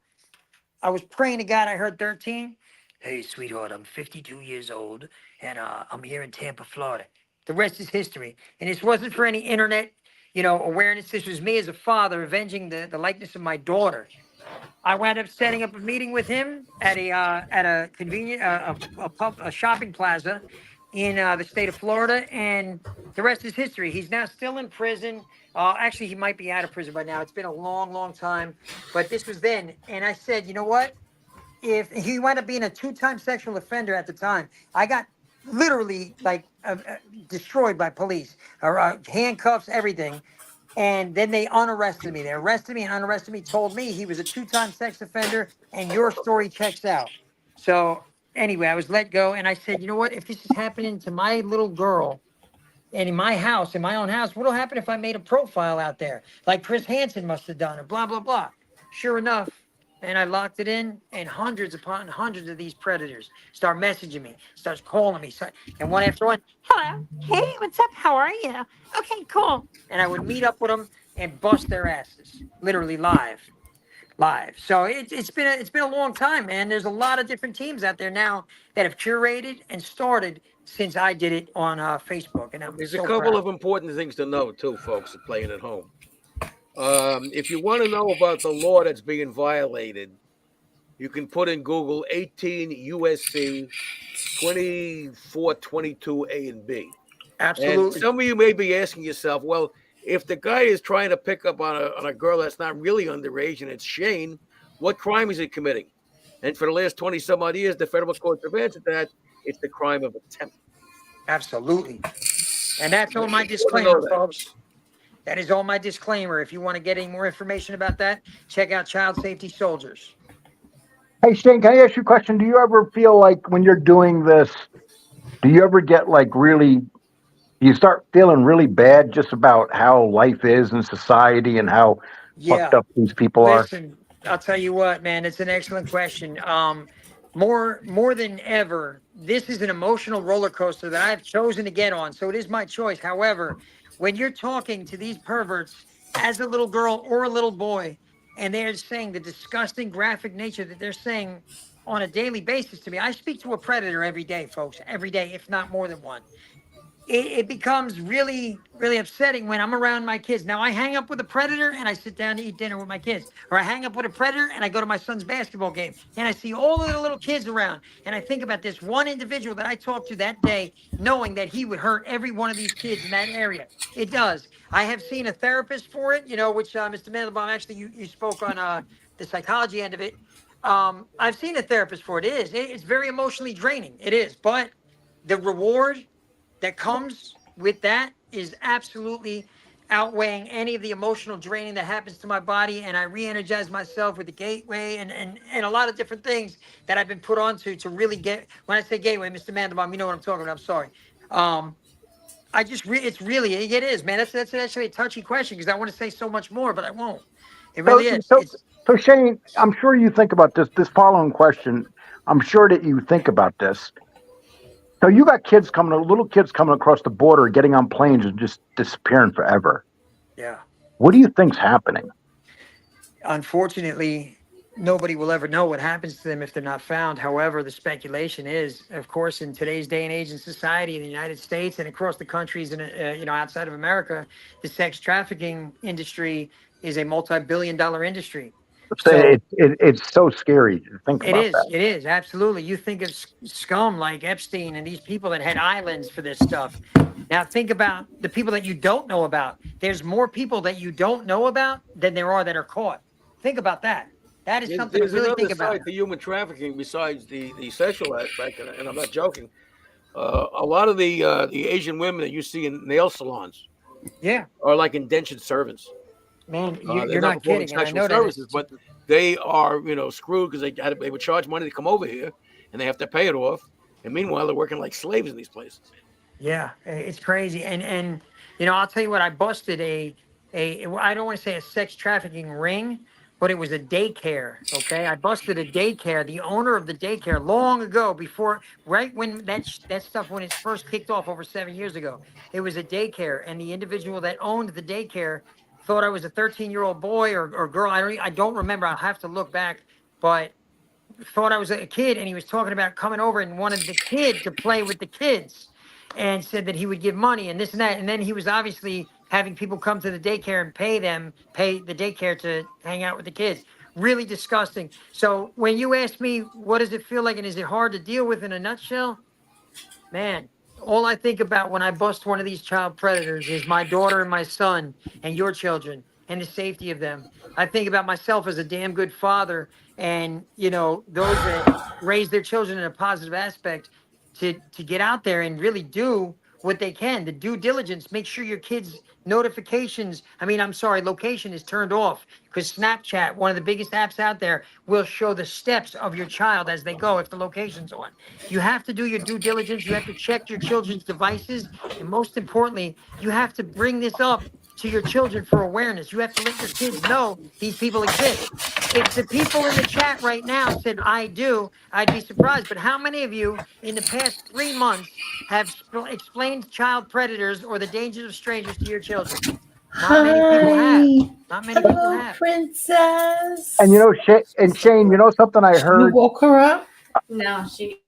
I was praying to God. I heard 13. Hey, sweetheart, I'm 52 years old, and I'm here in Tampa, Florida. The rest is history. And this wasn't for any internet, awareness. This was me as a father avenging the likeness of my daughter. I wound up setting up a meeting with him at a convenient a shopping plaza in the state of Florida, and the rest is history. He's now still in prison. Actually, he might be out of prison by now. It's been a long, long time, but this was then. And I said, you know what? If he wound up being a 2-time sexual offender at the time, I got literally destroyed by police, handcuffs, everything. And then they unarrested me. They arrested me and unarrested me, told me he was a 2-time sex offender, and your story checks out. So anyway, I was let go, and I said, you know what? If this is happening to my little girl and in my house, in my own house, what'll happen if I made a profile out there like Chris Hansen must have done, or blah, blah, blah. Sure enough, and I locked it in, and hundreds upon hundreds of these predators start messaging me, starts calling me, and one after one, hello, hey, what's up, how are you? Okay, cool. And I would meet up with them and bust their asses, literally live. So it's been a long time, man. There's a lot of different teams out there now that have curated and started since I did it on Facebook, and I'm There's so a couple proud. of important things to know too, folks, playing at home. If you want to know about the law that's being violated, you can put in Google 18 USC 2422 A and B. Absolutely. And some of you may be asking yourself, well, if the guy is trying to pick up on a girl that's not really underage and it's Shane, what crime is he committing? And for the last 20 some odd years, the federal courts have answered that it's the crime of attempt. Absolutely. And that's all my disclaimer, folks. That is all my disclaimer. If you want to get any more information about that, check out Child Safety Soldiers. Hey, Shane, can I ask you a question? Do you ever feel like when you're doing this, do you ever get like really, you start feeling really bad just about how life is in society and how fucked up these people are? Listen, I'll tell you what, man, it's an excellent question. More than ever, this is an emotional roller coaster that I've chosen to get on. So it is my choice. However, when you're talking to these perverts as a little girl or a little boy, and they're saying the disgusting graphic nature that they're saying on a daily basis to me, I speak to a predator every day, folks, every day, if not more than one. It becomes really, really upsetting when I'm around my kids. Now, I hang up with a predator and I sit down to eat dinner with my kids. Or I hang up with a predator and I go to my son's basketball game. And I see all of the little kids around. And I think about this one individual that I talked to that day, knowing that he would hurt every one of these kids in that area. It does. I have seen a therapist for it, which Mr. Mandelbaum, actually, you spoke on the psychology end of it. I've seen a therapist for it. It's very emotionally draining. It is. But the reward that comes with that is absolutely outweighing any of the emotional draining that happens to my body, and I re-energize myself with the gateway and a lot of different things that I've been put onto to really get. When I say gateway, Mr. Mandelbaum, you know what I'm talking about. I'm sorry. It is, man. That's actually a touchy question because I want to say so much more, but I won't. It really is. So Shane, I'm sure you think about this following question. I'm sure that you think about this. So you got little kids coming across the border, getting on planes and just disappearing forever. Yeah. What do you think's happening? Unfortunately, nobody will ever know what happens to them if they're not found. However, the speculation is, of course, in today's day and age in society in the United States and across the countries and outside of America, the sex trafficking industry is a multi-billion-dollar industry. So it's so scary to think about that. It is, absolutely. You think of scum like Epstein and these people that had islands for this stuff. Now think about the people that you don't know about. There's more people that you don't know about than there are that are caught. Think about that. That is something to really think about. There's another side to human trafficking besides the sexual aspect, and I'm not joking. A lot of the Asian women that you see in nail salons are like indentured servants. Man, you're not kidding. And I know services, but they are, screwed because they would charge money to come over here, and they have to pay it off. And meanwhile, they're working like slaves in these places. Yeah, it's crazy. And I'll tell you what, I busted I don't want to say a sex trafficking ring, but it was a daycare. Okay, I busted a daycare. The owner of the daycare long ago, right when that stuff when it first kicked off over 7 years ago, it was a daycare, and the individual that owned the daycare thought I was a 13-year-old boy or girl. I don't remember. I'll have to look back, but thought I was a kid, and he was talking about coming over and wanted the kid to play with the kids, and said that he would give money and this and that. And then he was obviously having people come to the daycare and pay the daycare to hang out with the kids. Really disgusting. So when you ask me, what does it feel like and is it hard to deal with in a nutshell? Man, all I think about when I bust one of these child predators is my daughter and my son and your children and the safety of them. I think about myself as a damn good father and, those that raise their children in a positive aspect to get out there and really do what they can. The due diligence, make sure your kids' location is turned off, because Snapchat, one of the biggest apps out there, will show the steps of your child as they go if the location's on. You have to do your due diligence. You have to check your children's devices. And most importantly, you have to bring this up to your children for awareness. You have to let your kids know these people exist. If the people in the chat right now said, I do, I'd be surprised. But how many of you in the past 3 months have explained child predators or the dangers of strangers to your children? Not many people have. Not many people Hello, have. princess. And Shane, you know something I You heard. woke her up. No, she.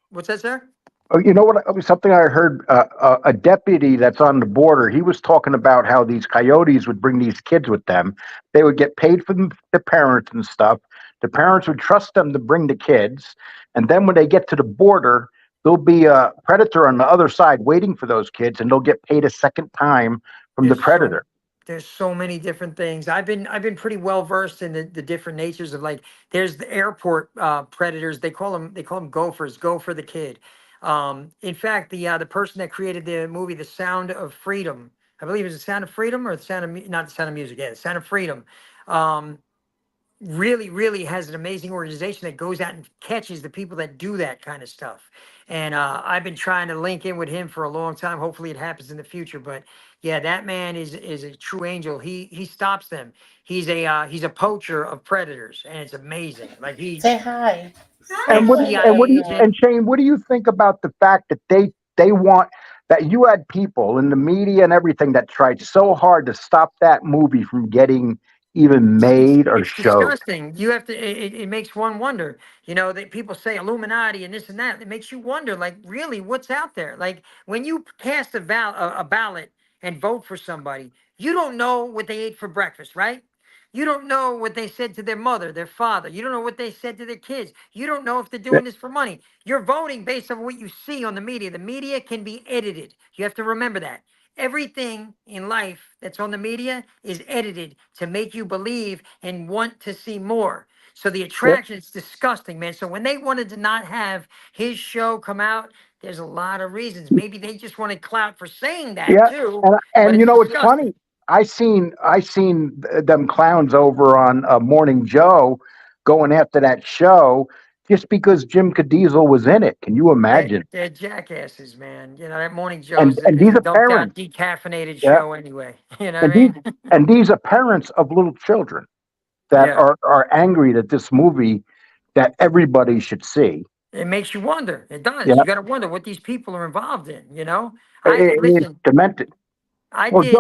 What's that, sir? Oh, you know what? Something I heard. A deputy that's on the border. He was talking about how these coyotes would bring these kids with them. They would get paid from the parents and stuff. The parents would trust them to bring the kids, and then when they get to the border, there'll be a predator on the other side waiting for those kids, and they'll get paid a second time from the predator. There's so many different things. I've been pretty well versed in the different natures of, like, there's the airport predators. They call them gophers. Go for the kid. In fact, the person that created the movie The Sound of Freedom, I believe it was The Sound of Freedom or The Sound of not The Sound of Music. Yeah, The Sound of Freedom. Really has an amazing organization that goes out and catches the people that do that kind of stuff. And I've been trying to link in with him for a long time. Hopefully it happens in the future. But yeah, that man is a true angel. He stops them. He's a poacher of predators, and it's amazing. Like, he Say hi. And Shane, what do you think about the fact that they want that you had people in the media and everything that tried so hard to stop that movie from getting even made or it's showed? disgusting. You have to. It makes one wonder. You know that people say Illuminati and this and that. It makes you wonder, like, really, what's out there? Like, when you cast a ballot and vote for somebody, you don't know what they ate for breakfast, right? You don't know what they said to their mother, their father. You don't know what they said to their kids. You don't know if they're doing this for money. You're voting based on what you see on the media. The media can be edited. You have to remember that. Everything in life that's on the media is edited to make you believe and want to see more. So the attraction is disgusting, man. So when they wanted to not have his show come out, there's a lot of reasons. Maybe they just wanted clout for saying that too. And you know what's disgusting. funny? I seen them clowns over on Morning Joe going after that show just because Jim Caviezel was in it. Can you imagine? They're jackasses, man. You know, that Morning Joe And is these a are dumped out, parents. decaffeinated Yeah. show anyway. You know what I And mean? these are parents of little children that are angry that this movie that everybody should see. It makes you wonder. It does. Yeah. You got to wonder what these people are involved in. You know, It's demented. I Well, did.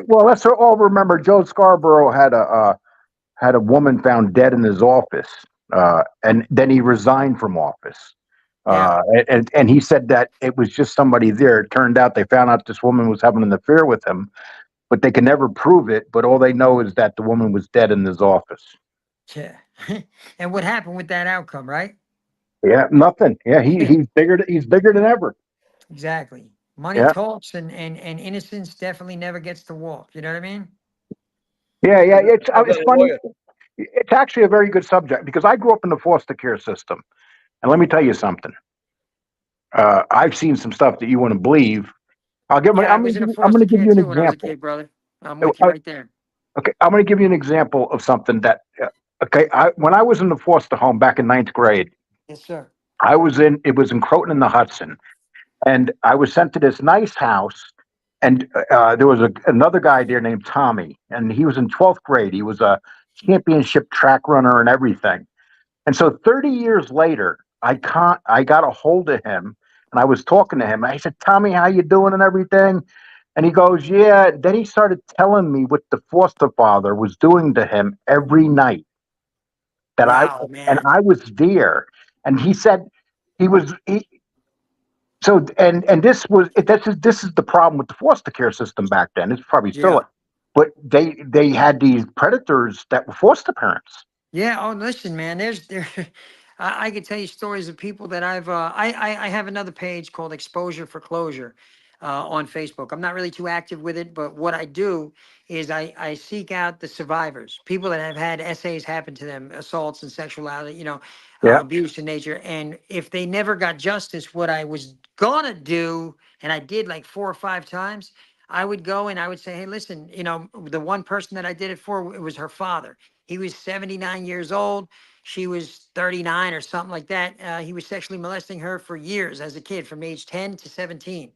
let's all remember Joe Scarborough had a woman found dead in his office, and then he resigned from office. And he said that it was just somebody there. It turned out they found out this woman was having an affair with him, but they can never prove it. But all they know is that the woman was dead in his office. Yeah. And what happened with that outcome, right? Yeah, nothing. Yeah, he's bigger than ever. Exactly. Money talks, and innocence definitely never gets to walk. You know what I mean? Yeah. It's funny. It's actually a very good subject because I grew up in the foster care system, and let me tell you something. I've seen some stuff that you wouldn't believe. I'm going to give you an example. When I was a kid, brother. I'm with you right there. Okay, I'm going to give you an example of something that. When I was in the foster home back in 9th grade. Yes, sir. It was in Croton in the Hudson, and I was sent to this nice house, and there was another guy there named Tommy, and he was in 12th grade. He was a championship track runner and everything. And so 30 years later, I got a hold of him, and I was talking to him. I said, "Tommy, how you doing and everything?" And he goes, "Yeah." Then he started telling me what the foster father was doing to him every night. And I was there. And he said this is the problem with the foster care system back then. It's probably still, but they had these predators that were foster parents. Yeah. Oh, listen, man. I could tell you stories of people that I have another page called Exposure for Closure on Facebook. I'm not really too active with it, but what I do is I seek out the survivors, people that have had essays happen to them, assaults and sexuality, abuse in nature. And if they never got justice, what I was gonna do, and I did like 4 or 5 times, I would go and I would say, hey, listen, the one person that I did it for, it was her father. He was 79 years old. She was 39 or something like that. He was sexually molesting her for years as a kid, from age 10 to 17.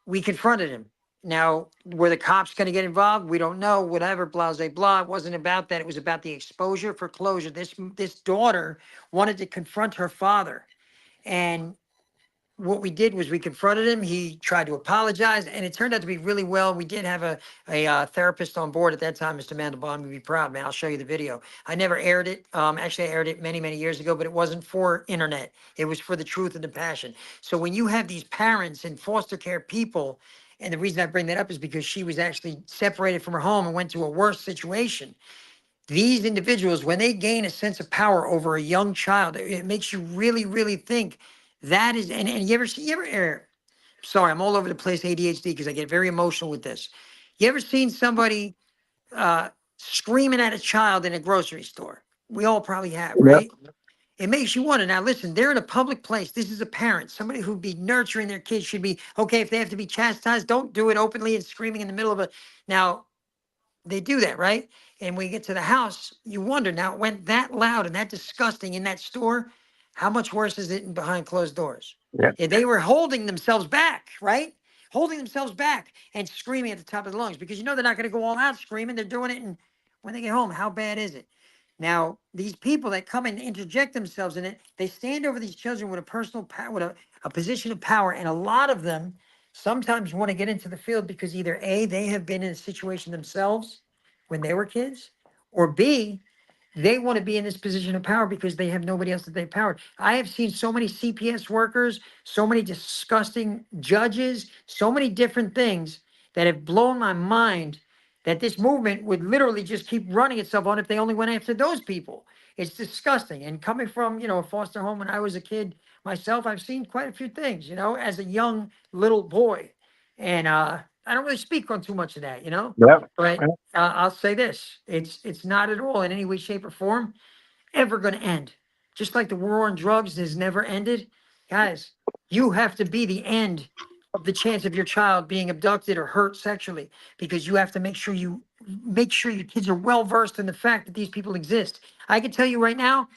We confronted him. Now, were the cops going to get involved? We don't know. Whatever, blah, blah, blah. It wasn't about that. It was about the exposure for closure. This daughter wanted to confront her father, and what we did was we confronted him. He tried to apologize, and it turned out to be really well. We did have a therapist on board at that time, Mr. Mandelbaum. You'd be proud, man. I'll show you the video. I never aired it. Actually, I aired it many, many years ago, but it wasn't for internet. It was for the truth and the passion. So when you have these parents and foster care people, and the reason I bring that up is because she was actually separated from her home and went to a worse situation. These individuals, when they gain a sense of power over a young child, it makes you really, really think that is, and you ever, sorry, I'm all over the place, ADHD, because I get very emotional with this. You ever seen somebody screaming at a child in a grocery store? We all probably have, right? It makes you wonder. Now, listen, they're in a public place. This is a parent, somebody who'd be nurturing their kids should be, okay, if they have to be chastised, don't do it openly and screaming in the middle of a, now, they do that, right? And when you get to the house, you wonder, now it went that loud and that disgusting in that store. How much worse is it behind closed doors? Yeah. If they were holding themselves back, right? Holding themselves back and screaming at the top of their lungs because you know they're not going to go all out screaming. They're doing it. And when they get home, how bad is it? Now, these people that come and interject themselves in it, they stand over these children with a personal power, with a position of power. And a lot of them sometimes want to get into the field because either A, they have been in a situation themselves when they were kids, or B, they want to be in this position of power because they have nobody else that they powered. I have seen so many CPS workers, so many disgusting judges, so many different things that have blown my mind that this movement would literally just keep running itself on if they only went after those people. It's disgusting. And coming from, a foster home when I was a kid myself, I've seen quite a few things, as a young little boy. And I don't really speak on too much of that, Yeah. but I'll say this, it's not at all in any way, shape, or form ever going to end. Just like the war on drugs has never ended. Guys, you have to be the end of the chance of your child being abducted or hurt sexually, because you have to make sure your kids are well versed in the fact that these people exist. I can tell you right now,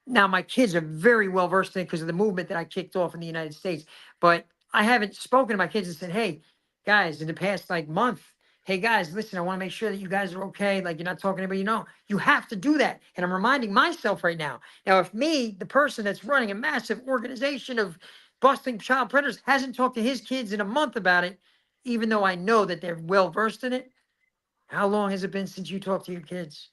my kids are very well versed in it because of the movement that I kicked off in the United States. But I haven't spoken to my kids and said, hey, guys, in the past month, hey guys, listen, I want to make sure that you guys are okay. Like, you're not talking to anybody, you have to do that. And I'm reminding myself right now. Now, if me, the person that's running a massive organization of busting child predators, hasn't talked to his kids in a month about it, even though I know that they're well versed in it, how long has it been since you talked to your kids?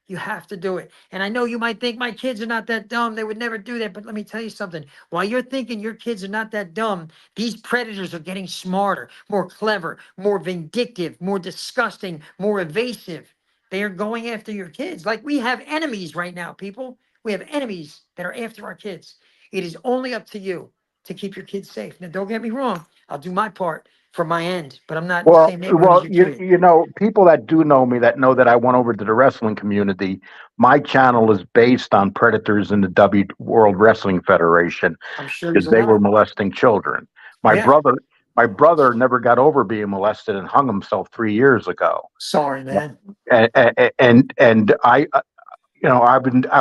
You have to do it. And I know you might think my kids are not that dumb. They would never do that. But let me tell you something. While you're thinking your kids are not that dumb, these predators are getting smarter, more clever, more vindictive, more disgusting, more evasive. They are going after your kids. Like, we have enemies right now, people. We have enemies that are after our kids. It is only up to you to keep your kids safe. Now, don't get me wrong. I'll do my part from my end, but I'm not in the same neighborhood as your kid. People that do know me that know that I went over to the wrestling community. My channel is based on predators in the World Wrestling Federation I'm sure because they were molesting children. My brother never got over being molested and hung himself 3 years ago. Sorry, man. And I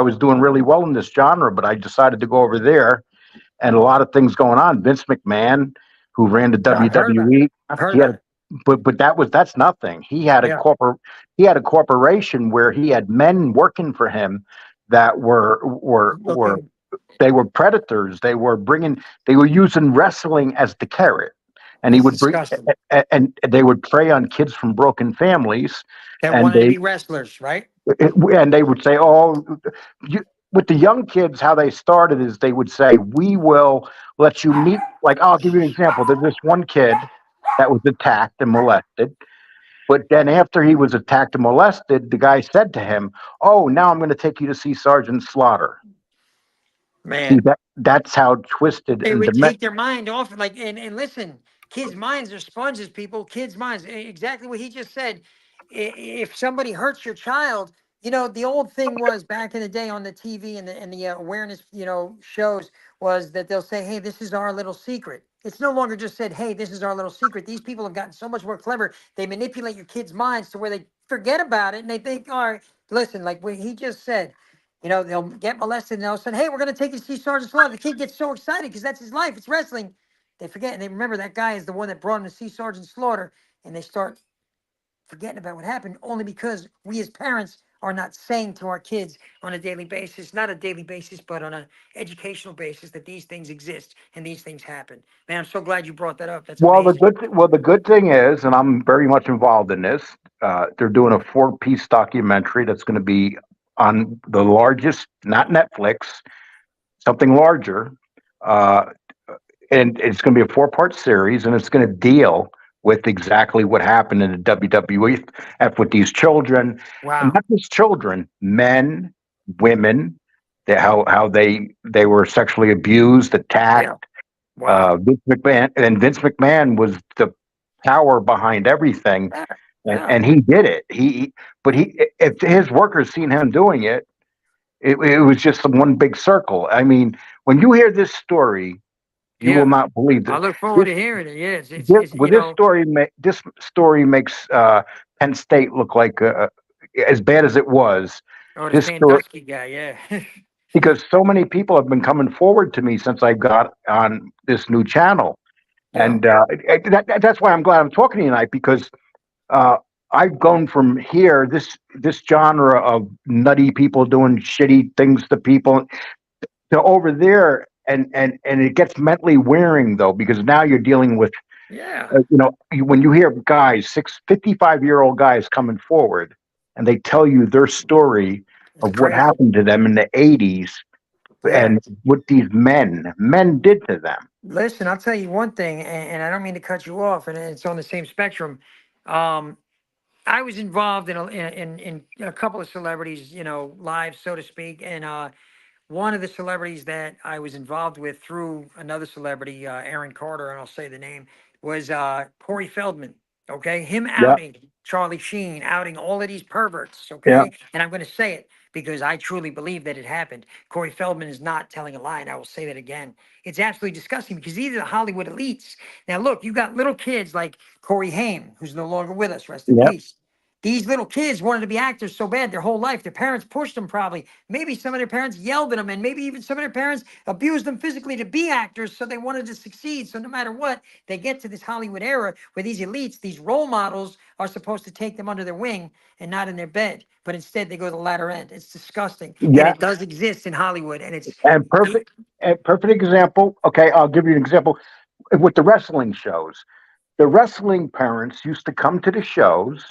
was doing really well in this genre, but I decided to go over there, and a lot of things going on. Vince McMahon, who ran the WWE, I've heard that. But that's nothing. He had a corporation where he had men working for him that were they were predators. They were using wrestling as the carrot. And he would bring, and they would prey on kids from broken families that wanted to be wrestlers, right? And they would say, with the young kids, how they started is they would say, we will let you meet. Like, I'll give you an example. There's this one kid that was attacked and molested. But then after he was attacked and molested, the guy said to him, oh, now I'm going to take you to see Sergeant Slaughter. Man, see, that's how twisted. They would take their mind off. And listen, kids' minds are sponges, people. Kids' minds, exactly what he just said. If somebody hurts your child, the old thing was back in the day on the TV and the awareness, shows was that they'll say, hey, this is our little secret. It's no longer just said, hey, this is our little secret. These people have gotten so much more clever. They manipulate your kids' minds to where they forget about it and they think, all right, listen, like what he just said, they'll get molested and they'll say, hey, we're going to take you to see Sergeant Slaughter. The kid gets so excited because that's his life. It's wrestling. They forget and they remember that guy is the one that brought him to see Sergeant Slaughter. and they start forgetting about what happened only because we as parents are not saying to our kids on a daily basis, not a daily basis, but on an educational basis, that these things exist and these things happen. Man, I'm so glad you brought that up. That's amazing. The good thing is, and I'm very much involved in this. They're doing a 4-piece documentary that's going to be on the largest, not Netflix, something larger, and it's going to be a 4-part series, and it's going to deal with exactly what happened in the WWF with these children, and not just children, men, women, how they were sexually abused, attacked. Vince McMahon was the power behind everything, and he did it. If his workers seen him doing it, it was just one big circle. I mean, when you hear this story, you will not believe I it. look forward to hearing it. Yes, This story makes Penn State look like as bad as it was. Oh, the This story, Sandusky guy, yeah. because so many people have been coming forward to me since I got on this new channel, and that's why I'm glad I'm talking to you tonight, because I've gone from here, this genre of nutty people doing shitty things to people, to over there, and it gets mentally wearing, though, because now you're dealing with, when you hear guys, 55-year-old guys coming forward, and they tell you their story of what happened to them in the 80s, and what these men did to them. Listen, I'll tell you one thing, and I don't mean to cut you off, and it's on the same spectrum. I was involved in a couple of celebrities, lives, so to speak, and one of the celebrities that I was involved with through another celebrity, Aaron Carter, and I'll say the name, was Corey Feldman. Okay, him outing Charlie Sheen, outing all of these perverts. Okay, and I'm going to say it because I truly believe that it happened. Corey Feldman is not telling a lie, and I will say that again. It's absolutely disgusting because these are the Hollywood elites. Now, look, you got little kids like Corey Haim, who's no longer with us. Rest in peace. These little kids wanted to be actors so bad their whole life. Their parents pushed them probably. Maybe some of their parents yelled at them, and maybe even some of their parents abused them physically to be actors, so they wanted to succeed. So no matter what, they get to this Hollywood era where these elites, these role models, are supposed to take them under their wing and not in their bed. But instead, they go to the latter end. It's disgusting. And it does exist in Hollywood. And perfect example. Okay, I'll give you an example with the wrestling shows. The wrestling parents used to come to the shows,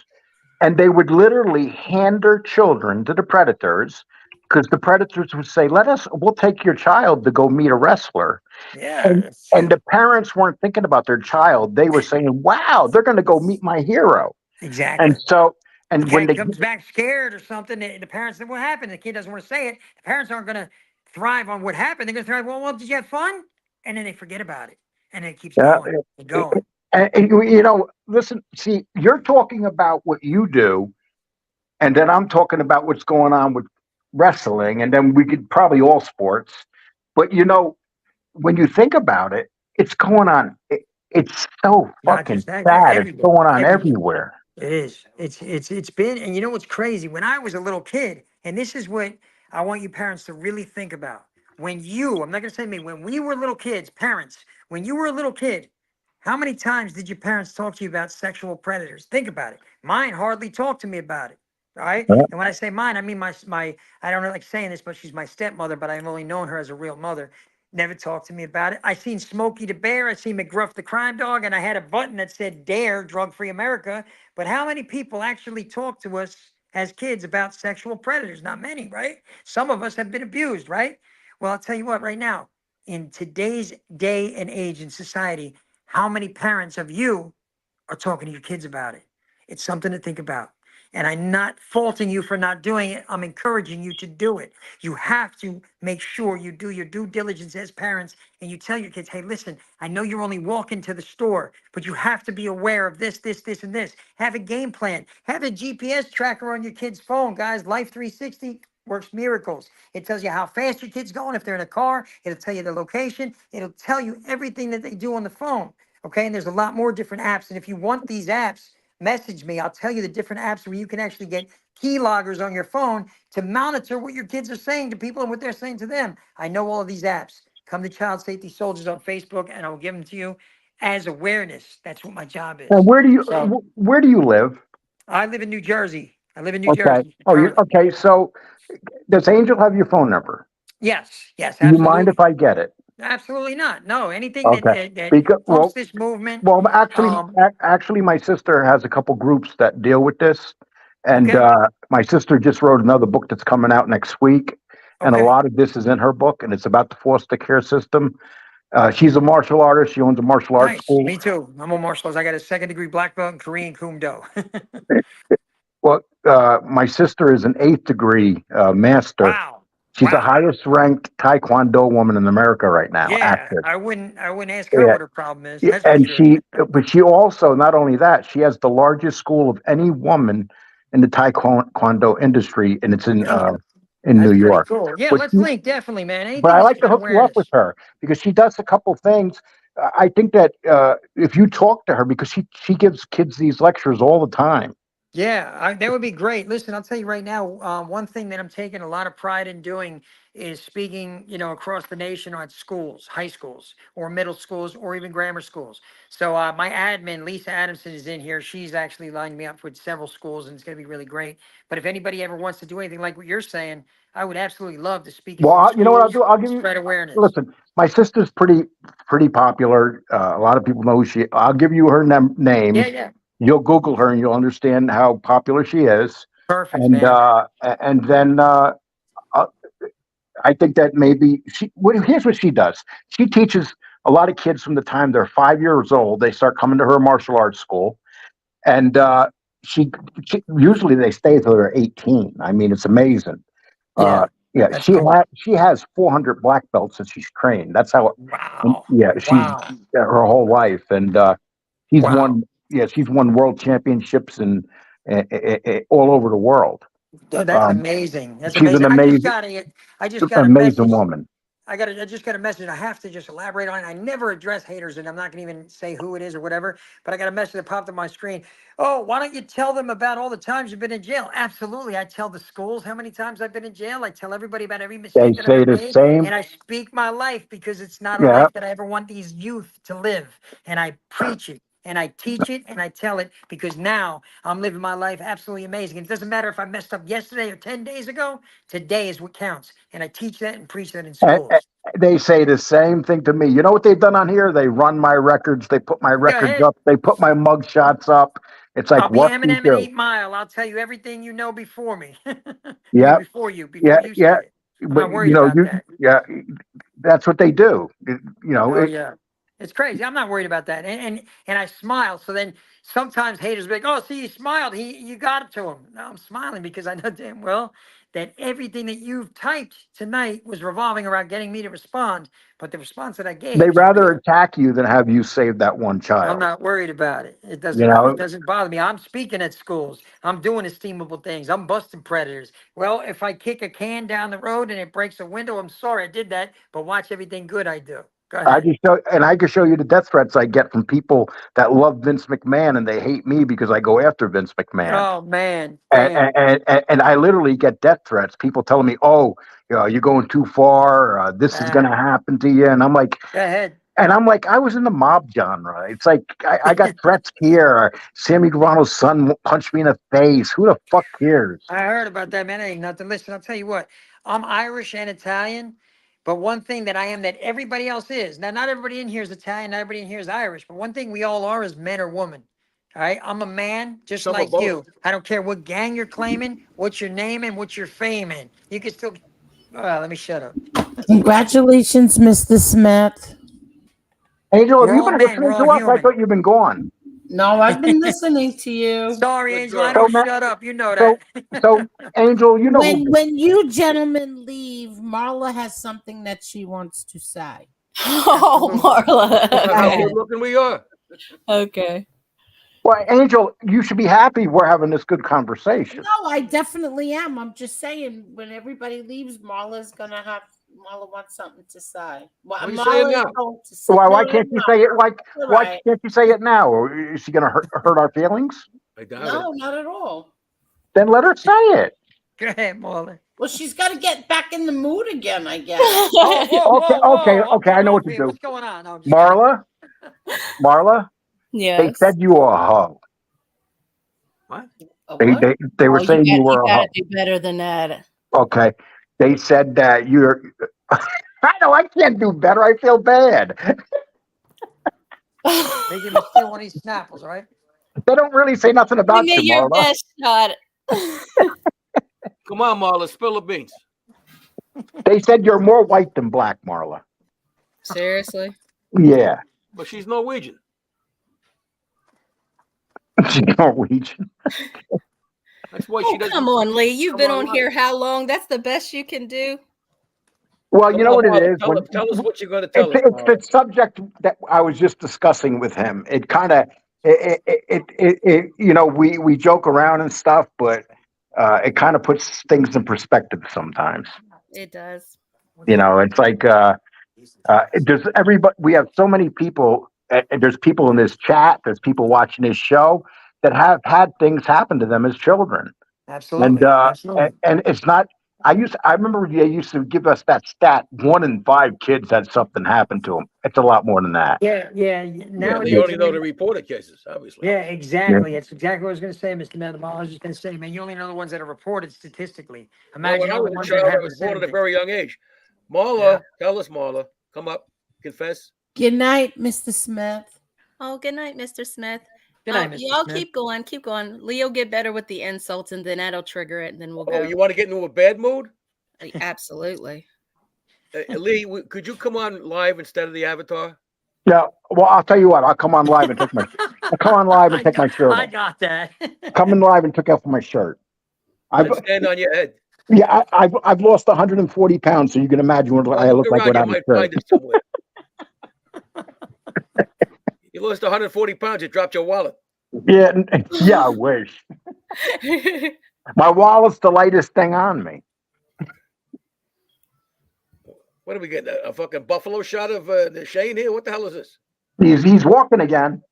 and they would literally hand their children to the predators, because the predators would say, we'll take your child to go meet a wrestler. And the parents weren't thinking about their child. They were saying, wow, they're going to go meet my hero. Exactly. And so, and when they comes back scared or something, the parents say, what happened? The kid doesn't want to say it. The parents aren't going to thrive on what happened. They're going to thrive, well, did you have fun? And then they forget about it. And it keeps going and going. And listen, see, you're talking about what you do, and then I'm talking about what's going on with wrestling, and then we could probably all sports. But when you think about it, it's going on. It's so fucking sad. It's going on everywhere. It is. It's been, and you know what's crazy? When I was a little kid, and this is what I want you parents to really think about. I'm not going to say me, when we were little kids, parents, when you were a little kid, how many times did your parents talk to you about sexual predators? Think about it. Mine hardly talked to me about it. All right. And when I say mine, I mean my I don't like saying this, but she's my stepmother, but I've only known her as a real mother. Never talked to me about it. I seen Smokey the Bear. I seen McGruff the Crime Dog, and I had a button that said DARE, Drug Free America. But how many people actually talk to us as kids about sexual predators? Not many, right? Some of us have been abused, right? Well, I'll tell you what, right now, in today's day and age in society, how many parents of you are talking to your kids about it? It's something to think about. And I'm not faulting you for not doing it. I'm encouraging you to do it. You have to make sure you do your due diligence as parents, and you tell your kids, hey, listen, I know you're only walking to the store, but you have to be aware of this, this, this, and this. Have a game plan. Have a GPS tracker on your kid's phone, guys. Life 360 works miracles. It tells you how fast your kid's going. If they're in a car, it'll tell you the location. It'll tell you everything that they do on the phone. Okay, and there's a lot more different apps. And if you want these apps, message me. I'll tell you the different apps where you can actually get key loggers on your phone to monitor what your kids are saying to people and what they're saying to them. I know all of these apps. Come to Child Safety Soldiers on Facebook, and I'll give them to you. as awareness. That's what my job is. And where do you So live? I live in New Jersey. I live in New Okay. Jersey. Oh, you currently. okay? So does Angel have your phone number? Yes, yes, Do you mind if absolutely. I get it? Absolutely not. No, anything Okay. that Because helps this movement. actually, my sister has a couple groups that deal with this, and Okay. my sister just wrote another book that's coming out next week, and a Okay. lot of this is in her book, and it's about the foster care system. She's a martial artist. She owns a martial arts Nice. school. Me too. I'm a martial artist. I got a 2nd-degree black belt in Korean Kumdo. Well, my sister is an 8th degree master. Wow. She's the Wow. highest ranked Taekwondo woman in America right now, Yeah, active. I wouldn't ask her Yeah. what her problem is. Yeah, That's for and sure. but she also, not only that, she has the largest school of any woman in the Taekwondo industry, and it's in New That's pretty York. cool. Yeah, But let's she- link definitely, man. But Anything I to like to spread hook you up with awareness. her because she does a couple things. I think that if you talk to her, because she gives kids these lectures all the time. Yeah, that would be great. Listen, I'll tell you right now, one thing that I'm taking a lot of pride in doing is speaking, across the nation at schools, high schools, or middle schools, or even grammar schools. So my admin, Lisa Adamson, is in here. She's actually lined me up with several schools, and it's going to be really great. But if anybody ever wants to do anything like what you're saying, I would absolutely love to speak at Well, some you know what I'll schools, do? I'll give you. spread awareness. Listen, my sister's pretty popular. A lot of people know who she. I'll give you her name. Yeah. You'll Google her and you'll understand how popular she is. Perfect, And man. and then I think that maybe here's what she does. She teaches a lot of kids from the time they're 5 years old. They start coming to her martial arts school, and she usually they stay till they're 18. I mean, it's amazing. Yeah. Yeah, That's cool. she has 400 black belts since she's trained. That's how. Wow. Yeah, she's Wow. her whole life, and she's Wow. won. Yeah, she's won world championships and all over the world. Oh, that's amazing. That's She's an amazing. amazing, I just got a amazing message. woman. I just got a message. I have to just elaborate on it. I never address haters, and I'm not going to even say who it is or whatever. But I got a message that popped on my screen. Oh, why don't you tell them about all the times you've been in jail? Absolutely. I tell the schools how many times I've been in jail. I tell everybody about every They mistake that say I've the made, same. and I speak my life because it's not a Yeah, life that I ever want these youth to live. And I preach it. And I teach it and I tell it because now I'm living my life absolutely amazing. It doesn't matter if I messed up yesterday or 10 days ago. Today is what counts. And I teach that and preach that in and schools. they say the same thing to me. You know what they've done on here? They run my records. They put my records ahead. up. They put my mug shots up. It's like I'll be what you Eminem in do. 8 Mile. I'll tell you everything you know before me. Yeah, before you yeah, say yeah. it. I'm But not worried about that. yeah, that's what they do. Oh yeah. It's crazy. I'm not worried about that. And I smile. So then sometimes haters be like, oh, see, you smiled. You got it to him. No, I'm smiling because I know damn well that everything that you've typed tonight was revolving around getting me to respond. But the response that I gave They is a rather real. attack you than have you save that one I'm child. not worried about it. It You doesn't know, bother me. I'm speaking at schools. I'm doing esteemable things. I'm busting predators. Well, if I kick a can down the road and it breaks a window, I'm sorry I did that. But watch everything good I do. Go ahead. I can show you the death threats I get from people that love Vince McMahon and they hate me because I go after Vince McMahon. Oh man, damn. And I literally get death threats. People telling me, "Oh, you're going too far. This is going to happen to you." And I'm like, Go ahead. and I'm like, I was in the mob genre. It's like I got threats here. Sammy Guevara's son punched me in the face. Who the fuck cares? I heard about that, man. It ain't nothing. Listen, I'll tell you what. I'm Irish and Italian, but one thing that I am that everybody else is. Now, not everybody in here is Italian. Not everybody in here is Irish. But one thing we all are is men or women. All right. I'm a man just Some are like both. you. I don't care what gang you're claiming, what your name and what your fame in. You can still. Well, let me shut up. Congratulations, Mr. Smith. Angel, have We're you all been men. We're listening all to us? I human. thought you've been gone. No, I've been listening to you. Sorry, Good Angel. I girl. don't shut up. You know So, that. so Angel, you know When you gentlemen leave, Marla has something that she wants to say. Oh, Marla. Look how Okay. good looking we are. Okay. Well, Angel, you should be happy we're having this good conversation. No, I definitely am. I'm just saying, when everybody leaves, Marla wants something to say. Well, What are you saying Marla is now? going to say. Why can't you say it You're why right. can't you say it now? Or is she going to hurt our feelings? I doubt No, it. not at all. Then let her say it. Go ahead, Marlon. Well, she's got to get back in the mood again, I guess. Oh, whoa, Okay, whoa, whoa. okay, I know what to here. do. What's going on? No, I'm just kidding. Marla, Marla, they Yes. said you were a hoe. What? They were Oh, saying you were you a gotta hoe. do better than that. Okay. They said that you're. I know I can't do better. I feel bad. Make him steal one of these Snapples, all right? They don't really say nothing Give about me you, your Marla. best shot. Come on, Marla, spill the beans. They said you're more white than black, Marla. Seriously? Yeah. But she's Norwegian. She's Norwegian. That's why Oh, she doesn't. come on, Lee. You've come been on live. here how long? That's the best you can do? Well, Come you know on, what it Marla, is. tell us what you're going to tell us. It's Marla. the subject that I was just discussing with him. It kind of, you know, we joke around and stuff, but it kind of puts things in perspective sometimes. It does. You know, it's like there's everybody. We have so many people. There's people in this chat. There's people watching this show that have had things happen to them as children. Absolutely. Absolutely. And it's not. I remember they used to give us that stat: 1 in 5 kids had something happen to them. It's a lot more than that. Yeah. Yeah, Nowadays, they only know the reported cases, obviously. Yeah, exactly. That's exactly what I was going to say, Mr. Madam. I was just going to say, man, you only know the ones that are reported statistically. Well, Imagine when I all was the a ones that child, I have was the born same at a thing. very young age. Marla, tell us, Marla. Come up, confess. Good night, Mr. Smith. Oh, good night, Mr. Smith. Good night, Mr. Y'all Smith. keep going, keep going. Leo, get better with the insults, and then that'll trigger it, and then we'll Oh, go. you want to get into a bad mood? Absolutely. Lee, could you come on live instead of the avatar? Yeah. Well, I'll tell you what. I'll come on live and take my. I'll come on live and take my shirt I off. got that. Coming live and took off my shirt. Let's stand on your head. Yeah, I've lost 140 pounds, so you can imagine what I Look look like around, you without a might shirt. find it somewhere. You lost 140 pounds, you dropped your wallet. Yeah, I wish. My wallet's the lightest thing on me. What are we getting? A fucking buffalo shot of the Shane here? What the hell is this? He's walking again.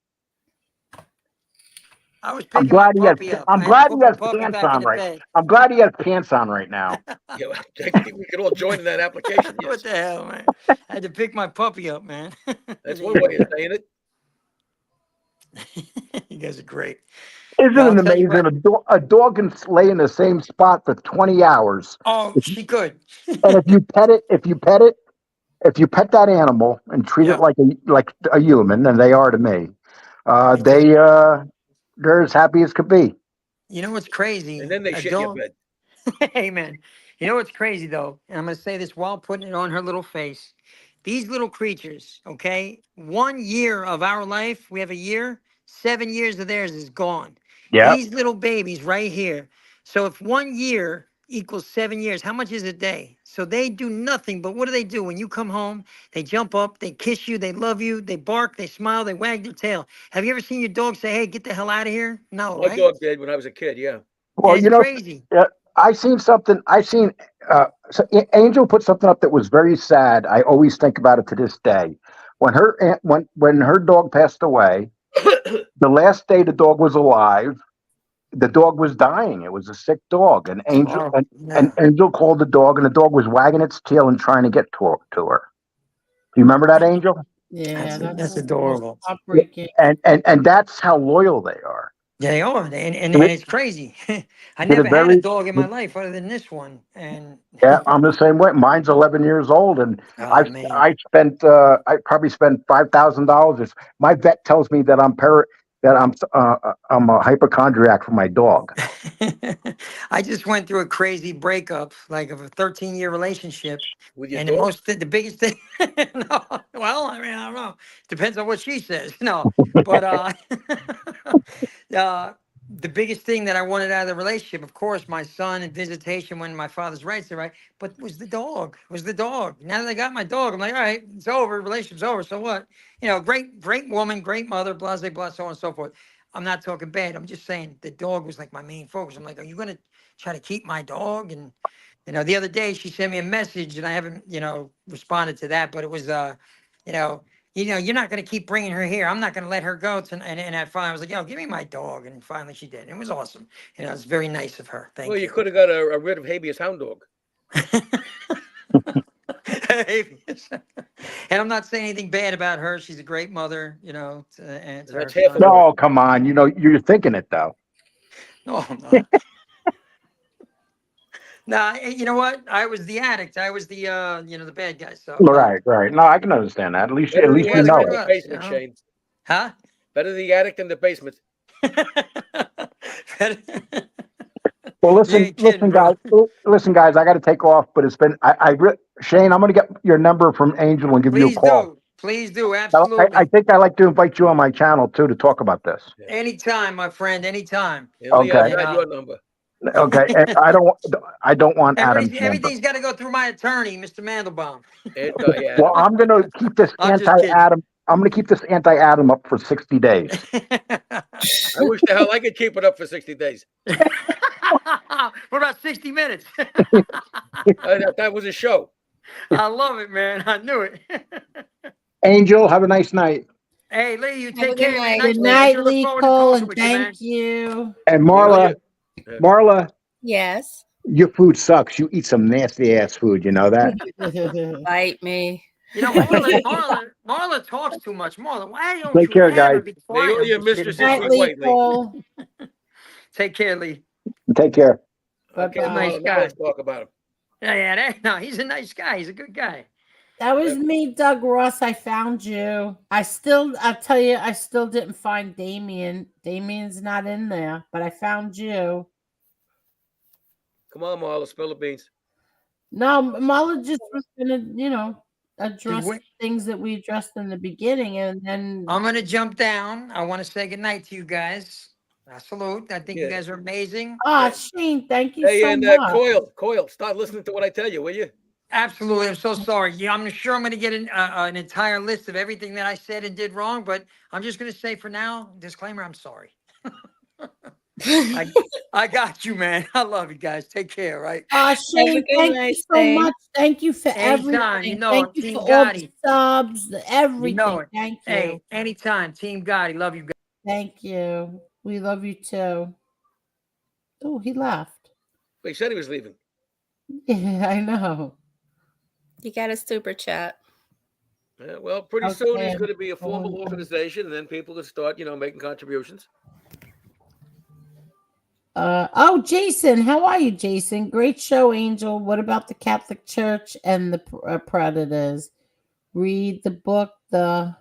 I was I'm picking my glad he has. puppy up. I'm I had to glad put he my has puppy pants back in on the right. bed. I'm glad he has pants on right now. Yeah, I think we could all join in that application. Yes. What the hell, man? I had to pick my puppy up, man. That's one way of saying it. You guys are great. Isn't Well, I'll it tell you amazing? what. A dog can lay in the same spot for 20 hours. Oh, she could. And if you pet that animal and treat it like a human, and they are to me, they're as happy as could be. You know what's crazy? And then they A shit in your dog. bed. Amen. You know what's crazy though, and I'm going to say this while putting it on her little face. These little creatures, okay? 1 year of our life, we have a year, 7 years of theirs is gone. Yeah. These little babies right here. So if 1 year equals 7 years, how much is a day? So they do nothing, but what do? When you come home, they jump up, they kiss you, they love you, they bark, they smile, they wag their tail. Have you ever seen your dog say, hey, get the hell out of here? No, My right? dog did when I was a kid, yeah. Well, It's you know, crazy. I seen something. Angel put something up that was very sad. I always think about it to this day. When her dog passed away, the last day the dog was alive, the dog was dying. It was a sick dog, and Angel called the dog, and the dog was wagging its tail and trying to get to her. Do you remember that, Angel? Yeah, That's adorable. Heartbreaking. And that's how loyal they are. Yeah, they are, and it's crazy. I never had a dog in my life other than this one, and Yeah, I'm the same way. Mine's 11 years old, and I probably spent $5,000. My vet tells me that I'm a hypochondriac for my dog. I just went through a crazy breakup, like of a 13-year relationship. With your And dog? the biggest thing, no, well, I mean, I don't know. Depends on what she says. No, but the biggest thing that I wanted out of the relationship, of course, my son and visitation when my father's rights are right, but was the dog. Now that I got my dog, I'm like, all right, it's over, relationship's over. So what? You know, great woman, great mother, blah, blah, blah, so on and so forth. I'm not talking bad. I'm just saying the dog was like my main focus. I'm like, are you going to try to keep my dog? And, you know, the other day she sent me a message and I haven't, responded to that, but it was, you're not going to keep bringing her here. I'm not going to let her go. And I finally was like, give me my dog. And finally she did. It was awesome. It's very nice of her. Thank Well, you. you could have got a rid of habeas hound dog. behaviors. And I'm not saying anything bad about her. She's a great mother, and to her That's half son. of it. No, come on. You're thinking it though. No, I'm not. No, you know what? I was the addict. I was the the bad guy. So Right. No, I can understand that. At least Better the you attic know than it. the basement, Shane. Huh? Better the attic than the basement. Well, You ain't kidding, listen, bro. guys. Listen, guys. I got to take off, but it's been. Shane, I'm going to get your number from Angel and give you a Please call. do. Please do. I Absolutely. think I'd like to invite you on my channel too to talk about this. Anytime, my friend. Anytime. And Leo's Okay. got your number. Okay. And I don't want Adam's number. Everything's got to go through my attorney, Mr. Mandelbaum. Well, I'm going to keep this I'm just kidding. anti-Adam. I'm going to keep this anti-Adam up for 60 days. I wish the hell I could keep it up for 60 days. What about 60 minutes? That was a show. I love it, man. I knew it. Angel, have a nice night. Hey, Lee, you Have take a good care. night. Nice Good to night, look Lee forward to Cole, talking and with you, man. thank you. And Marla, Yes. your food sucks. You eat some nasty ass food. You know that? Bite me. Marla talks too much. Marla, why don't Take you care, ever guys. be May quiet? all your I'm just kidding. mistresses Night, be Lee white, Lee. Cole. Take care, Lee. Take care. Okay, Bye-bye. Nice now guy. let's talk about him. No, he's a nice guy. He's a good guy. That was me, Doug Ross. I found you. I'll tell you, I still didn't find Damien. Damien's not in there, but I found you. Come on, Marla, spill the beans. No, Mala just was gonna, address wait. things that we addressed in the beginning, and then I'm going to jump down. I want to say goodnight to you guys. I salute. I think you Yeah. guys are amazing. Shane, thank you Hey, so and much. Coil, start listening to what I tell you, will you? Absolutely. I'm so sorry. Yeah, I'm sure I'm going to get an entire list of everything that I said and did wrong, but I'm just going to say for now, disclaimer, I'm sorry. I got you, man. I love you guys. Take care, right? Shane, thank you so much. Thank you for Anytime. everything. I'm Thank you Team for all the Gotti. subs, everything. You know it. Thank you. Hey, anytime. Team Gotti. Love you guys. Thank you. We love you too. Oh, he left. He said he was leaving. Yeah, I know. You got a super chat. Yeah, well, pretty soon he's Okay. going to be a formal organization, and then people can start, making contributions. Jason, how are you, Jason? Great show, Angel. What about the Catholic Church and the Predators? Read the book, The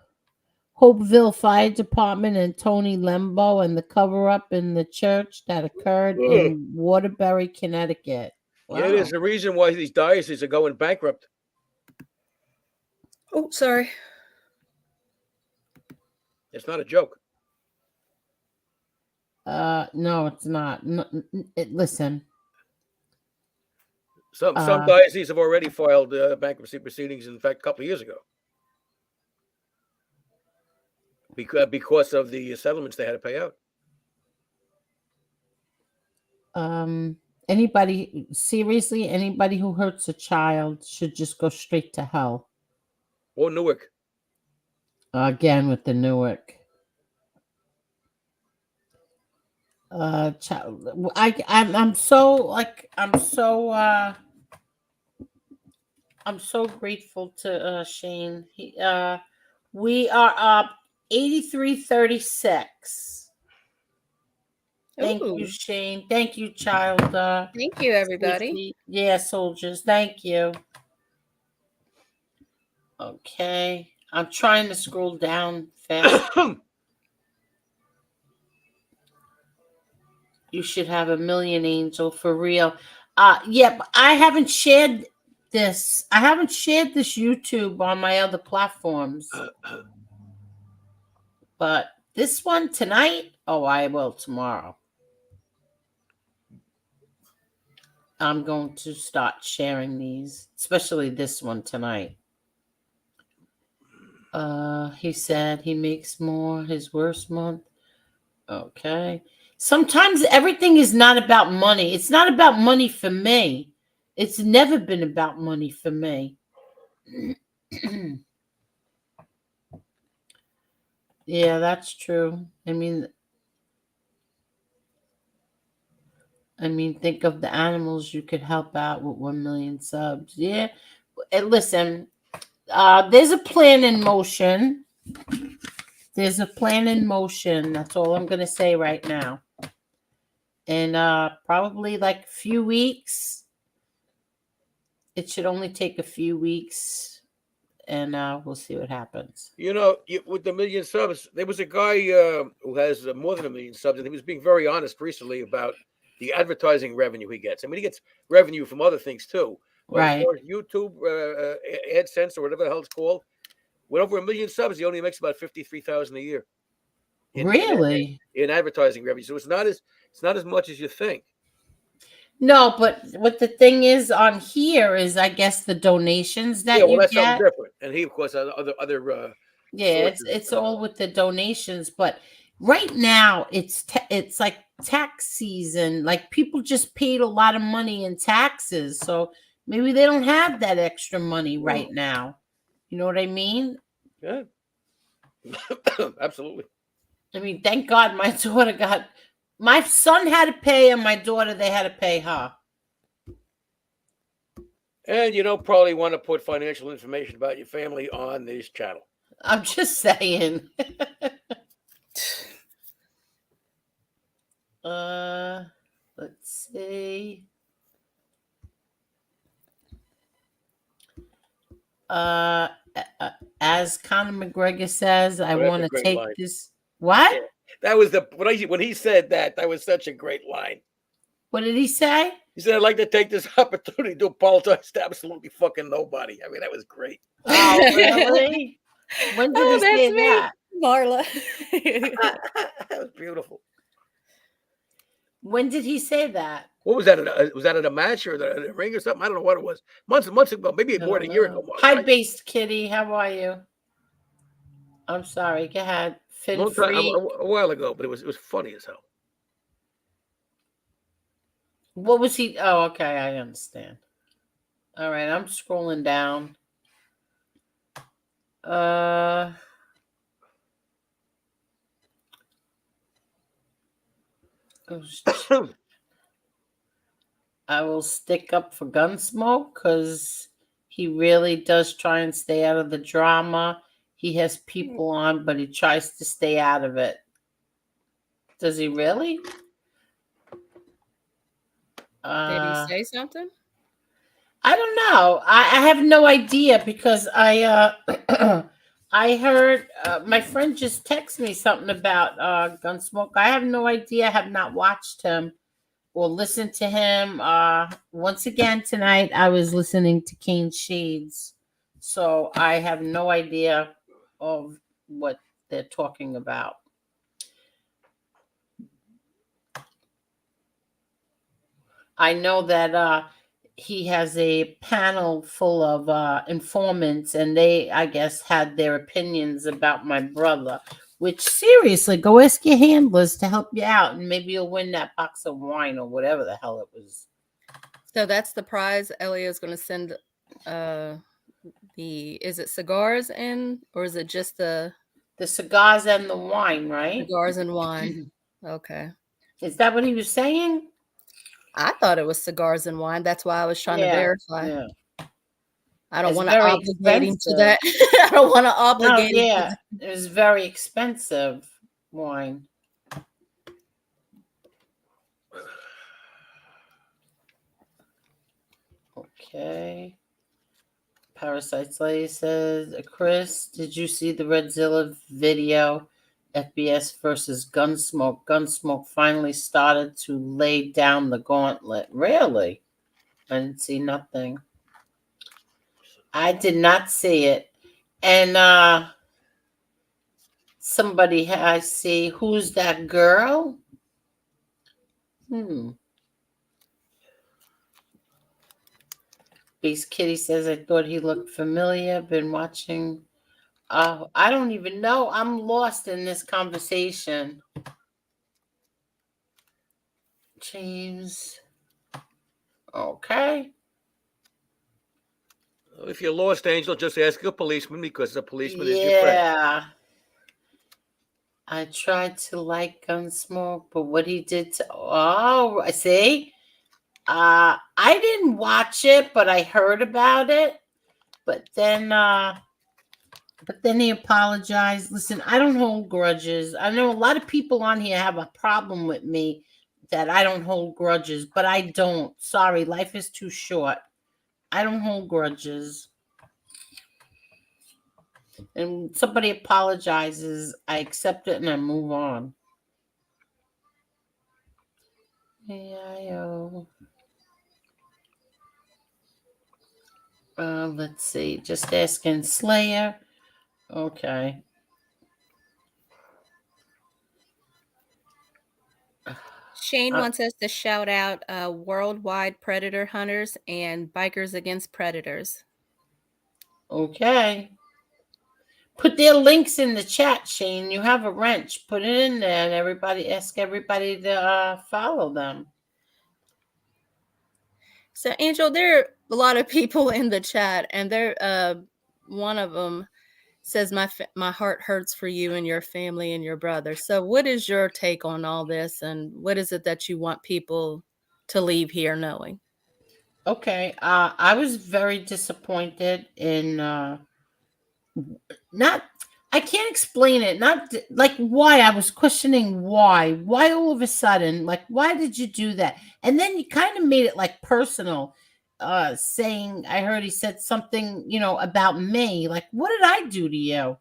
Hopeville Fire Department and Tony Lembo and the cover-up in the church that occurred in Waterbury, Connecticut. Wow. Yeah, there's a reason why these dioceses are going bankrupt. Oh, sorry. It's not a joke. No, it's not. No, listen. Some dioceses have already filed bankruptcy proceedings, in fact, a couple of years ago. Because of the settlements they had to pay out. Anybody who hurts a child should just go straight to hell. Or Newark. Again with the Newark. I'm so grateful to Shane. We are up 83-36. Thank you, Shane. Thank you, child. Thank you, everybody. Yeah, soldiers. Thank you. Okay. I'm trying to scroll down fast. You should have 1 million, Angel, for real. Yeah, but I haven't shared this. I haven't shared this YouTube on my other platforms. But this one tonight, I will tomorrow. I'm going to start sharing these, especially this one tonight. He said he makes more his worst month. Okay. Sometimes everything is not about money. It's not about money for me. It's never been about money for me. Yeah, that's true. I mean, think of the animals you could help out with 1 million subs. Yeah. listen, there's a plan in motion. There's a plan in motion. That's all I'm going to say right now. And probably like a few weeks. It should only take a few weeks, and we'll see what happens. You know, with the 1 million subs, there was a guy who has more than 1 million subs, and he was being very honest recently about the advertising revenue he gets. I mean, he gets revenue from other things too. But as Right. far as YouTube, AdSense, or whatever the hell it's called, with over 1 million subs, he only makes about $53,000 a year. Really? In advertising revenue, so it's not as much as you think. No, but what the thing is on here is, I guess, the donations that you that's get. something different. And he, of course, has other. Yeah, it's all with the donations, but right now it's like tax season. Like people just paid a lot of money in taxes, so maybe they don't have that extra money right now. You know what I mean? Yeah, absolutely. I mean, thank God my daughter got. My son had to pay, and my daughter, they had to pay her. And you don't probably want to put financial information about your family on this channel. I'm just saying. Let's see. As Conor McGregor says, I want to take line. this. What? Yeah. That was when he said that was such a great line. What did he say? He said, "I'd like to take this opportunity to apologize to absolutely fucking nobody." I mean, that was great. Oh, really? When did he say that? Marla. That was beautiful. When did he say that? What was that? Was that at a match or at a ring or something? I don't know what it was. Months and months ago, maybe more than a year ago. Hi, Based Kitty. How are you? I'm sorry. Go ahead. A while ago, but it was funny as hell. What was he? Oh, okay. I understand. All right. I'm scrolling down. I will stick up for Gunsmoke because he really does try and stay out of the drama. He has people on, but he tries to stay out of it. Does he really? Did he say something? I don't know. I have no idea because I I heard my friend just texted me something about Gunsmoke. I have no idea. I have not watched him or listened to him. Once again tonight, I was listening to Kane Shades, so I have no idea of what they're talking about. I know that he has a panel full of informants, and they, I guess, had their opinions about my brother. Which, seriously, go ask your handlers to help you out, and maybe you'll win that box of wine or whatever the hell it was. So that's the prize. Elliot's going to send is it cigars in, or is it just the cigars and the wine, right? Cigars and wine. Okay. Is that what he was saying? I thought it was cigars and wine. That's why I was trying to verify. Yeah. I don't want to obligate him to that. I don't want to obligate him. Yeah, it was very expensive wine. Okay. Parasite Lady says, Chris, did you see the Redzilla video? FBS versus Gunsmoke. Gunsmoke finally started to lay down the gauntlet. Really? I didn't see nothing. I did not see it. And somebody I see, who's that girl? Beast Kitty says, I thought he looked familiar. Been watching. I don't even know. I'm lost in this conversation. James. Okay. If you're lost, Angel, just ask a policeman because a policeman is your friend. Yeah. I tried to like Gunsmoke, but what he did to I see. I didn't watch it, but I heard about it. But then he apologized. Listen, I don't hold grudges. I know a lot of people on here have a problem with me that I don't hold grudges, but I don't. Sorry, life is too short. I don't hold grudges. And somebody apologizes, I accept it and I move on. Let's see. Just asking Slayer. Okay. Shane wants us to shout out worldwide predator hunters and bikers against predators. Okay. Put their links in the chat, Shane. You have a wrench. Put it in there and ask everybody to follow them. So, Angel, there are a lot of people in the chat, and one of them says, my heart hurts for you and your family and your brother. So what is your take on all this, and what is it that you want people to leave here knowing? Okay. I was very disappointed in I can't explain it. Not like why. I was questioning why all of a sudden, like, why did you do that? And then you kind of made it like personal, saying, I heard he said something, about me. Like, what did I do to you?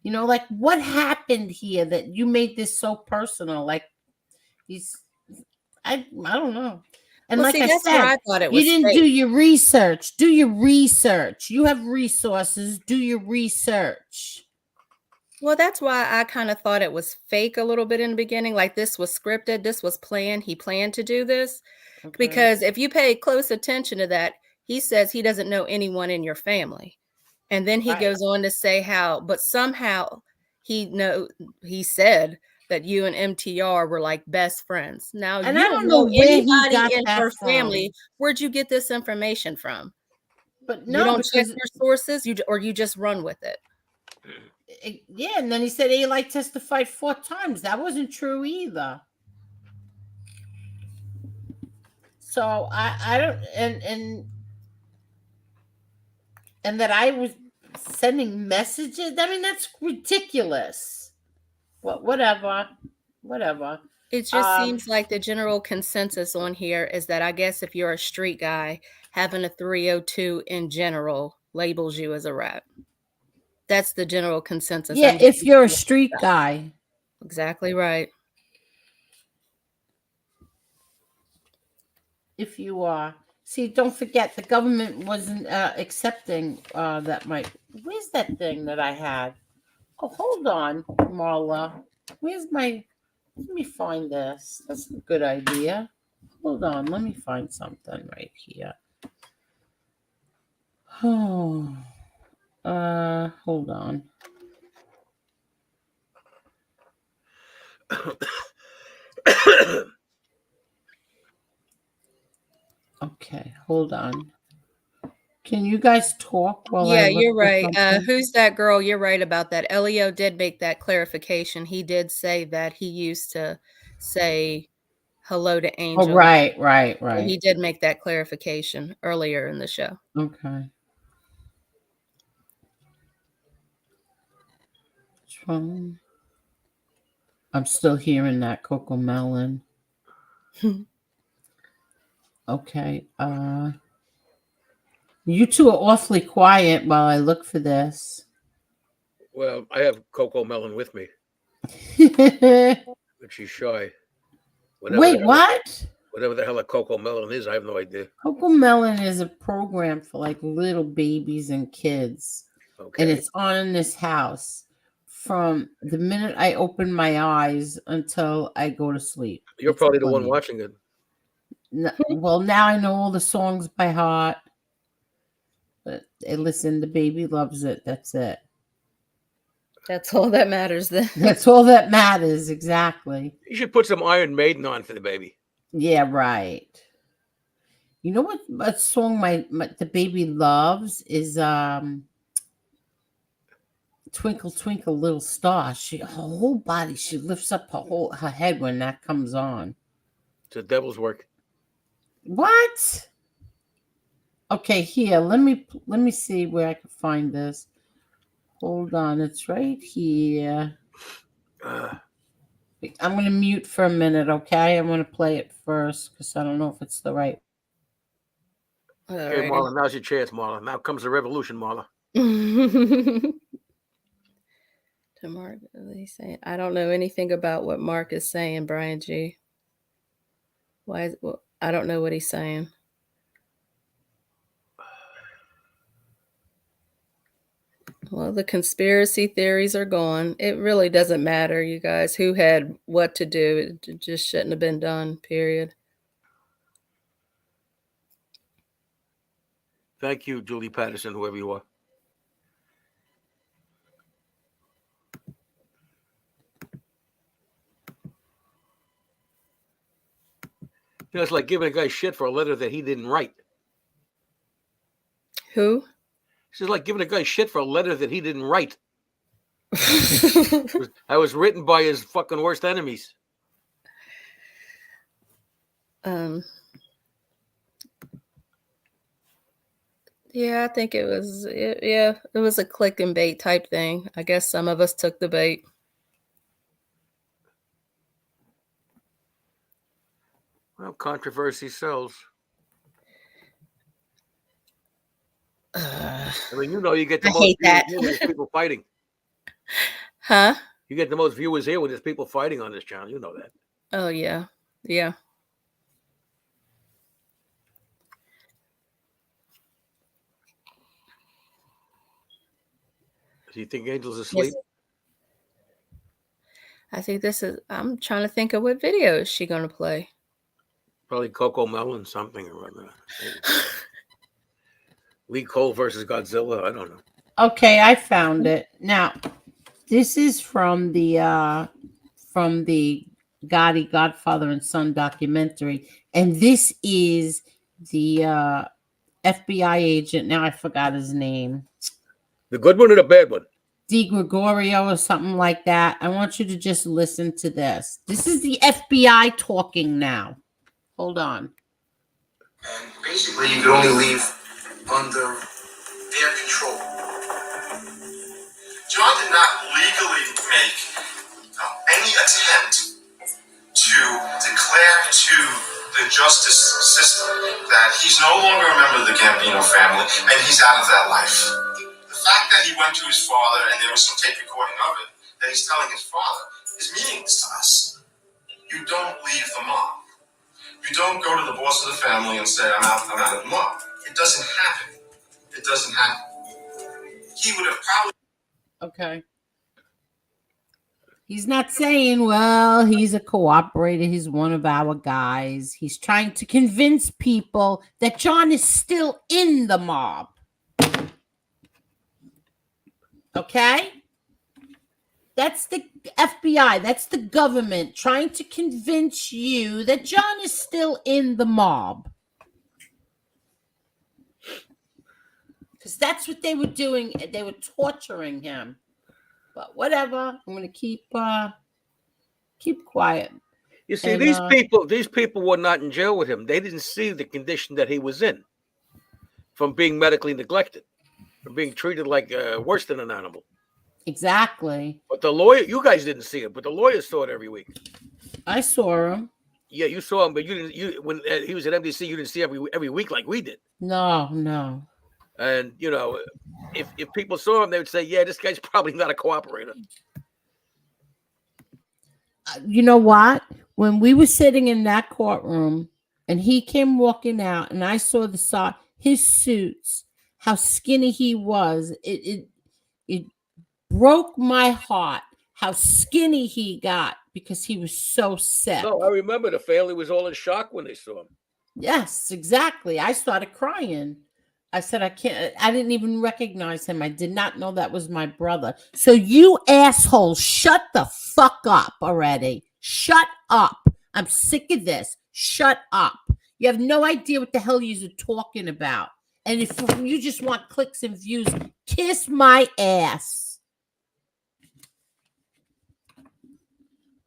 Like, what happened here that you made this so personal? Like, I don't know. And well, like see, I that's said, where I thought it was you didn't fake. do your research. Do your research. You have resources. Do your research. Well, that's why I kind of thought it was fake a little bit in the beginning. Like, this was scripted. This was planned. He planned to do this. Okay. Because if you pay close attention to that, he says he doesn't know anyone in your family. And then he goes on to say but somehow he said that you and MTR were like best friends. Now, and you I don't know where he got in that her from. family. Where'd you get this information from? But no, you don't check your sources, you just run with it. Yeah, and then he said Eli testified 4 times. That wasn't true either. So I don't, and that I was sending messages. I mean, that's ridiculous. Well, whatever. It just seems like the general consensus on here is that I guess if you're a street guy, having a 302 in general labels you as a rat. That's the general consensus. Yeah, if you're a street guy. Exactly right. If you are. See, don't forget, the government wasn't accepting that where's that thing that I had? Oh, hold on, Marla. Let me find this. That's a good idea. Hold on, let me find something right here. Oh, hold on. Okay, hold on. Can you guys talk while I look you're right. something? Who's that girl? You're right about that. Elio did make that clarification. He did say that he used to say hello to Angel. Oh, right. So he did make that clarification earlier in the show. Okay. I'm still hearing that Coco Melon. Okay. You two are awfully quiet while I look for this. Well, I have Coco Melon with me. But she's shy. Wait, what? Whatever the hell a Coco Melon is, I have no idea. Coco Melon is a program for like little babies and kids. Okay. And it's on in this house from the minute I open my eyes until I go to sleep. You're probably the one watching it. Well, now I know all the songs by heart. But listen, the baby loves it. That's it. That's all that matters then. That's all that matters, exactly. You should put some Iron Maiden on for the baby. Yeah, right. You know what song the baby loves is Twinkle Twinkle Little Star. Her whole body, she lifts up her head when that comes on. It's the devil's work. What? Okay, here. Let me see where I can find this. Hold on, it's right here. I'm going to mute for a minute, okay? I'm going to play it first because I don't know if it's the right. Okay, Marla, now's your chance, Marla. Now comes the revolution, Marla. To Mark, he's saying, I don't know anything about what Mark is saying, Brian G. Why? Well, I don't know what he's saying. Well, the conspiracy theories are gone. It really doesn't matter, you guys, who had what to do. It just shouldn't have been done, period. Thank you, Julie Patterson, whoever you are. You know, it's like giving a guy shit for a letter that he didn't write. Who? It's just like giving a guy shit for a letter that he didn't write. I was written by his fucking worst enemies. Yeah, I think it was. It was a click and bait type thing. I guess some of us took the bait. Well, controversy sells. I mean, you know, you get the most hate that. viewers here when there's people fighting. Huh? You get the most viewers here when there's people fighting on this channel. You know that. Oh, yeah. Yeah. Do you think Angel's asleep? Yes. I think I'm trying to think of what video is she going to play. Probably Coco Melon something or other. Lee Cole versus Godzilla. I don't know. Okay, I found it. Now, this is from the Gotti Godfather and Son documentary, and this is the FBI agent. Now I forgot his name. The good one or the bad one? Di Gregorio or something like that. I want you to just listen to this. This is the FBI talking now. Hold on. And basically, you could only leave under their control. John did not legally make any attempt to declare to the justice system that he's no longer a member of the Gambino family and he's out of that life. The fact that he went to his father and there was some tape recording of it that he's telling his father is meaningless to us. You don't leave the mob. You don't go to the boss of the family and say, I'm out of the mob. It doesn't happen. It doesn't happen. He would have probably... Okay. He's not saying, well, he's a cooperator. He's one of our guys. He's trying to convince people that John is still in the mob. Okay? That's the FBI. That's the government trying to convince you that John is still in the mob. Because that's what they were doing. They were torturing him. But whatever. I'm going to keep quiet. You see, these people were not in jail with him. They didn't see the condition that he was in from being medically neglected, from being treated like worse than an animal. Exactly. But the lawyer, you guys didn't see it, but the lawyers saw it every week. I saw him. Yeah, you saw him, but you didn't. When he was at MDC, you didn't see every week like we did. No. And you know, if people saw him, they would say, "Yeah, this guy's probably not a cooperator." You know what? When we were sitting in that courtroom, and he came walking out, and I saw his suits, how skinny he was. It broke my heart how skinny he got because he was so sick. No, I remember the family was all in shock when they saw him. Yes, exactly. I started crying. I said, I didn't even recognize him. I did not know that was my brother. So you assholes, shut the fuck up already. Shut up. I'm sick of this. Shut up. You have no idea what the hell you're talking about. And if you just want clicks and views, kiss my ass.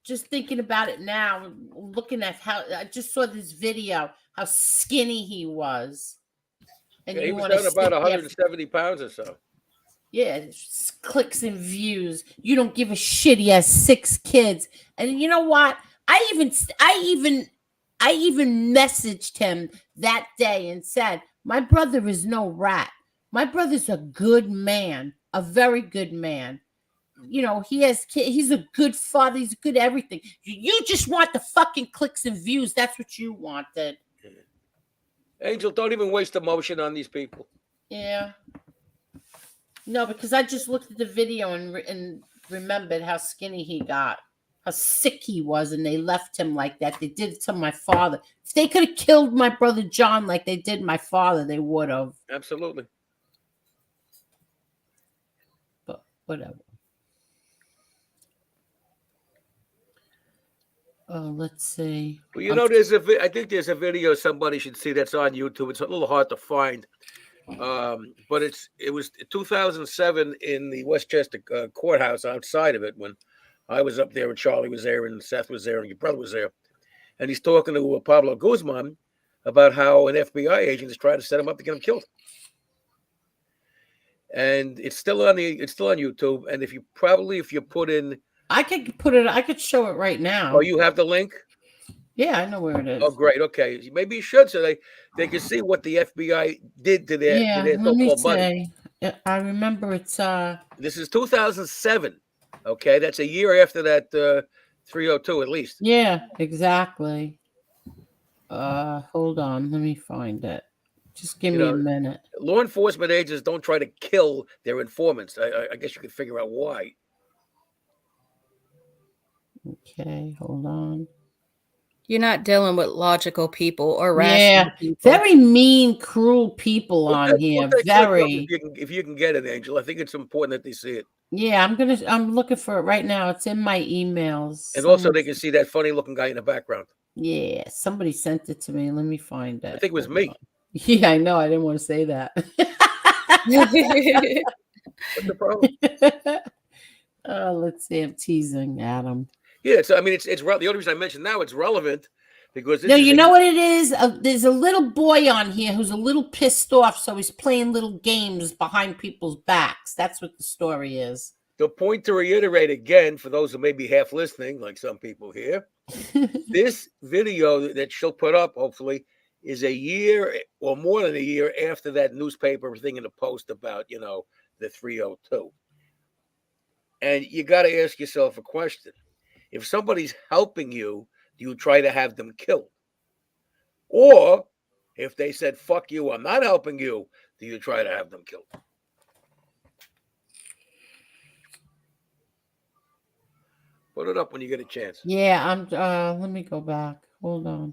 Just thinking about it now, looking at how I just saw this video, how skinny he was. and Yeah, he you was want to down about sit there. 170 pounds or so. Yeah, it's clicks and views. You don't give a shit. He has 6 kids, and you know what? I even messaged him that day and said, "My brother is no rat. My brother's a good man, a very good man. You know, he has kids. He's a good father. He's good everything. You just want the fucking clicks and views. That's what you wanted." Angel, don't even waste emotion on these people. Yeah. No, because I just looked at the video and remembered how skinny he got, how sick he was, and they left him like that. They did it to my father. If they could have killed my brother John like they did my father, they would have. Absolutely. But whatever. Oh, let's see. Well, you know, I think there's a video somebody should see that's on YouTube. It's a little hard to find. But it was 2007 in the Westchester courthouse outside of it when I was up there and Charlie was there and Seth was there and your brother was there, and he's talking to Pablo Guzman about how an FBI agent is trying to set him up to get him killed. And it's still on YouTube. And if you put in, I could show it right now. Oh, you have the link? Yeah, I know where it is. Oh, great. Okay, maybe you should, so they can see what the FBI did to their let me so-called buddy. say. I remember it's This is 2007. Okay, that's a year after that 302 at least. Yeah, exactly. Hold on, let me find it. Just give me a minute. Law enforcement agents don't try to kill their informants. I guess you could figure out why. Okay, hold on. You're not dealing with logical people or rational people. Very mean, cruel people on here. Very. If you can get it, Angel, I think it's important that they see it. Yeah, I'm looking for it right now. It's in my emails. And also they can see that funny looking guy in the background. Yeah, somebody sent it to me. Let me find it. I think it was me. Yeah, I know. I didn't want to say that. What's the problem? Let's see. I'm teasing Adam. Yeah, so I mean, it's the only reason I mentioned now it's relevant because you know what it is? There's a little boy on here who's a little pissed off, so he's playing little games behind people's backs. That's what the story is. The point to reiterate again, for those who may be half listening, like some people here, this video that she'll put up, hopefully, is a year or more than a year after that newspaper thing in the Post about, the 302. And you got to ask yourself a question. If somebody's helping you, do you try to have them killed? Or if they said, fuck you, I'm not helping you, do you try to have them killed? Put it up when you get a chance. Yeah, let me go back. Hold on.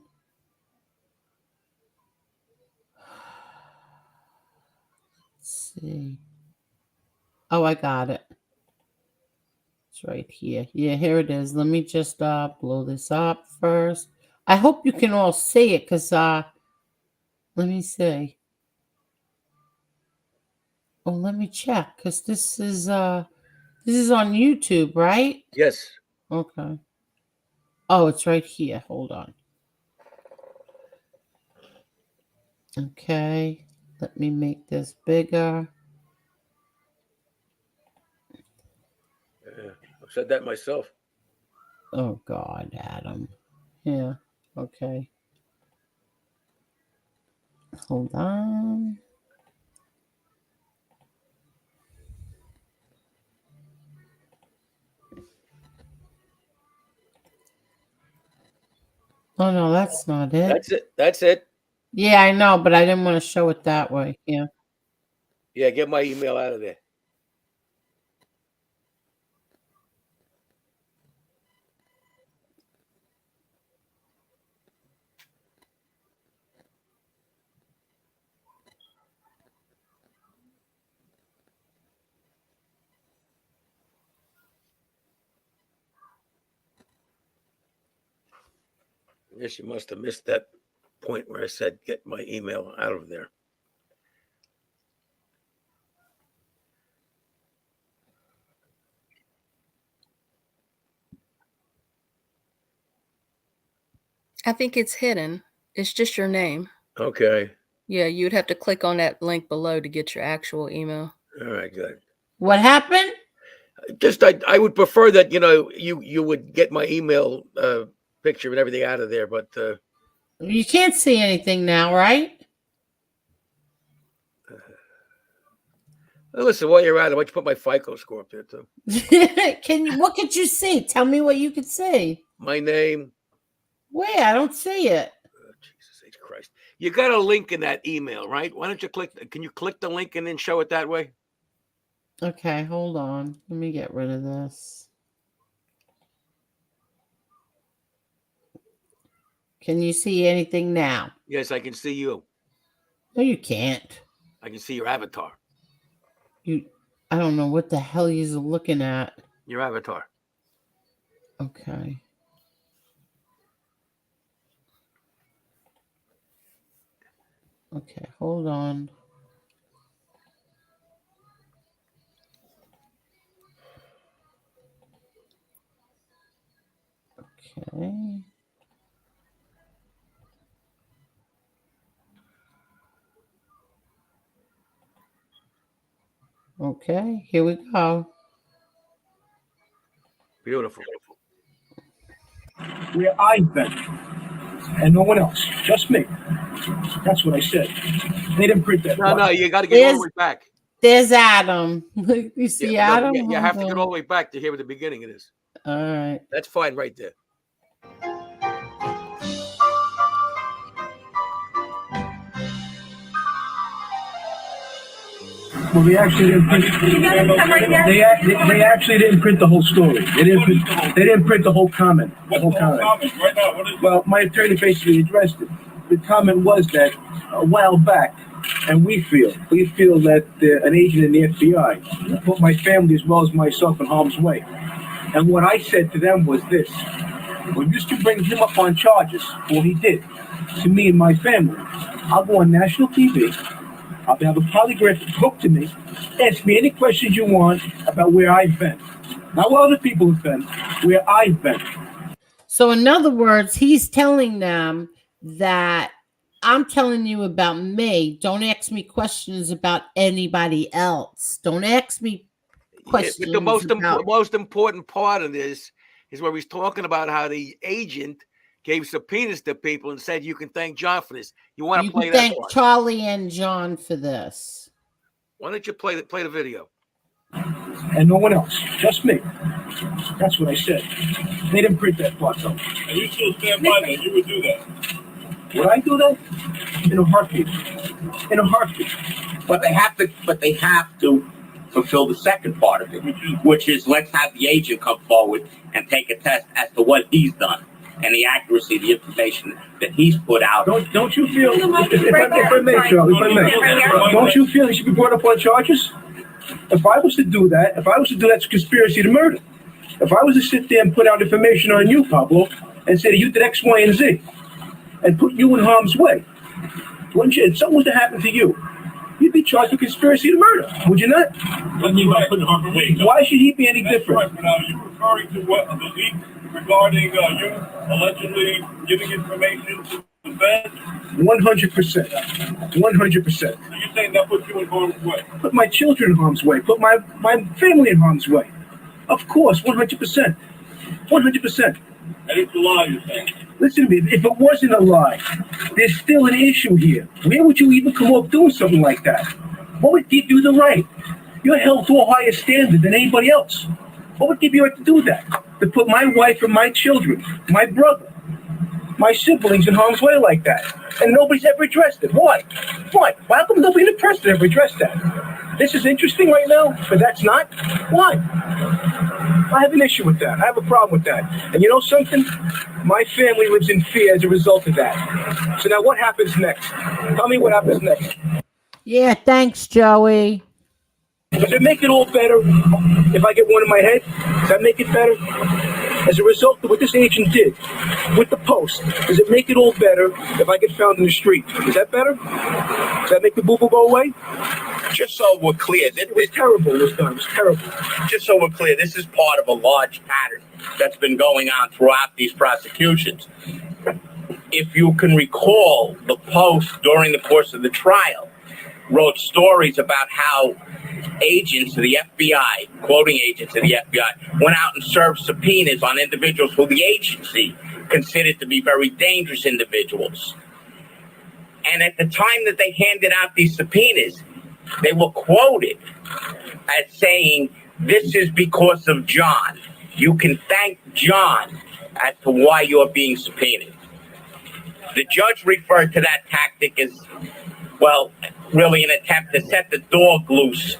Let's see. Oh, I got it. It's right here. Yeah, here it is. Let me just blow this up first. I hope you can all see it because let me see. Oh, let me check because this is on YouTube, right? Yes. Okay. Oh, it's right here. Hold on. Okay. Let me make this bigger. Yeah, I've said that myself. Oh, God, Adam. Yeah. Okay. Hold on. Oh, no, that's not it. That's it. Yeah, I know, but I didn't want to show it that way. Yeah. Yeah, get my email out of there. I guess you must have missed that point where I said, get my email out of there. I think it's hidden. It's just your name. Okay. Yeah, you'd have to click on that link below to get your actual email. All right, good. What happened? Just I would prefer that you would get my email picture and everything out of there, but You can't see anything now, right? listen, while you're at it, why don't you put my FICO score up there too? What could you see? Tell me what you could see. My name. Where? I don't see it. Oh, Jesus H. Christ. You got a link in that email, right? Why don't you can you click the link and then show it that way? Okay, hold on. Let me get rid of this. Can you see anything now? Yes, I can see you. No, you can't. I can see your avatar. I don't know what the hell you're looking at. Your avatar. Okay. Okay, hold on. Okay. Okay, here we go. Beautiful. Where I've been, and no one else, just me. That's what I said. They didn't print that. No, you got to get all the way back. There's Adam. You see Adam? You have to get all the way back to hear what the beginning it is. All right. That's fine right there. Well, they actually didn't print. They actually didn't print the whole story. They didn't print the whole comment. The whole comment. Well, my attorney basically addressed it. The comment was that a while back, and we feel that an agent in the FBI put my family as well as myself in harm's way. And what I said to them was this: when you to bring him up on charges, what he did to me and my family, I'll go on national TV. I'll have a polygraph hooked to me. Ask me any questions you want about where I've been. Not where other people have been, where I've been. So in other words, he's telling them that I'm telling you about me. Don't ask me questions about anybody else. Don't ask me questions. But the most important part of this is where he's talking about how the agent gave subpoenas to people and said, you can thank John for this. You want to play that? Thank Charlie and John for this. Why don't you play the video? And no one else, just me. That's what I said. They didn't print that part though. And you still stand by that? You would do that? Would I do that? In a heartbeat. In a heartbeat. But they have to fulfill the second part of it, which is let's have the agent come forward and take a test as to what he's done and the accuracy of the information that he's put out. Don't you feel, if I may, Charlie, don't you feel he should be brought up on charges? If I was to do that, it's conspiracy to murder. If I was to sit there and put out information on you, Pablo, and say that you did X, Y, and Z, and put you in harm's way, wouldn't you? If something was to happen to you, you'd be charged with conspiracy to murder, would you not? Why should he be any different? Right, now, you're referring to what, the leak regarding you allegedly giving information to the Fed? 100%. 100%. So you're saying that puts you in harm's way? Put my children in harm's way. Put my family in harm's way. Of course, 100%. 100%. And it's a lie, you're saying? Listen to me, if it wasn't a lie, there's still an issue here. Where would you even come up doing something like that? What would give you the right? You're held to a higher standard than anybody else. What would give you the right to do that? To put my wife and my children, my brother, my siblings in harm's way like that. And nobody's ever addressed it. Why? Why? Why come nobody in the press ever addressed that? This is interesting right now, but that's not? Why? I have an issue with that. I have a problem with that. And you know something? My family lives in fear as a result of that. So now what happens next? Tell me what happens next. Yeah, thanks, Joey. Does it make it all better if I get one in my head? Does that make it better? As a result of what this agent did with the post, does it make it all better if I get found in the street? Is that better? Does that make the boo-boo go away? Just so we're clear, it was terrible this time. It was terrible. Just so we're clear, this is part of a large pattern that's been going on throughout these prosecutions. if you can recall, the Post during the course of the trial wrote stories about how agents of the FBI, quoting agents of the FBI, went out and served subpoenas on individuals who the agency considered to be very dangerous individuals. And at the time that they handed out these subpoenas, they were quoted as saying, "This is because of John. You can thank John as to why you're being subpoenaed." The judge referred to that tactic as, well, really an attempt to set the dogs loose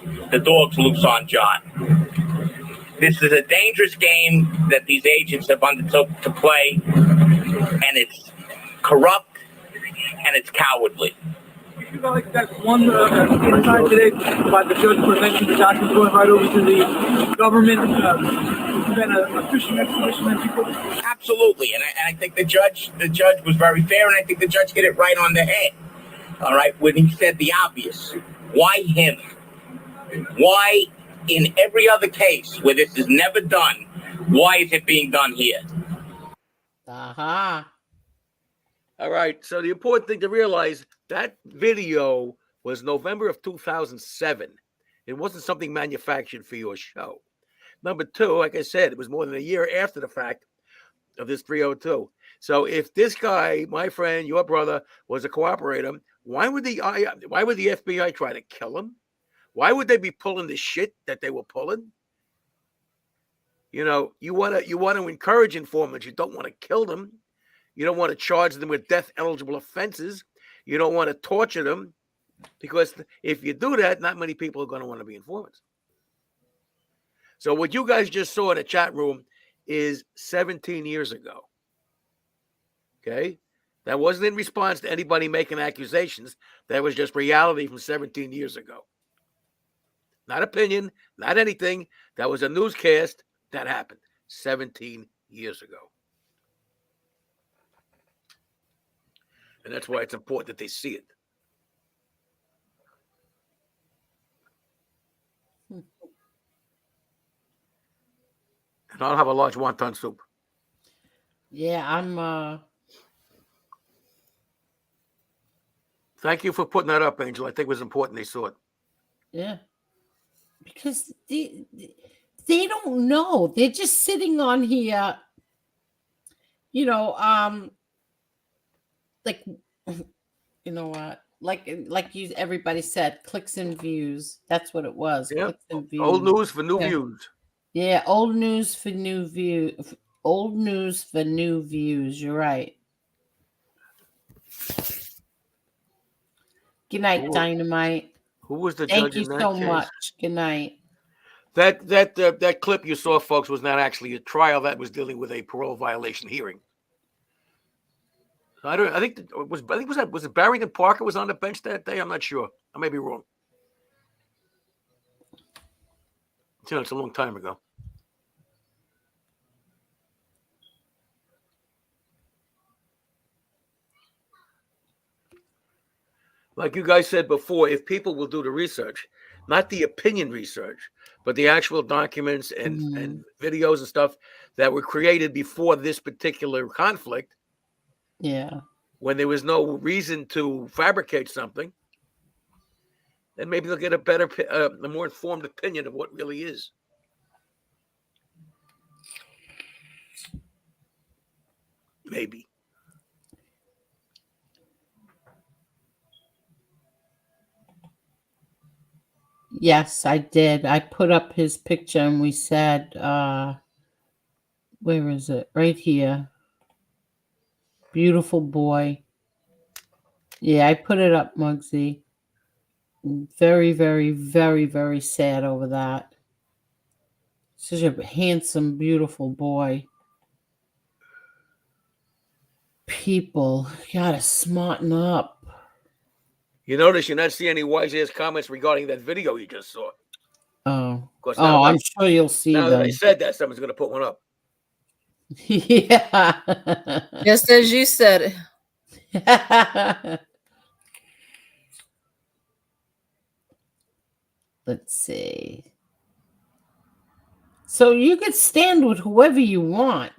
on John. This is a dangerous game that these agents have undertook to play, and it's corrupt and it's cowardly. You feel like that's one inside today about the judge preventing the doctors going right over to the government to prevent a fishing expedition and people. Absolutely, and I think the judge was very fair, and I think the judge hit it right on the head. All right, when he said the obvious. Why him? Why in every other case where this is never done, why is it being done here? Aha. All right. So the important thing to realize, that video was November of 2007. It wasn't something manufactured for your show. Number two, like I said, it was more than a year after the fact of this 302. So if this guy, my friend, your brother, was a cooperator, why would the FBI try to kill him? Why would they be pulling the shit that they were pulling? You know, you want to encourage informants. You don't want to kill them. You don't want to charge them with death-eligible offenses. You don't want to torture them, because if you do that, not many people are going to want to be informants. So what you guys just saw in the chat room is 17 years ago. Okay? That wasn't in response to anybody making accusations. That was just reality from 17 years ago. Not opinion, not anything. That was a newscast that happened 17 years ago. And that's why it's important that they see it. And I'll have a large wonton soup. Yeah, I'm Thank you for putting that up, Angel. I think it was important they saw it. yeah. Because they don't know. They're just sitting on here, you know, like, you know what, like you, everybody said, clicks and views. That's what it was. Yep. Clicks and views. Old news for new views. Yeah, old news for new view. Old news for new views. You're right. Good night, Dynamite. Who was the Thank judge you in that so case? much. Good night. That clip you saw, folks, was not actually a trial. That was dealing with a parole violation hearing. I think was it Barrington Parker was on the bench that day? I'm not sure. I may be wrong. You know, it's a long time ago. Like you guys said before, if people will do the research, not the opinion research, but the actual documents and videos and stuff that were created before this particular conflict, yeah, when there was no reason to fabricate something, then maybe they'll get a better, a more informed opinion of what really is. Maybe. Yes, I did. I put up his picture and we said, where is it? Right here. Beautiful boy. Yeah, I put it up, Muggsy. Very, very, very, very sad over that. Such a handsome, beautiful boy. People gotta smarten up. You notice you're not seeing any wise-ass comments regarding that video you just saw. Oh, I'm sure you'll see now them. that I said that, someone's going to put one up. Yeah. Just as you said it. Let's see. So you could stand with whoever you want.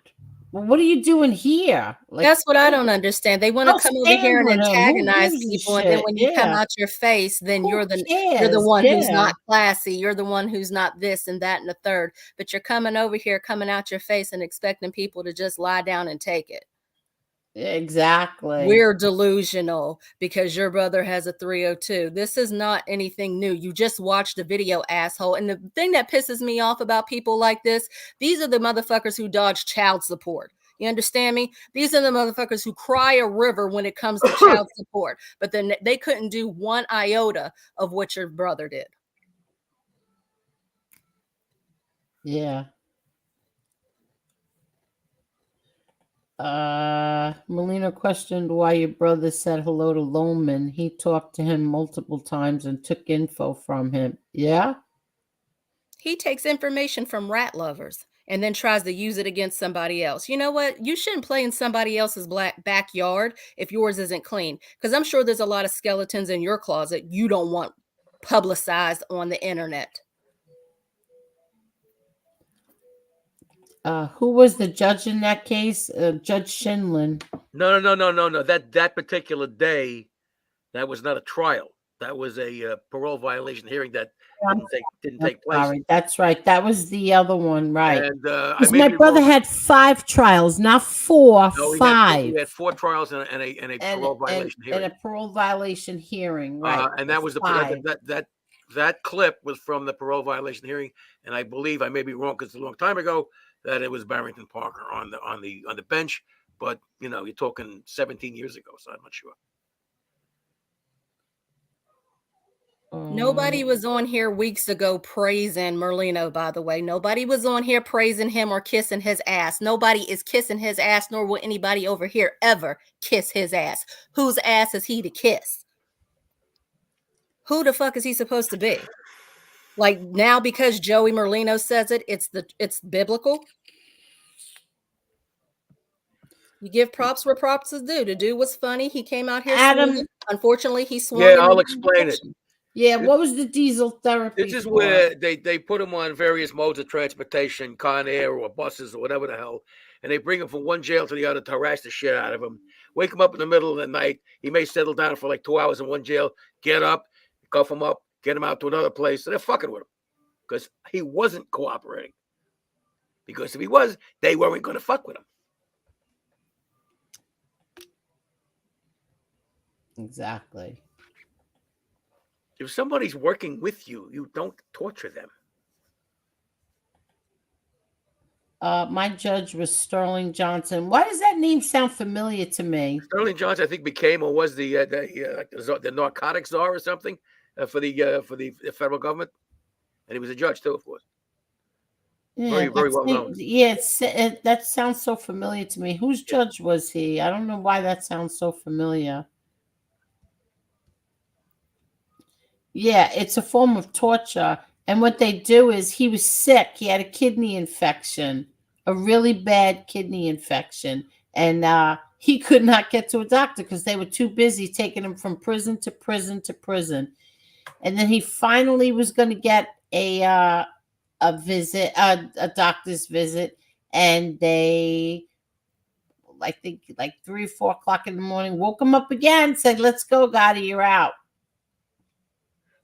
what are you doing here? Like, that's what I don't understand. They want to I'll come over stand here and with 'em. Who antagonize gives a people, and then shit? when you come Yeah. out your face, then Who you're the cares? one who's Yeah. not classy. You're the one who's not this and that and the third. But you're coming over here, coming out your face, and expecting people to just lie down and take it. Exactly. We're delusional because your brother has a 302. This is not anything new. You just watched the video, asshole. And the thing that pisses me off about people like this, these are the motherfuckers who dodge child support. You understand me? These are the motherfuckers who cry a river when it comes to child support, but then they couldn't do one iota of what your brother did. Yeah. Merlino questioned why your brother said hello to Loman. He talked to him multiple times and took info from him. Yeah? He takes information from rat lovers and then tries to use it against somebody else. You know what? You shouldn't play in somebody else's backyard if yours isn't clean. Because I'm sure there's a lot of skeletons in your closet you don't want publicized on the internet. Who was the judge in that case? Judge Shinlin. No. That particular day, that was not a trial. That was a parole violation hearing that didn't take place. Sorry, that's right. That was the other one, right? And Because my brother had 5 trials, not 4, No, 5. He had 4 trials and a parole violation hearing. And a parole violation hearing, right? And that was that clip was from the parole violation hearing, and I believe, I may be wrong because it's a long time ago, that it was Barrington Parker on the bench. But you know, you're talking 17 years ago, so I'm not sure. Nobody was on here weeks ago praising Merlino, by the way. Nobody was on here praising him or kissing his ass. Nobody is kissing his ass, nor will anybody over here ever kiss his ass. Whose ass is he to kiss? Who the fuck is he supposed to be? Like, now because Joey Merlino says it, it's biblical. You give props where props is due. The dude was funny. He came out here. Adam, unfortunately, he swung. Yeah, I'll explain it. Yeah, what was the diesel therapy? This is where they put him on various modes of transportation, Con Air or buses or whatever the hell, and they bring him from one jail to the other to harass the shit out of him. Wake him up in the middle of the night. He may settle down for like 2 hours in one jail. Get up, cuff him up, get him out to another place. So they're fucking with him because he wasn't cooperating. Because if he was, they weren't going to fuck with him. Exactly. If somebody's working with you, you don't torture them. My judge was Sterling Johnson. Why does that name sound familiar to me? Sterling Johnson, I think, became or was the narcotics czar or something for the federal government, and he was a judge too, of course. Yeah, very well known. Yes, that sounds so familiar to me. Whose judge was he? I don't know why that sounds so familiar. Yeah, it's a form of torture. And what they do is he was sick. He had a kidney infection, a really bad kidney infection. And he could not get to a doctor because they were too busy taking him from prison to prison to prison. And then he finally was going to get a visit, a doctor's visit. And they, I think like 3 or 4 o'clock in the morning, woke him up again, said, "Let's go, Gotti, you're out."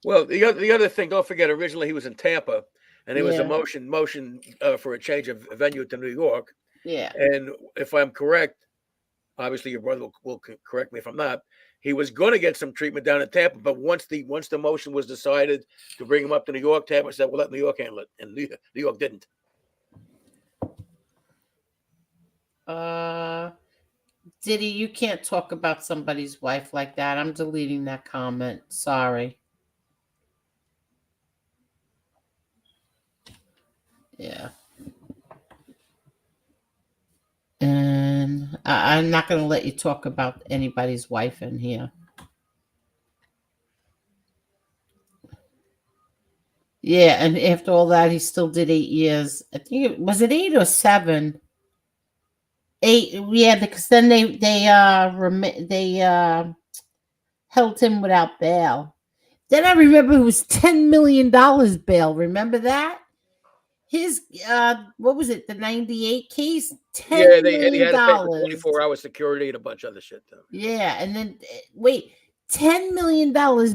Well, the other thing, don't forget, originally he was in Tampa, and there was a motion for a change of venue to New York. Yeah. And if I'm correct, obviously your brother will correct me if I'm not. He was going to get some treatment down in Tampa, but once the motion was decided to bring him up to New York, Tampa said, "Well, let New York handle it," and New York didn't. Diddy, you can't talk about somebody's wife like that. I'm deleting that comment. Sorry. Yeah. And I'm not going to let you talk about anybody's wife in here. Yeah, and after all that, he still did 8 years. I think was it 8 or 7? 8, yeah, because then they held him without bail. Then I remember it was $10 million bail. Remember that? his what was it? The 98 case, Yeah, $10 they had million. to pay for 24-hour security and a bunch of other shit though. Yeah, and then wait, $10 million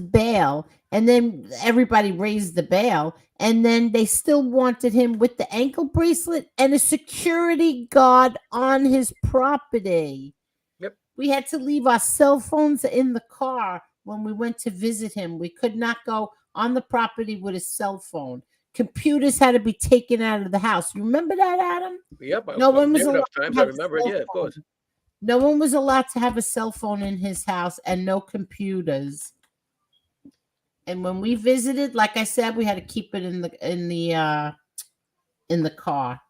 bail, and then everybody raised the bail, and then they still wanted him with the ankle bracelet and a security guard on his property. Yep. We had to leave our cell phones in the car when we went to visit him. We could not go on the property with a cell phone. Computers had to be taken out of the house. You remember that, Adam? Yep. No one was enough allowed to times. I have a remember it. cell Yeah, of course. phone. No one was allowed to have a cell phone in his house and no computers. And when we visited, like I said, we had to keep it in the car.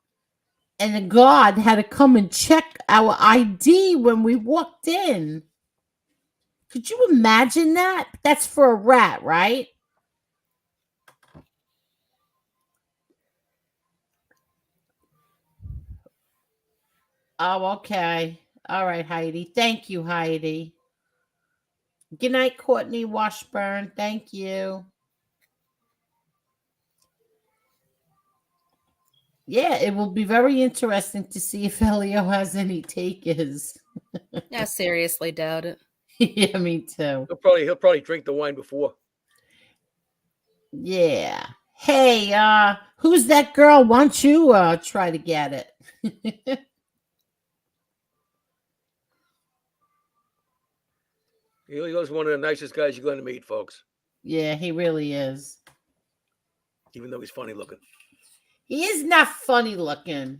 And the guard had to come and check our ID when we walked in. Could you imagine that? That's for a rat, right? Oh, okay. All right, Heidi. Thank you, Heidi. Good night, Courtney Washburn. Thank you. Yeah, it will be very interesting to see if Elio has any takers. I seriously doubt it. Yeah, me too. He'll probably drink the wine before. Yeah. Hey, who's that girl? Why don't you try to get it? Elio's one of the nicest guys you're going to meet, folks. Yeah, he really is. Even though he's funny looking. He is not funny looking.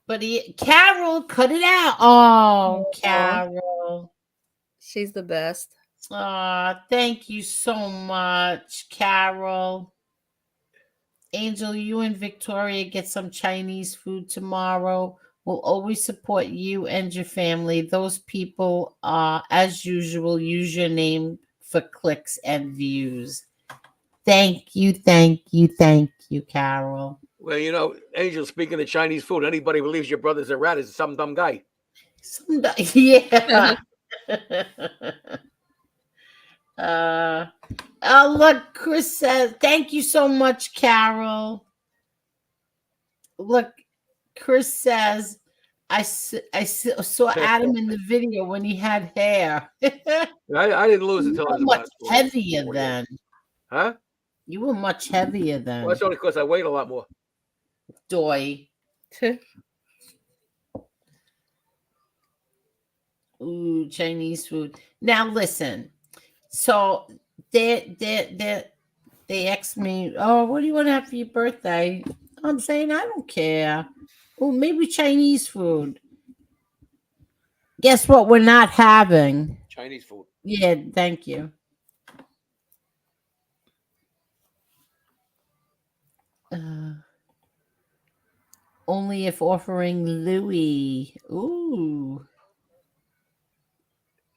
But Carol, cut it out. Oh, Carol. She's the best. Thank you so much, Carol. Angel, you and Victoria get some Chinese food tomorrow. We'll always support you and your family. Those people, as usual, use your name for clicks and views. Thank you, Carol. Well, Angel, speaking of Chinese food, anybody who believes your brother's a rat is some dumb guy. Yeah. Oh, look, Chris says, thank you so much, Carol. Look, Chris says, I saw Adam in the video when he had hair. I didn't lose it until I was much about heavier then. Huh? You were much heavier then. Well, that's only because I weighed a lot more. Doy. Ooh, Chinese food. Now listen. So they asked me, oh, what do you want to have for your birthday? I'm saying I don't care. Well, maybe Chinese food. Guess what we're not having? Chinese food. Yeah, thank you. Only if offering Louis. Ooh.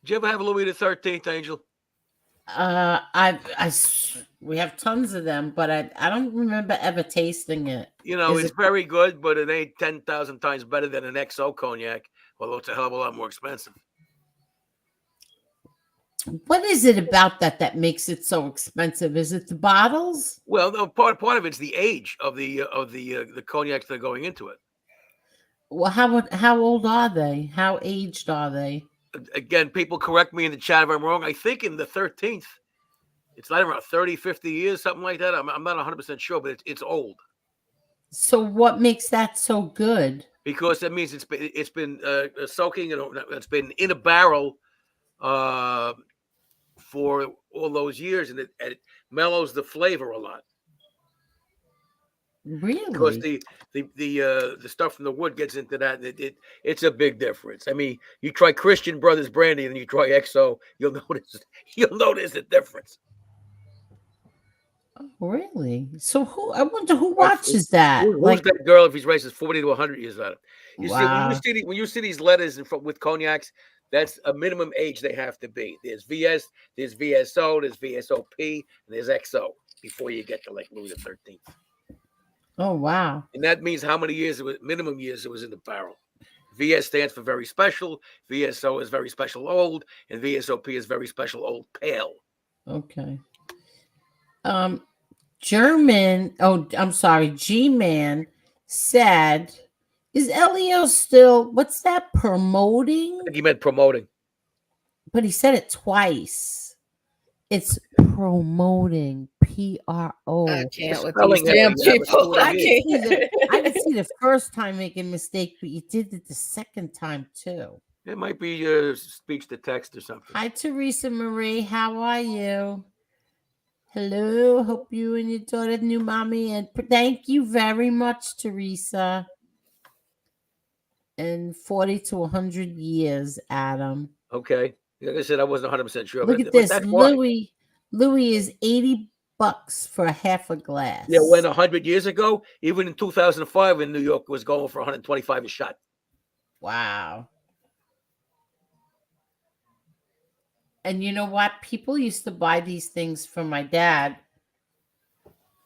Did you ever have Louis the 13th, Angel? We have tons of them, but I don't remember ever tasting it. It's very good, but it ain't 10,000 times better than an XO cognac, although it's a hell of a lot more expensive. What is it about that makes it so expensive? Is it the bottles? Well, no, part of it's the age of the cognacs that are going into it. Well, how old are they? How aged are they? Again, people correct me in the chat if I'm wrong. I think in the 13th, it's like around 30, 50 years, something like that. I'm not 100% sure, but it's old. So what makes that so good? Because that means it's been soaking, it's been in a barrel for all those years, and it mellows the flavor a lot. Really? Because the stuff from the wood gets into that, and it's a big difference. I mean, you try Christian Brothers brandy and you try XO, you'll notice the difference. Oh, really? So I wonder who watches that. Who's that girl if he's racist 40 to 100 years out of it? Wow. When you see these letters with cognacs, that's a minimum age they have to be. There's VS, there's VSO, there's VSOP, and there's XO before you get to like Louis the 13th. Oh, wow. And that means how many years minimum years it was in the barrel. VS stands for very special, VSO is very special old, and VSOP is very special old pale. Okay. German, oh, I'm sorry, G-Man said, is Elio still, what's that, promoting? I think he meant promoting. But he said it twice. It's promoting, P-R-O. I can't with spelling these damn has a people. school I name. can't. I can see the first time making a mistake, but you did it the second time too. It might be speech to text or something. Hi, Teresa Marie. How are you? Hello. Hope you and your daughter have new mommy. And thank you very much, Teresa. And 40 to 100 years, Adam. Okay. Like I said, I wasn't 100% sure. Look but at this. that's why. Louis is $80 for a half a glass. Yeah, when 100 years ago, even in 2005 in New York, it was going for 125 a shot. Wow. And you know what? People used to buy these things for my dad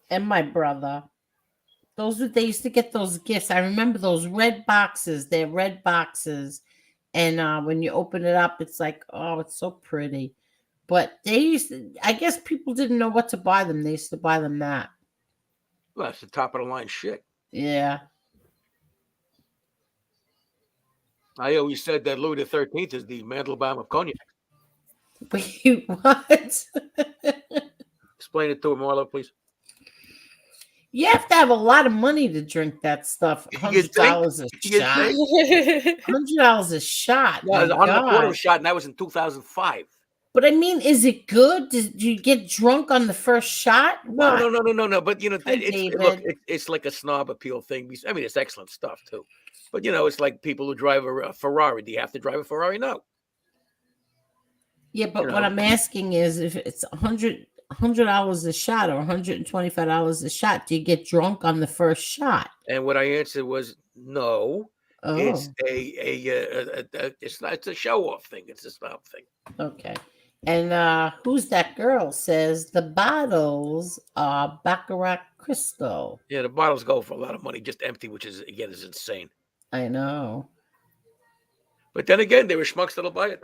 and my brother. They used to get those gifts. I remember those red boxes. They're red boxes. And when you open it up, it's like, oh, it's so pretty. But I guess people didn't know what to buy them. They used to buy them that. Well, that's the top of the line shit. Yeah. I always said that Louis XIII is the Mandelbaum of cognac. Wait, what? Explain it to him, Marlo, please. You have to have a lot of money to drink that stuff. $100 a shot. $100 a shot. Yeah, it was $125 a shot, and that was in 2005. But I mean, is it good? Did you get drunk on the first shot? No. But David. It's like a snob appeal thing. I mean, it's excellent stuff too. But it's like people who drive a Ferrari. Do you have to drive a Ferrari? No. Yeah, but what I'm asking is, if it's $100 a shot or $125 a shot, do you get drunk on the first shot? And what I answered was no. Oh. It's it's a show off thing. It's a snob thing. Okay. And who's that girl says the bottles are Baccarat Crystal. Yeah, the bottles go for a lot of money, just empty, which is insane. I know. But then again, there were schmucks that'll buy it.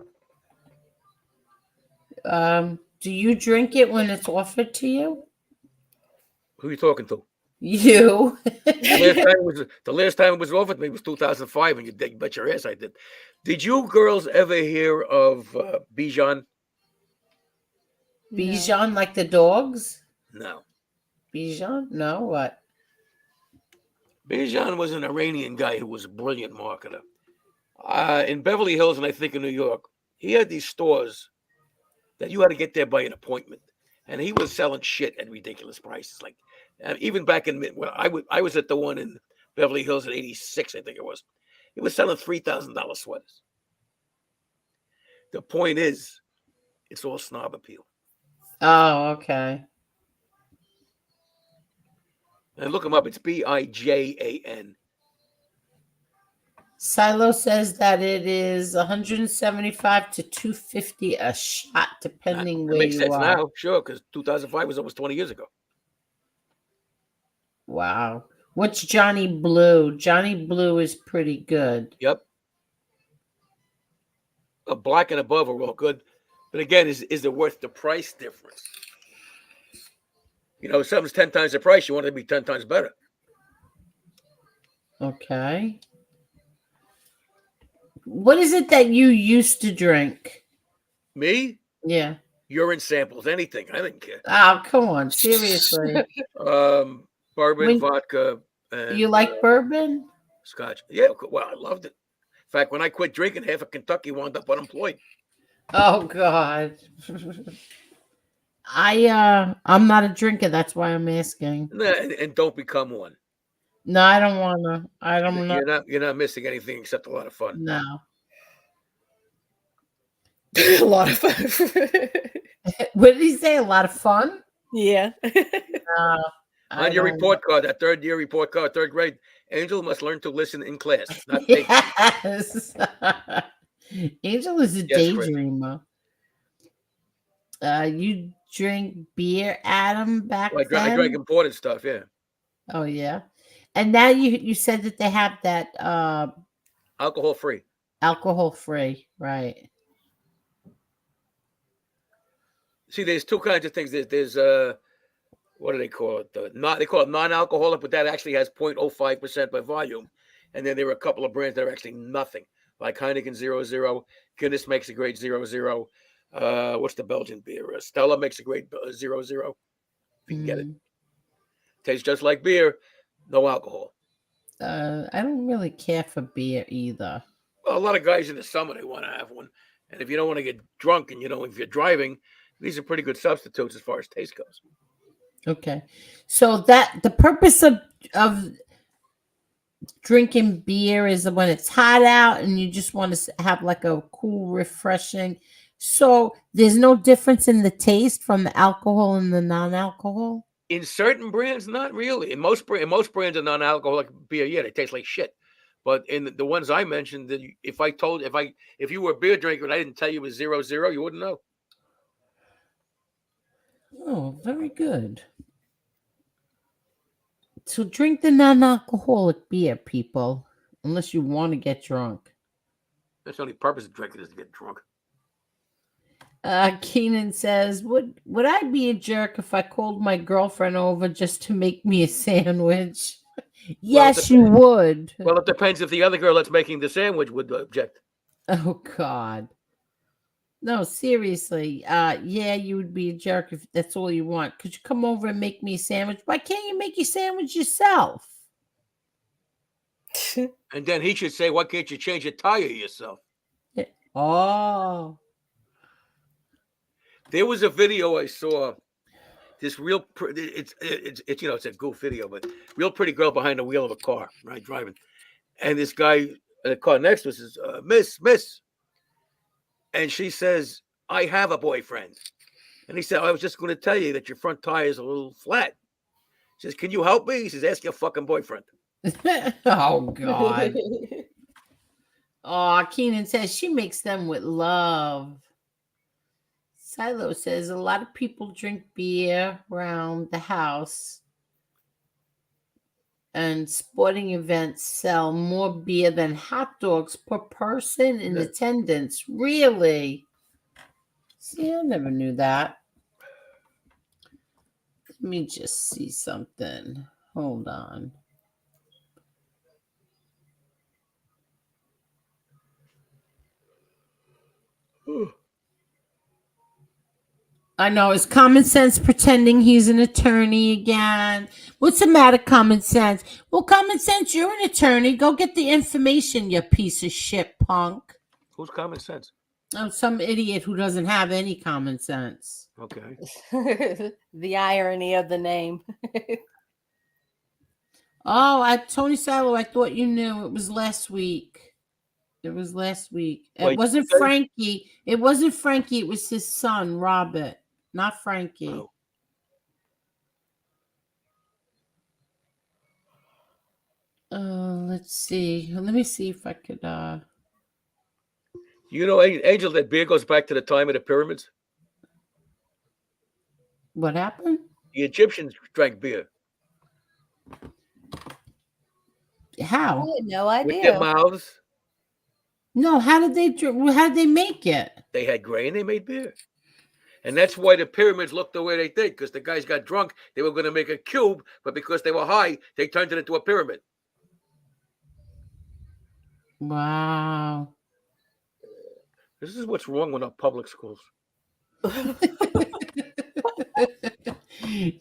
Do you drink it when it's offered to you? Who are you talking to? You. The last time it was offered to me was 2005, and you bet your ass I did. Did you girls ever hear of Bijan? Bijan, like the dogs? No. Bijan? No, what? Bijan was an Iranian guy who was a brilliant marketer. In Beverly Hills, and I think in New York, he had these stores that you had to get there by an appointment, and he was selling shit at ridiculous prices. Like, even back when I was at the one in Beverly Hills in '86, I think it was. He was selling $3,000 sweaters. The point is, it's all snob appeal. Oh, okay. And look him up. It's Bijan. Silo says that it is 175 to 250 a shot, depending where makes you sense are. now, sure, because 2005 was almost 20 years ago. Wow. What's Johnny Blue? Johnny Blue is pretty good. Yep. A black and above are all good. But again, is it worth the price difference? If something's 10 times the price, you want it to be 10 times better. Okay. What is it that you used to drink? Me? Yeah. Urine samples, anything. I didn't care. Oh, come on. Seriously. Bourbon, vodka. And, you like bourbon? Scotch. Yeah, well, I loved it. In fact, when I quit drinking, half of Kentucky wound up unemployed. Oh, God. I'm not a drinker. That's why I'm asking. No, and don't become one. No, I don't want to. I don't know. You're not missing anything except a lot of fun. No. A lot of fun. What did he say? A lot of fun? Yeah. On your report card, that third year report card, third grade, Angel must learn to listen in class. Not take yes. Angel is a daydreamer. You drink beer, Adam, back then? I drank imported stuff, yeah. Oh, yeah. And now you said that they have that alcohol free. Alcohol free, right? See, there's two kinds of things. There's what do they call it? They call it non-alcoholic, but that actually has 0.05% by volume. And then there are a couple of brands that are actually nothing, like Heineken 00. Guinness makes a great 00. What's the Belgian beer? Stella makes a great 00. If you can get it. Tastes just like beer, no alcohol. I don't really care for beer either. Well, a lot of guys in the summer, they want to have one. And if you don't want to get drunk and, if you're driving, these are pretty good substitutes as far as taste goes. Okay. So that the purpose of drinking beer is when it's hot out and you just want to have like a cool, refreshing. So there's no difference in the taste from the alcohol and the non-alcohol? In certain brands, not really. In most brands of non-alcoholic beer, yeah, they taste like shit. But in the ones I mentioned, if you were a beer drinker and I didn't tell you it was 00, you wouldn't know. Oh, very good. So drink the non-alcoholic beer, people, unless you want to get drunk. That's the only purpose of drinking is to get drunk. Keenan says, would I be a jerk if I called my girlfriend over just to make me a sandwich? Yes, you would. Well, it depends if the other girl that's making the sandwich would object. Oh, God. No, seriously. Yeah, you would be a jerk if that's all you want. Could you come over and make me a sandwich? Why can't you make your sandwich yourself? And then he should say, why can't you change a tire yourself? Oh. There was a video I saw. This real, it's a goof video, but real pretty girl behind the wheel of a car, right, driving. And this guy in the car next to us says, Miss. And she says, I have a boyfriend. And he said, I was just going to tell you that your front tire is a little flat. She says, can you help me? He says, ask your fucking boyfriend. Oh, God. Oh, Keenan says she makes them with love. Silo says a lot of people drink beer around the house, and sporting events sell more beer than hot dogs per person in attendance. Really? See, I never knew that. Let me just see something. Hold on. I know. Is Common Sense pretending he's an attorney again? What's the matter, Common Sense? Well, Common Sense, you're an attorney. Go get the information, you piece of shit punk. Who's Common Sense? Oh, some idiot who doesn't have any common sense. Okay. The irony of the name. Oh, Tony Silo, I thought you knew. It was last week. It wasn't Frankie. It wasn't Frankie. It was his son, Robert. Not Frankie. Let's see. Let me see if I could. Angel, that beer goes back to the time of the pyramids. What happened? The Egyptians drank beer. How? I had no idea. With their mouths. No, how did they make it? They had grain, they made beer. And that's why the pyramids look the way they did, because the guys got drunk. They were going to make a cube, but because they were high, they turned it into a pyramid. Wow. This is what's wrong with our public schools.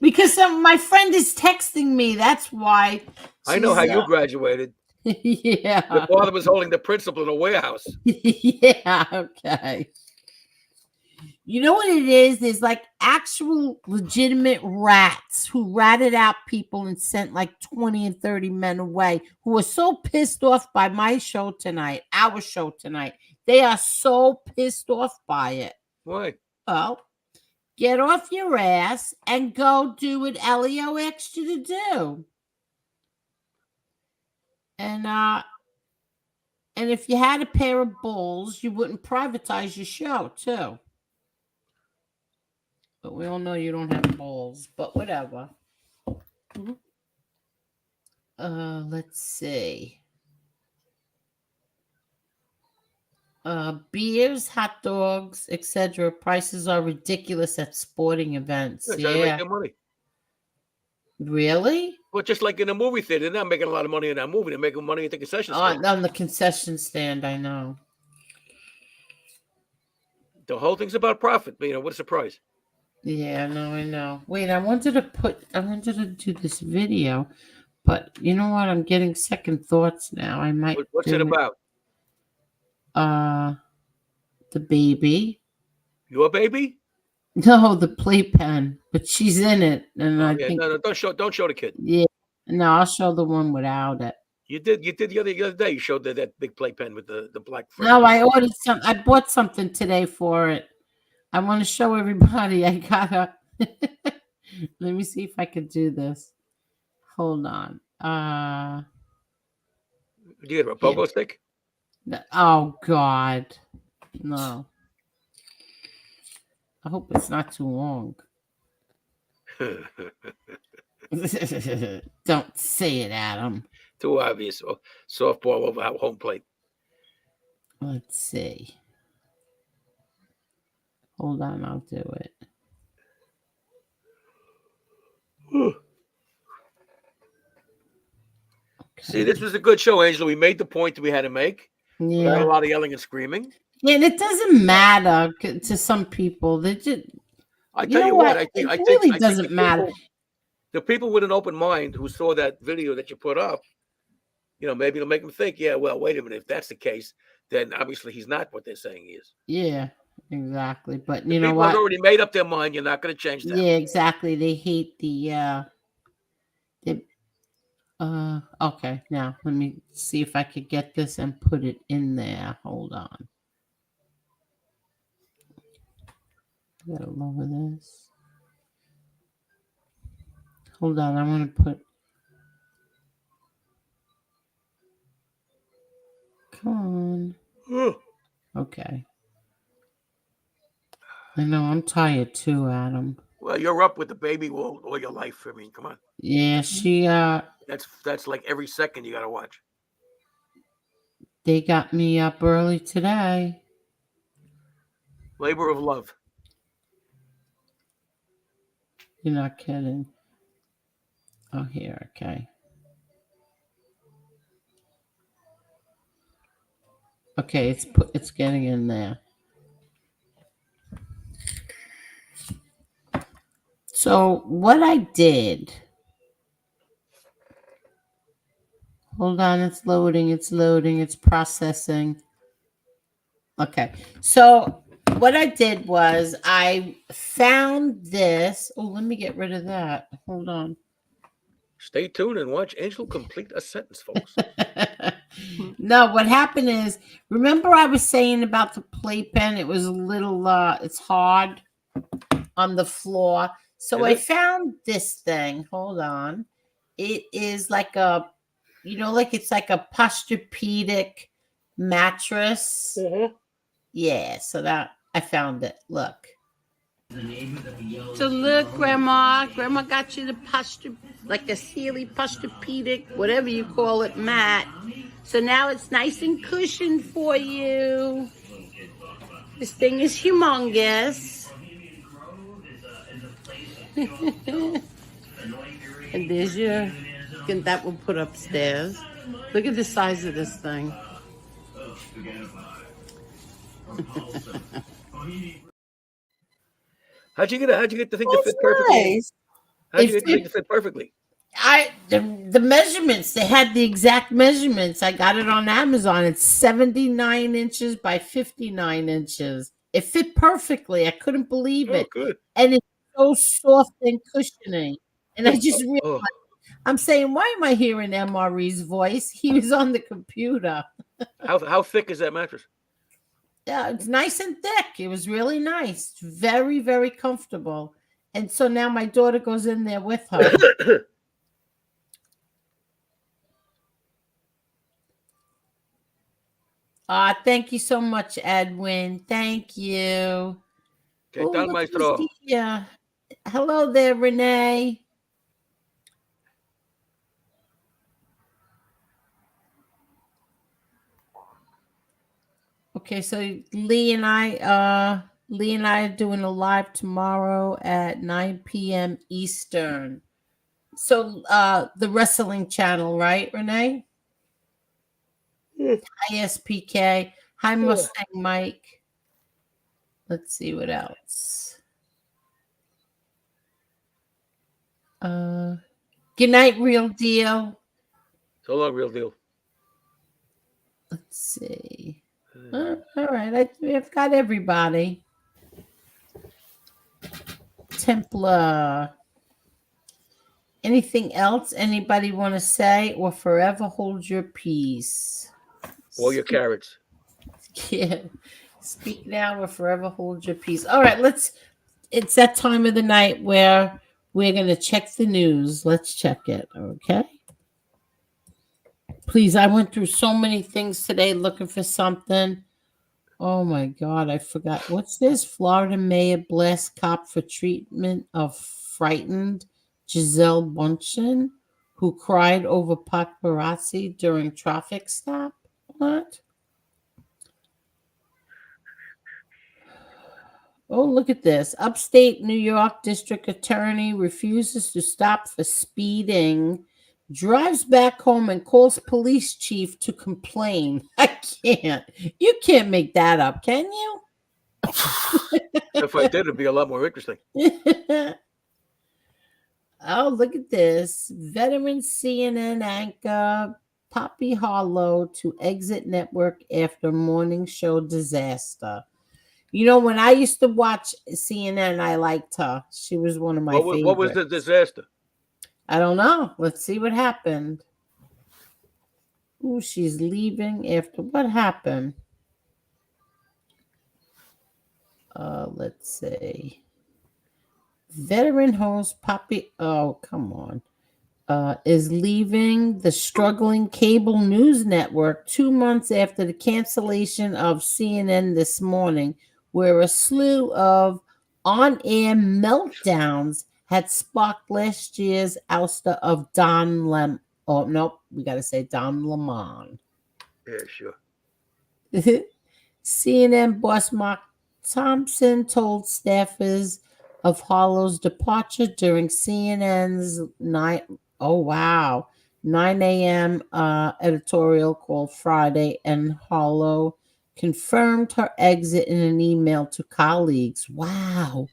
Because my friend is texting me. That's why. I know how you graduated. Yeah. Your father was holding the principal in a warehouse. Yeah, okay. You know what it is? There's like actual legitimate rats who ratted out people and sent like 20 and 30 men away who were so pissed off by my show tonight, our show tonight. They are so pissed off by it. Why? Well, get off your ass and go do what Elio asked you to do. And if you had a pair of bulls, you wouldn't privatize your show, too. But we all know you don't have balls, but whatever. Let's see. Beers, hot dogs, etc. Prices are ridiculous at sporting events. Trying to make their money. Really? Well, just like in a movie theater, they're not making a lot of money in that movie. They're making money at the concession stand. On the concession stand, I know. The whole thing's about profit. You know, what a surprise. Yeah, no, I know. Wait, I wanted to do this video, but you know what? I'm getting second thoughts now. I might. What's it about? The baby. Your baby? No, the playpen, but she's in it, and I think. No, don't show the kid. Yeah, no, I'll show the one without it. You did the other day. You showed that big playpen with the black frame. No, I ordered some. I bought something today for it. I want to show everybody. I gotta. Let me see if I can do this. Hold on. Did you get a pogo stick? Oh God, no. I hope it's not too long. Don't say it, Adam. Too obvious. Softball over home plate. Let's see. Hold on, I'll do it. Okay. See, this was a good show, Angela. We made the point that we had to make. Yeah. We had a lot of yelling and screaming. Yeah, and it doesn't matter to some people. They just. I tell you what, I think it really doesn't matter. The people with an open mind who saw that video that you put up, you know, maybe it'll make them think, yeah, well, wait a minute. If that's the case, then obviously he's not what they're saying he is. Yeah, exactly. But you know people what? have already made up their mind. You're not going to change that. Yeah, exactly. They hate okay, now let me see if I could get this and put it in there. Hold on. Gotta lower this. Hold on, I want to put. Come on. Okay. I know I'm tired too, Adam. Well, you're up with the baby all your life. I mean, come on. Yeah, she That's like every second you got to watch. They got me up early today. Labor of love. You're not kidding. Oh, here, okay. Okay, it's getting in there. So what I did. Hold on, it's loading, it's processing. Okay, so what I did was I found this. Oh, let me get rid of that. Hold on. Stay tuned and watch Angel complete a sentence, folks. No, what happened is, remember I was saying about the playpen? It was a little, it's hard on the floor. So I found this thing. Hold on. It is like a, it's like a Posturepedic mattress. Mm-hmm. Yeah, so that I found it. Look. So look, Grandma got you the like a Sealy Posturepedic, whatever you call it, mat. So now it's nice and cushioned for you. This thing is humongous. And there's your, that will put upstairs. Look at the size of this thing. How'd you get the thing to fit perfectly? Nice. How'd you get the thing to fit perfectly? The measurements, they had the exact measurements. I got it on Amazon. It's 79 inches by 59 inches. It fit perfectly. I couldn't believe it. Good. And it's so soft and cushiony. And I just realized, I'm saying, why am I hearing MRE's voice? He was on the computer. How thick is that mattress? Yeah, it's nice and thick. It was really nice. Very, very comfortable. And so now my daughter goes in there with her. Thank you so much, Edwin. Thank you. ¿Qué tal, maestro? Yeah. Hello there, Renee. Okay, so Lee and I are doing a live tomorrow at 9 p.m. Eastern. So the wrestling channel, right, Renee? ISPK. Hi, Mustang Mike. Let's see what else. Good night, Real Deal. So long, Real Deal. Let's see. All right, I've got everybody. Templar. Anything else anybody want to say, or forever hold your peace? All your carrots. Yeah. Speak now or forever hold your peace. All right, it's that time of the night where we're going to check the news. Let's check it, okay? Please, I went through so many things today looking for something. Oh my God, I forgot. What's this? Florida mayor blasts cop for treatment of frightened Giselle Bundchen, who cried over paparazzi during traffic stop. What? Oh, look at this. Upstate New York district attorney refuses to stop for speeding, drives back home and calls police chief to complain. I can't. You can't make that up, can you? If I did, it'd be a lot more interesting. Oh, look at this. Veteran CNN anchor Poppy Harlow to exit network after morning show disaster. You know, when I used to watch CNN, I liked her. She was one of my favorites. What was the disaster? I don't know. Let's see what happened. Ooh, she's leaving after what happened? Let's see. Veteran host Poppy. Oh, come on. Is leaving the struggling cable news network 2 months after the cancellation of CNN This Morning, where a slew of on-air meltdowns had sparked last year's ouster of Don Lem. Oh, nope, we got to say Don Lemon. Yeah, sure. CNN boss Mark Thompson told staffers of Harlow's departure during CNN's 9 a.m. Editorial called Friday, and Harlow confirmed her exit in an email to colleagues. Wow.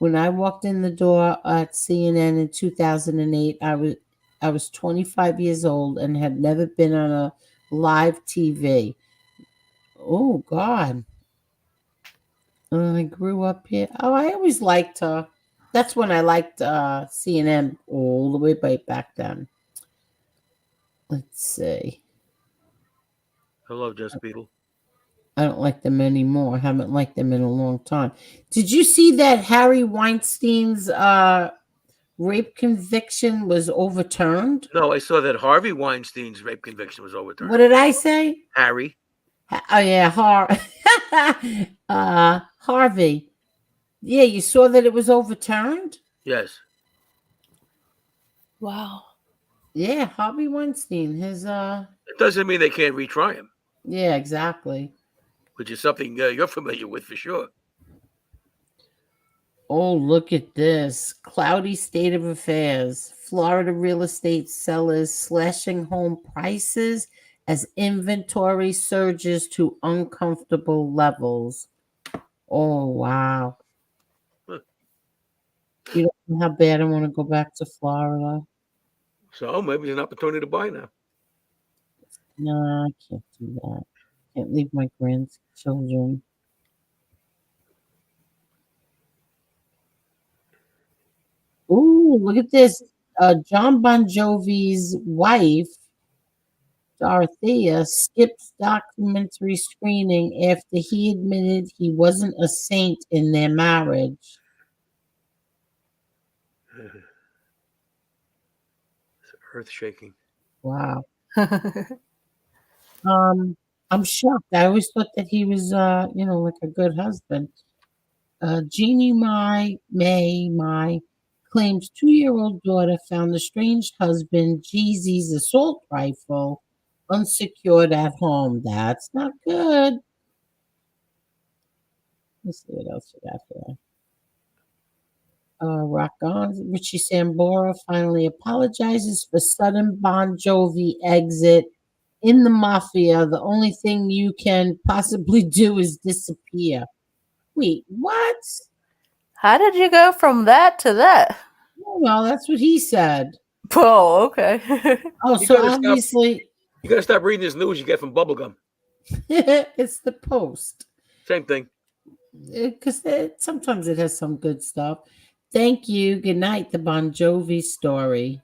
When I walked in the door at CNN in 2008, I was 25 years old and had never been on a live TV. Oh, God. I grew up here. Oh, I always liked her. That's when I liked CNN all the way back then. Let's see. Hello, Just Beetle. I don't like them anymore. I haven't liked them in a long time. Did you see that Harry Weinstein's rape conviction was overturned? No, I saw that Harvey Weinstein's rape conviction was overturned. What did I say? Harry. Oh yeah, Harvey. Yeah, you saw that it was overturned? Yes. Wow. Yeah, Harvey Weinstein. His It doesn't mean they can't retry him. Yeah, exactly. Which is something you're familiar with for sure. Oh, look at this. Cloudy state of affairs. Florida real estate sellers slashing home prices as inventory surges to uncomfortable levels. Oh, wow. Huh. You don't know how bad I want to go back to Florida. So maybe there's an opportunity to buy now. No, I can't do that. Can't leave my grandchildren. Ooh, look at this. John Bon Jovi's wife, Dorothea, skips documentary screening after he admitted he wasn't a saint in their marriage. It's earth shaking. Wow. I'm shocked. I always thought that he was, like a good husband. Jeannie Mai claims 2-year-old daughter found estranged husband Jeezy's assault rifle unsecured at home. That's not good. Let's see what else we got here. Rock on. Richie Sambora finally apologizes for sudden Bon Jovi exit in the mafia. The only thing you can possibly do is disappear. Wait, what? How did you go from that to that? Oh, well, that's what he said. Oh, okay. Oh, You so gotta obviously You got to stop reading this news you get from Bubblegum. it's the Post. Same thing. Because sometimes it has some good stuff. Thank you. Good night. The Bon Jovi story.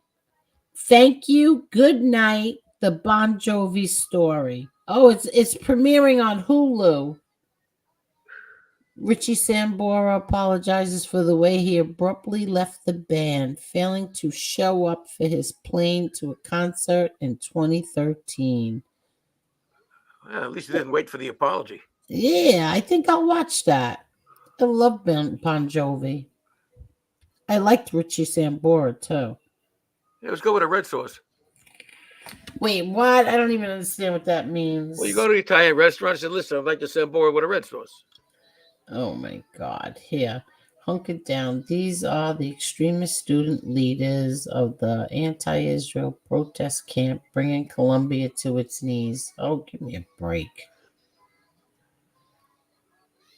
Thank you. Good night. The Bon Jovi story. Oh, it's premiering on Hulu. Richie Sambora apologizes for the way he abruptly left the band, failing to show up for his plane to a concert in 2013. Well, at least he didn't wait for the apology. Yeah, I think I'll watch that. I love Bon Jovi. I liked Richie Sambora too. Yeah, let's go with a red sauce. Wait, what? I don't even understand what that means. Well, you go to the Italian restaurant and say, listen, I'd like to Sambora with a red sauce. Oh my God. Here, hunker down. These are the extremist student leaders of the anti-Israel protest camp bringing Colombia to its knees. Oh, give me a break.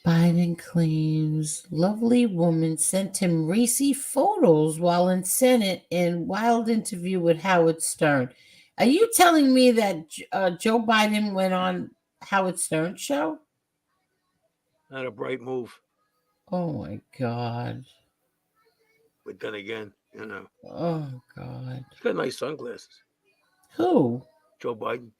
Biden claims lovely woman sent him racy photos while in Senate in wild interview with Howard Stern. Are you telling me that Joe Biden went on Howard Stern's show? Not a bright move. Oh my God. But then again, you know. Oh God. He's got nice sunglasses. Who? Joe Biden.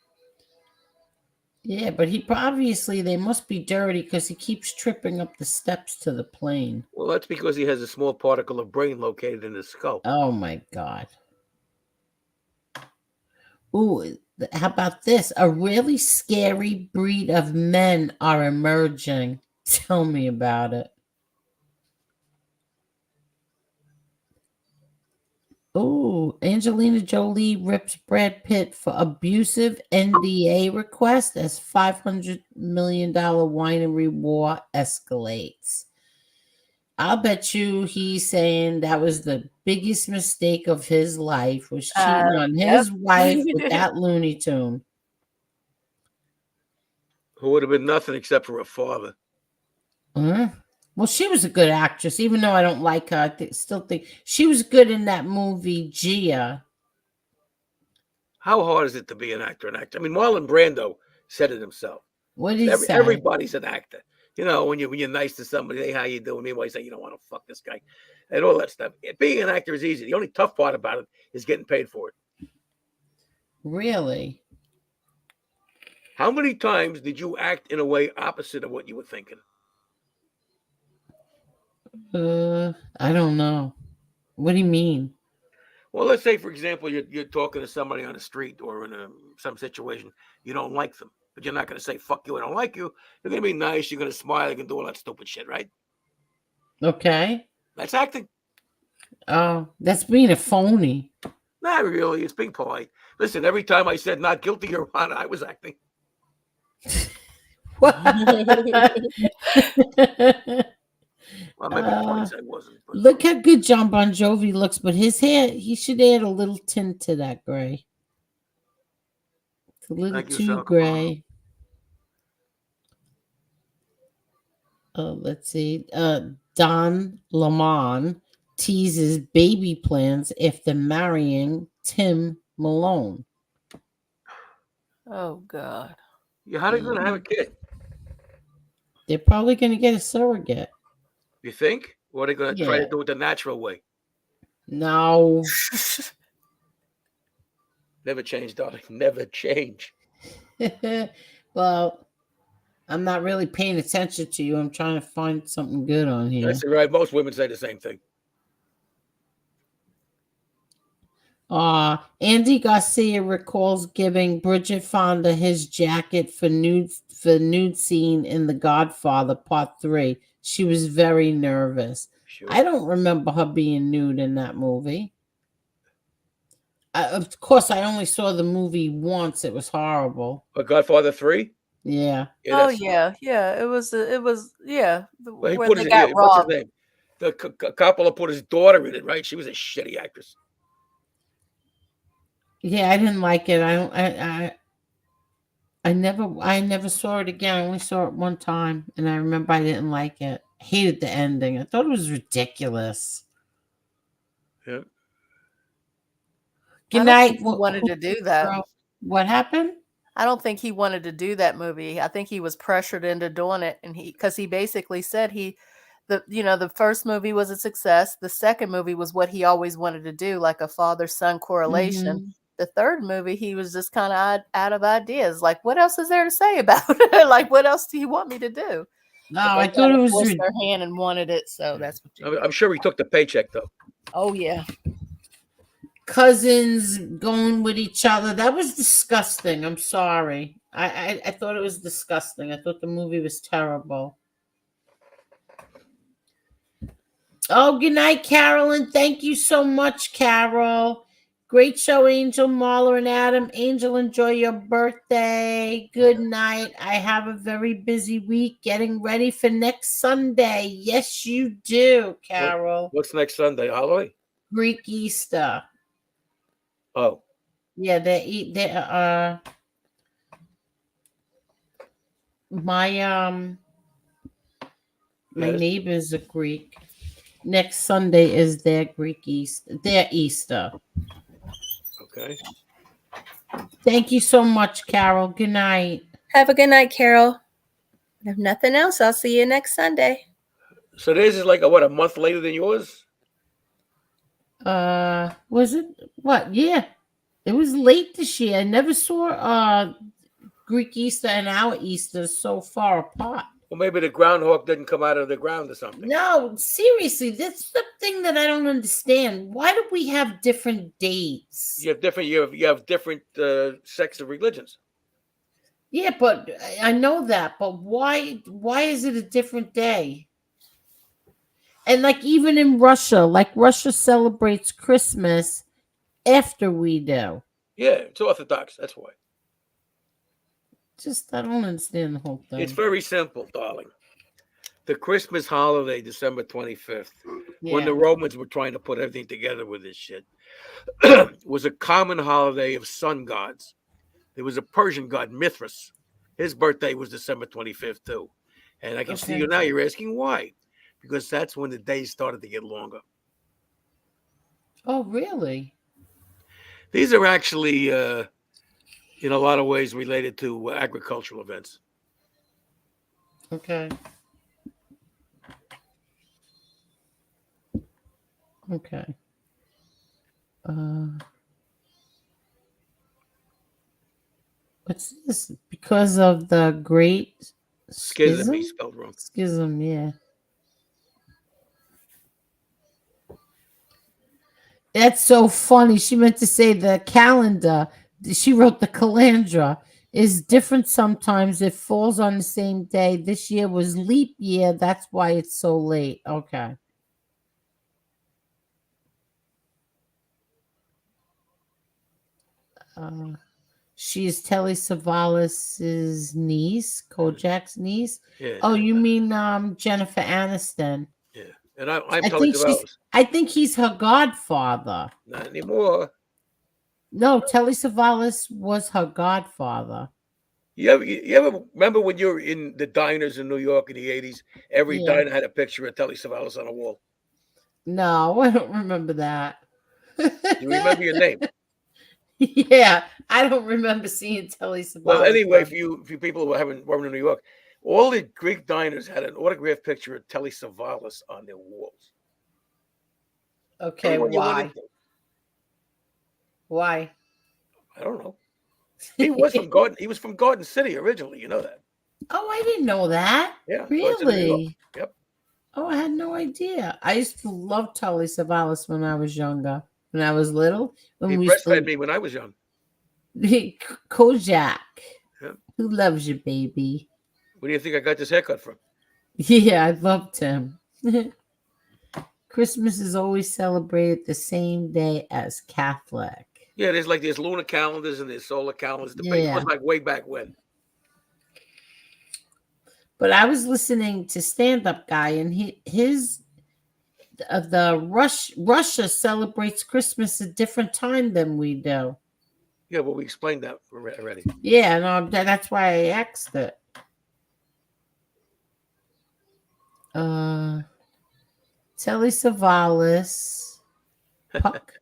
Yeah, but he obviously they must be dirty because he keeps tripping up the steps to the plane. Well, that's because he has a small particle of brain located in his skull. Oh my God. Ooh, how about this? A really scary breed of men are emerging. Tell me about it. Oh, Angelina Jolie rips Brad Pitt for abusive NDA request as $500 million winery war escalates. I'll bet you he's saying that was the biggest mistake of his life, was cheating on his wife with that Looney Tune. Who would have been nothing except for a father. Well, she was a good actress, even though I don't like her. I still think she was good in that movie, Gia. How hard is it to be an actor? I mean, Marlon Brando said it himself. What did he say? Everybody's an actor. You know, when you're nice to somebody, hey, how you doing? Meanwhile, you say, you don't want to fuck this guy. And all that stuff. Being an actor is easy. The only tough part about it is getting paid for it. Really? How many times did you act in a way opposite of what you were thinking? I don't know. What do you mean? Well, let's say, for example, you're talking to somebody on the street or in some situation. You don't like them, but you're not going to say, fuck you, I don't like you. You're going to be nice. You're going to smile. You're going to do all that stupid shit, right? Okay. That's acting. Oh, that's being a phony. Not really. It's being polite. Listen, every time I said not guilty, Your Honor, I was acting. Well, maybe twice I wasn't. But... Look how good John Bon Jovi looks, but his hair, he should add a little tint to that gray. It's a little too gray. Let's see. Don Lemon teases baby plans after marrying Tim Malone. Oh, God. Yeah, how are they going to have a kid? They're probably going to get a surrogate. You think? Or are they going to try to do it the natural way? No. Never change, darling. Never change. Well, I'm not really paying attention to you. I'm trying to find something good on here. That's right. Most women say the same thing. Andy Garcia recalls giving Bridget Fonda his jacket for nude scene in The Godfather Part 3. She was very nervous. Sure. I don't remember her being nude in that movie. Of course, I only saw the movie once. It was horrible. Godfather 3? Yeah. Yeah. It was. Yeah. Well, where they got robbed. What's his name? The Coppola put his daughter in it, right? She was a shitty actress. Yeah, I didn't like it. I never saw it again. I only saw it one time, and I remember I didn't like it. I hated the ending. I thought it was ridiculous. Yeah. Good I don't night. think he wanted to do that. What happened? I don't think he wanted to do that movie. I think he was pressured into doing it, and because he basically said the first movie was a success. The second movie was what he always wanted to do, like a father-son correlation. Mhm. The third movie, he was just kind of out of ideas. Like, what else is there to say about it? Like, what else do you want me to do? No, But they I thought it kinda was. forced their hand and wanted it, so that's what you. I'm sure he took the paycheck though. Oh yeah. Cousins going with each other. That was disgusting. I'm sorry. I thought it was disgusting. I thought the movie was terrible. Oh, good night, Carolyn. Thank you so much, Carol. Great show, Angel, Marla, and Adam. Angel, enjoy your birthday. Good night. I have a very busy week getting ready for next Sunday. Yes, you do, Carol. What's next Sunday? Halloween? Greek Easter. Oh. Yeah, my Yes. neighbors are Greek. Next Sunday is their Greek Easter. Their Easter. Okay. Thank you so much, Carol. Good night. Have a good night, Carol. If nothing else, I'll see you next Sunday. So theirs is like a month later than yours? Was it what? Yeah. It was late this year. I never saw Greek Easter and our Easter so far apart. Well, maybe the groundhog didn't come out of the ground or something. No, seriously, that's the thing that I don't understand. Why do we have different dates? You have different sects of religions. Yeah, but I know that. But why is it a different day? And like even in Russia, like Russia celebrates Christmas after we do. Yeah, it's Orthodox. That's why. Just I don't understand the whole thing. It's very simple, darling. The Christmas holiday, December 25th, when the Romans were trying to put everything together with this shit, was a common holiday of sun gods. There was a Persian god, Mithras. His birthday was December 25th, too. And I can see you now, you're asking why. Because that's when the days started to get longer. Oh, really? These are actually, in a lot of ways, related to agricultural events. Okay. Okay. What's this? Because of the Great Schism? He spelled wrong. Schism, yeah. That's so funny. She meant to say the calendar. She wrote the calandra is different sometimes. It falls on the same day. This year was leap year. That's why it's so late. Okay. She is Telly Savalas's niece, Kojak's niece. Yeah. Oh, you mean Jennifer Aniston? Yeah. And I'm Telly Savalas. I think he's her godfather. Not anymore. No, Telly Savalas was her godfather. You ever remember when you were in the diners in New York in the 80s? Every diner had a picture of Telly Savalas on a wall. No, I don't remember that. You remember your name? Yeah, I don't remember seeing Telly Savalas. Well, anyway, for you people who weren't in New York, all the Greek diners had an autographed picture of Telly Savalas on their walls. Okay, why? Why? I don't know. He was from Garden. He was from Garden City originally. You know that? Oh, I didn't know that. Yeah, really? Yep. Oh, I had no idea. I used to love Telly Savalas when I was younger. When I was little, He breastfed me when I was young. Kojak, Yeah. Who loves you, baby? Where do you think I got this haircut from? Yeah, I loved him. Christmas is always celebrated the same day as Catholic. Yeah, there's lunar calendars and there's solar calendars. The Yeah. was like way back when. But I was listening to Stand Up Guy, and Russia celebrates Christmas a different time than we do. Yeah, well, we explained that already. Yeah, no, that's why I asked it. Telly Savalas Puck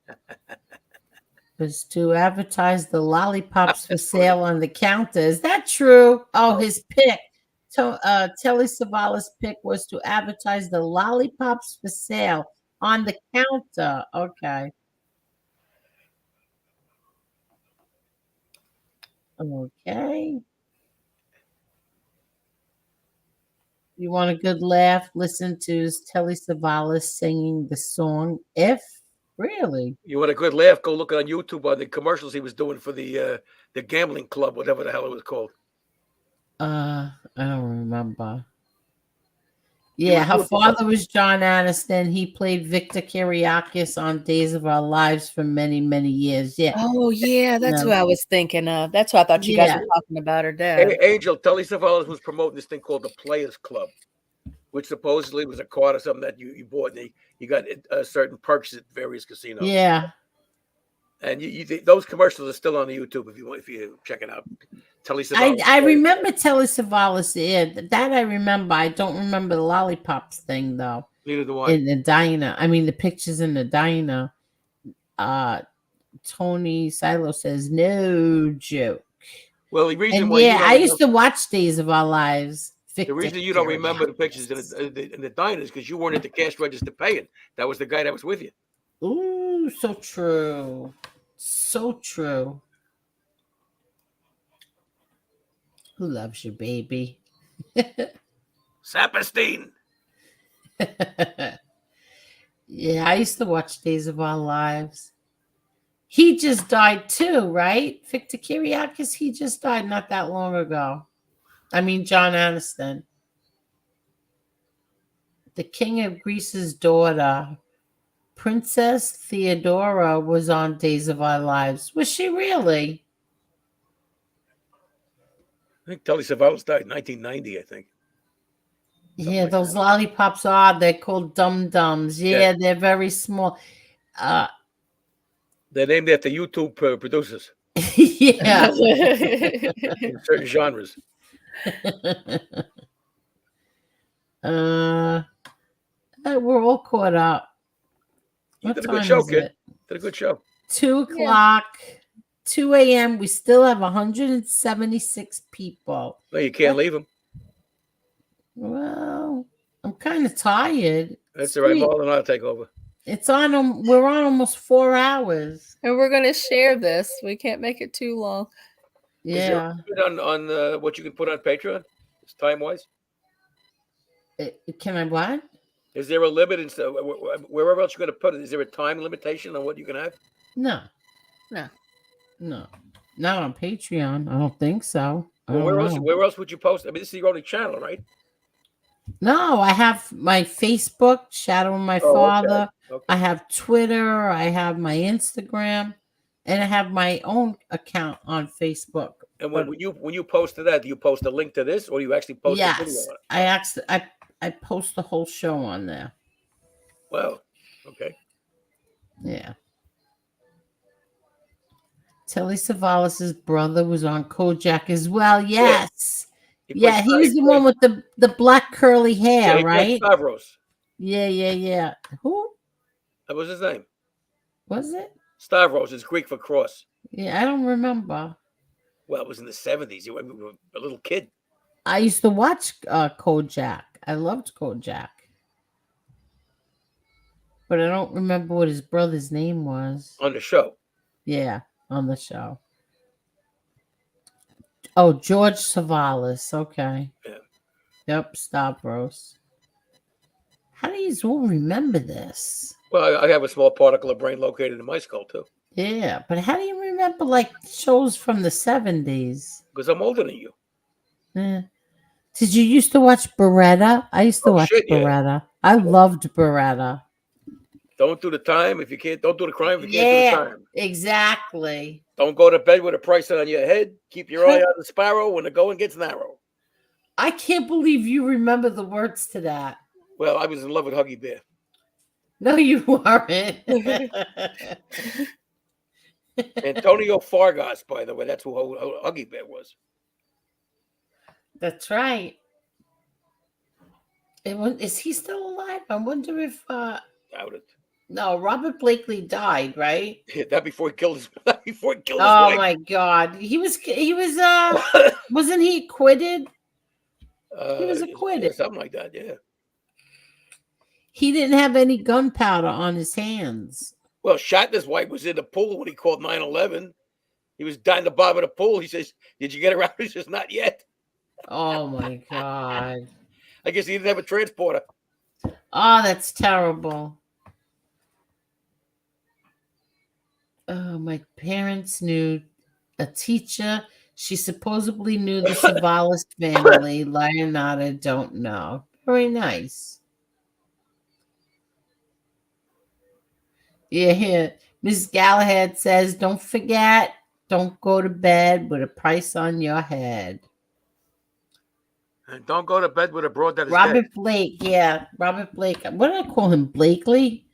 was to advertise the lollipops for sale on the counter. Is that true? Oh, his pick. So, Telly Savalas' pick was to advertise the lollipops for sale on the counter. Okay. Okay. You want a good laugh? Listen to Telly Savalas singing the song "If." Really? You want a good laugh? Go look on YouTube on the commercials he was doing for the gambling club, whatever the hell it was called. I don't remember. Yeah, her father was John Aniston. He played Victor Kiriakis on Days of Our Lives for many, many years. Yeah. Oh, yeah, that's who I was thinking of. That's who I thought you guys were talking about, her dad. Angel, Telly Savalas was promoting this thing called the Players Club, which supposedly was a card or something that you bought. And you got certain perks at various casinos. Yeah. And those commercials are still on the YouTube if you check it out. Telly Savalas. I remember Telly Savalas. Yeah, that I remember. I don't remember the lollipops thing though. Neither do I. In the diner. I mean, the pictures in the diner. Tony Silo says no joke. Well, the reason and why I used to watch Days of Our Lives. The reason you don't remember the pictures in the diner is because you weren't at the cash register paying. That was the guy that was with you. Ooh, so true. So true. Who loves you, baby? Saperstein. Yeah, I used to watch Days of Our Lives. He just died too, right? Victor Kiriakis, he just died not that long ago. I mean, John Aniston. The King of Greece's daughter, Princess Theodora, was on Days of Our Lives. Was she really? I think Telly Savalas died in 1990, I think. Yeah, those lollipops they're called Dum-Dums. Yeah, they're very small. They're named after YouTube producers. Yeah. In certain genres. We're all caught up. You What did a time good show, is kid. it? Did a good show. 2 o'clock, 2 a.m. We still have 176 people. No, you can't leave them. Well, I'm kind of tired. That's all right. Marlon, I'll take over. It's on. We're on almost 4 hours, and we're gonna share this. We can't make it too long. Yeah. Is there on what you can put on Patreon? It's time wise. Can I what? Is there a limit? And so wherever else you're going to put it, is there a time limitation on what you can have? No. Not on Patreon. I don't think so. Well, where else would you post? I mean, this is your only channel, right? No, I have my Facebook, Shadow of My Father. Okay. I have Twitter. I have my Instagram, and I have my own account on Facebook. And when you post to that, do you post a link to this, or do you actually post a video on it? I post the whole show on there. Well, okay. Yeah. Telly Savalas' brother was on Kojak as well. Yes. Yeah, he was the one with the black curly hair, right? Stavros. Yeah. Who? That was his name. Was it? Stavros is Greek for cross. Yeah, I don't remember. Well, it was in the 70s. You were a little kid. I used to watch Kojak. I loved Kojak. But I don't remember what his brother's name was. On the show. Yeah, on the show. Oh, George Savalas. Okay. Yeah. Yep, Stavros. How do you all remember this? Well, I have a small particle of brain located in my skull, too. Yeah, but how do you remember, like, shows from the 70s? Because I'm older than you. Yeah. Did you used to watch Beretta? I used to watch Beretta. I loved Beretta. Don't do the time if you can't. Don't do the crime if you can't do the time. Exactly. Don't go to bed with a price on your head. Keep your eye on the sparrow when the going gets narrow. I can't believe you remember the words to that. Well, I was in love with Huggy Bear. No, you weren't. Antonio Fargas, by the way, that's who Huggy Bear was. That's right. Is he still alive? I wonder if Doubt it. no, Robert Blakely died, right? Yeah, that before he killed his his Oh wife. my God. He was wasn't he acquitted? He was acquitted. Yeah, something like that, yeah. He didn't have any gunpowder on his hands. Well, Shatner's wife was in the pool when he called 9/11. He was down the bottom of the pool. He says, "Did you get around?" He says, "Not yet." Oh my God. I guess he didn't have a transporter. Oh, that's terrible. Oh, my parents knew a teacher. She supposedly knew the Savalas family. Leonardo don't know. Very nice. Yeah, here. Miss Galahad says, don't forget, don't go to bed with a price on your head. And don't go to bed with a broad that is Robert dead. Blake, yeah. Robert Blake. What did I call him? Blakely?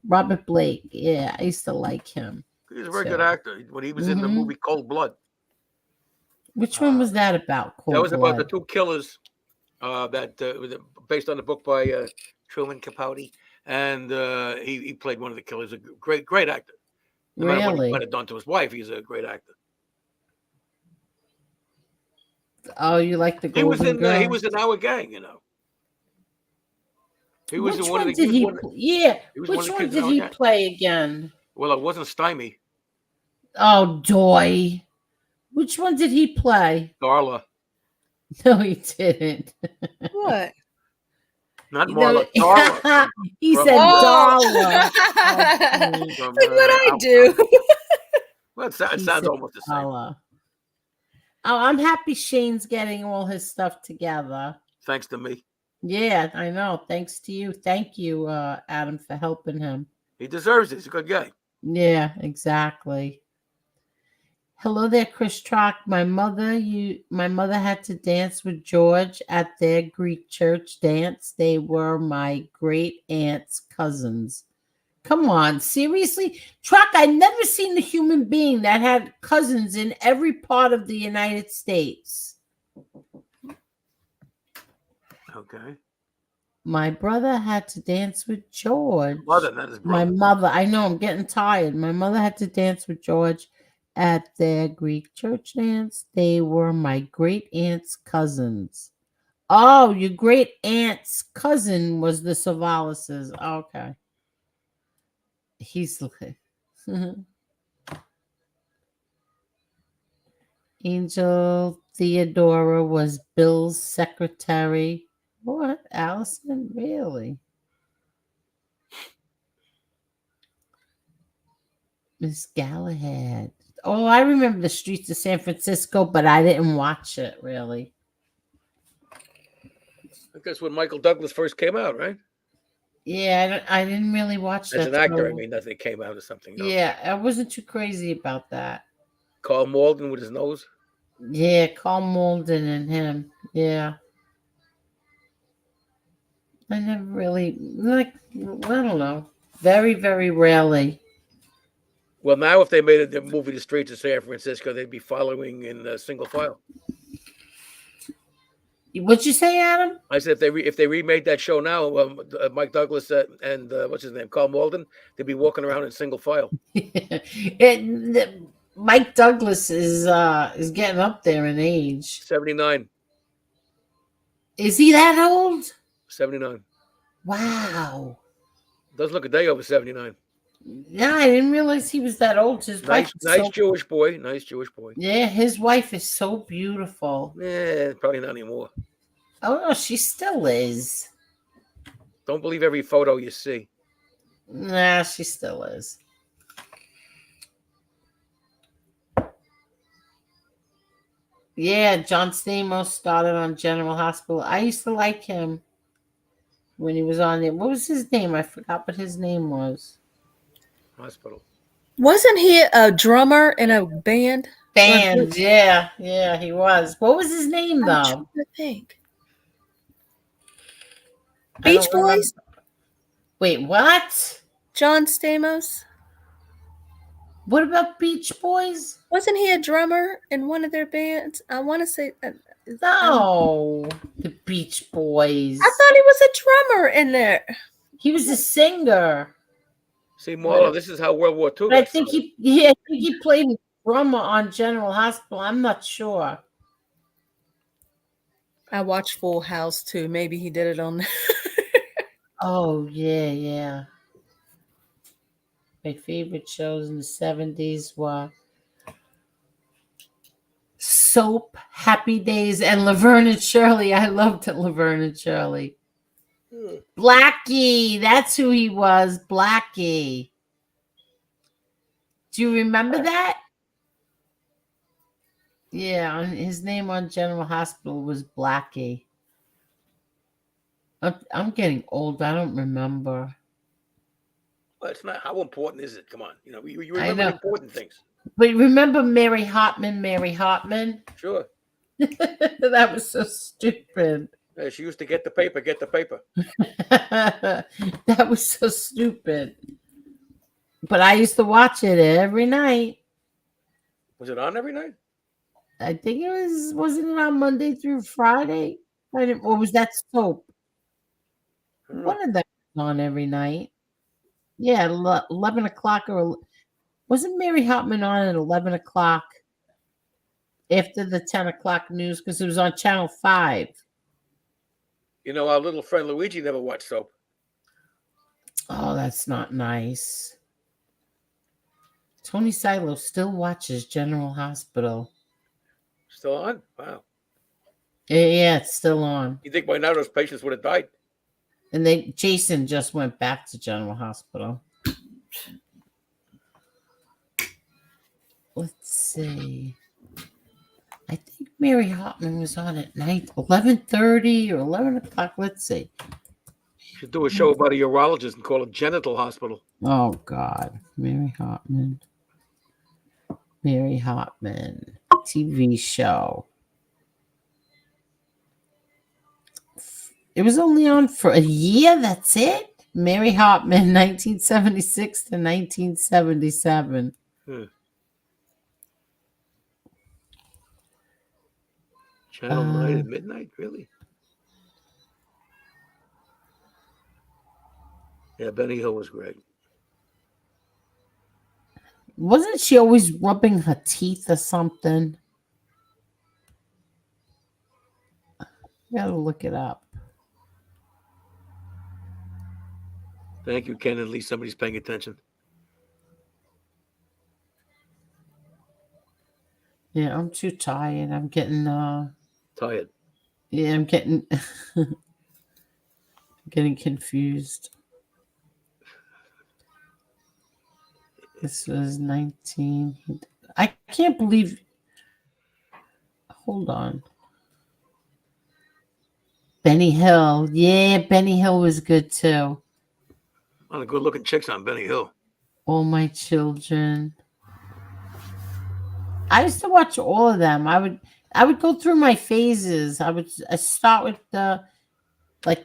Robert Blake. Yeah, I used to like him. He's a very good actor. When he was in the movie Cold Blood. Which one was that about? Cold That was about the Blood? two killers that was based on the book by Truman Capote. And he played one of the killers. A great actor. No matter what he Really? might have done to his wife, he's a great actor. Oh, you like the Golden Girls? He was in Our Gang, you know. He was Which one one of the, did he? Yeah. he was Which one of the one kids in did Our he Gang. play again? Well, it wasn't Stymie. Oh, Doy. Which one did he play? Darla. No, he didn't. What? Not You Marla. know- Darla. He From- said Oh. Darla. from, Look what I Alpha. do. Well, it He sounds said almost the same. Darla. Oh, I'm happy Shane's getting all his stuff together. Thanks to me. Yeah, I know. Thanks to you. Thank you, Adam, for helping him. He deserves it. He's a good guy. Yeah, exactly. Hello there, Chris Trock. My mother had to dance with George at their Greek church dance. They were my great aunt's cousins. Come on, seriously? Trock, I've never seen a human being that had cousins in every part of the United States. Okay. My brother had to dance with George. Mother, not his My brother. mother, I know, I'm getting tired. My mother had to dance with George at their Greek church dance. They were my great aunt's cousins. Oh, your great aunt's cousin was the Savalases. Okay. He's Angel Theodora was Bill's secretary. What? Allison? Really? Miss Galahad. Oh, I remember the streets of San Francisco, but I didn't watch it really. I guess when Michael Douglas first came out, right? Yeah, I didn't really watch As that. an actor, I show. mean, nothing came out or something. No. Yeah, I wasn't too crazy about that. Carl Malden with his nose. Yeah, Carl Malden and him. Yeah. I never really, like, I don't know. Very, very rarely. Well, now if they made the movie The Streets of San Francisco, they'd be following in single file. What'd you say, Adam? I said if they remade that show now, Mike Douglas and what's his name, Carl Malden, they'd be walking around in single file. Mike Douglas is getting up there in age. 79. Is he that old? 79. Wow. Doesn't look a day over 79. Yeah, I didn't realize he was that old. His wife is Nice so- Jewish boy. Nice Jewish boy. Yeah, his wife is so beautiful. Yeah, probably not anymore. Oh no, she still is. Don't believe every photo you see. Nah, she still is. Yeah, John Stamos started on General Hospital. I used to like him when he was on there. What was his name? I forgot what his name was. Hospital. Wasn't he a drummer in a band? Band, yeah, he was. What was his name though? I'm trying to think. I don't Beach Boys? Wait, what? John Stamos. What about Beach Boys? Wasn't he a drummer in one of their bands? I want to say. No, the Beach Boys. I thought he was a drummer in there. He was a singer. See, Marla, this is how World War II. But I think he played drummer on General Hospital. I'm not sure. I watched Full House too. Maybe he did it on. Oh yeah. My favorite shows in the 70s were Soap, Happy Days, and Laverne and Shirley. I loved Laverne and Shirley. Blackie, that's who he was, Blackie. Do you remember that? Yeah, his name on General Hospital was Blackie. I'm getting old. I don't remember. Well, it's not. How important is it? Come on, you remember the important things. But remember Mary Hartman? Sure. That was so stupid. Yeah, she used to get the paper. That was so stupid. But I used to watch it every night. Was it on every night? I think it was. Wasn't it on Monday through Friday? Or was that Soap? One of them was on every night. Yeah, 11 o'clock or wasn't Mary Hartman on at 11 o'clock after the 10 o'clock news because it was on Channel 5. You know, our little friend Luigi never watched Soap. Oh, that's not nice. Tony Silo still watches General Hospital. Still on? Wow. Yeah, it's still on. You think by now those patients would have died? And Jason just went back to General Hospital. Let's see. I think Mary Hartman was on at night, 11:30 or 11 o'clock. Let's see. Should do a show about a urologist and call it Genital Hospital. Oh, God. Mary Hartman. TV show. It was only on for a year. That's it. Mary Hartman, 1976 to 1977. Channel 9 at midnight, really? Yeah, Benny Hill was great. Wasn't she always rubbing her teeth or something? Gotta look it up. Thank you, Ken. At least somebody's paying attention. Yeah, I'm too tired. I'm getting Tired. Yeah, I'm getting getting confused. This was 19. I can't believe. Hold on. Benny Hill. Yeah, Benny Hill was good too. A lot of good-looking chicks on Benny Hill. All My Children. I used to watch all of them. I would go through my phases. I start with the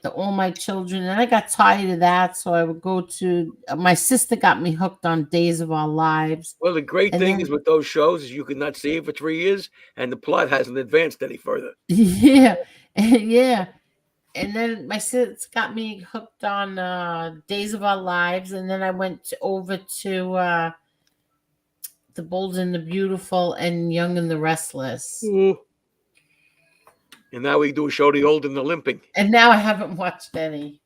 All My Children, and I got tired of that, so I would go to. My sister got me hooked on Days of Our Lives. Well, the great thing is with those shows is you could not see it for 3 years, and the plot hasn't advanced any further. Yeah, yeah. And then my sister got me hooked on Days of Our Lives, and then I went over to The Bold and the Beautiful and Young and the Restless. Ooh. And now we do a show, The Old and the Limping. And now I haven't watched any.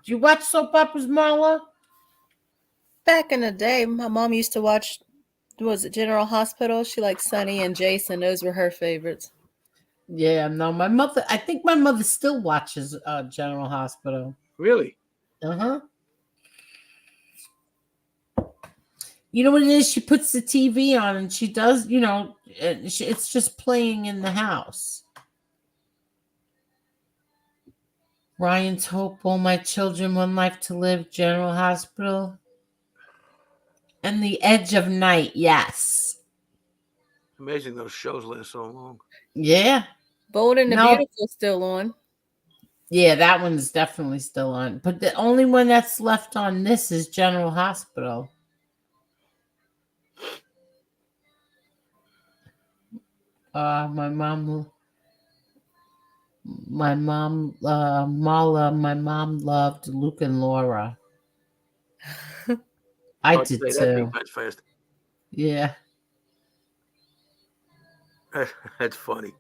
Do you watch soap operas, Marla? Back in the day, my mom used to watch, was it General Hospital? She liked Sonny and Jason. Those were her favorites. Yeah, no, I think my mother still watches General Hospital. Really? Uh-huh. You know what it is? She puts the TV on and she does, it's just playing in the house. Ryan's Hope, All My Children, One Life to Live, General Hospital. And The Edge of Night, yes. Amazing those shows last so long. Yeah. Bold and the Beautiful still on. Yeah, that one's definitely still on. But the only one that's left on this is General Hospital. My mom, Mala, my mom loved Luke and Laura. I Hard to did say that 3 too. times fast. Yeah. That's funny.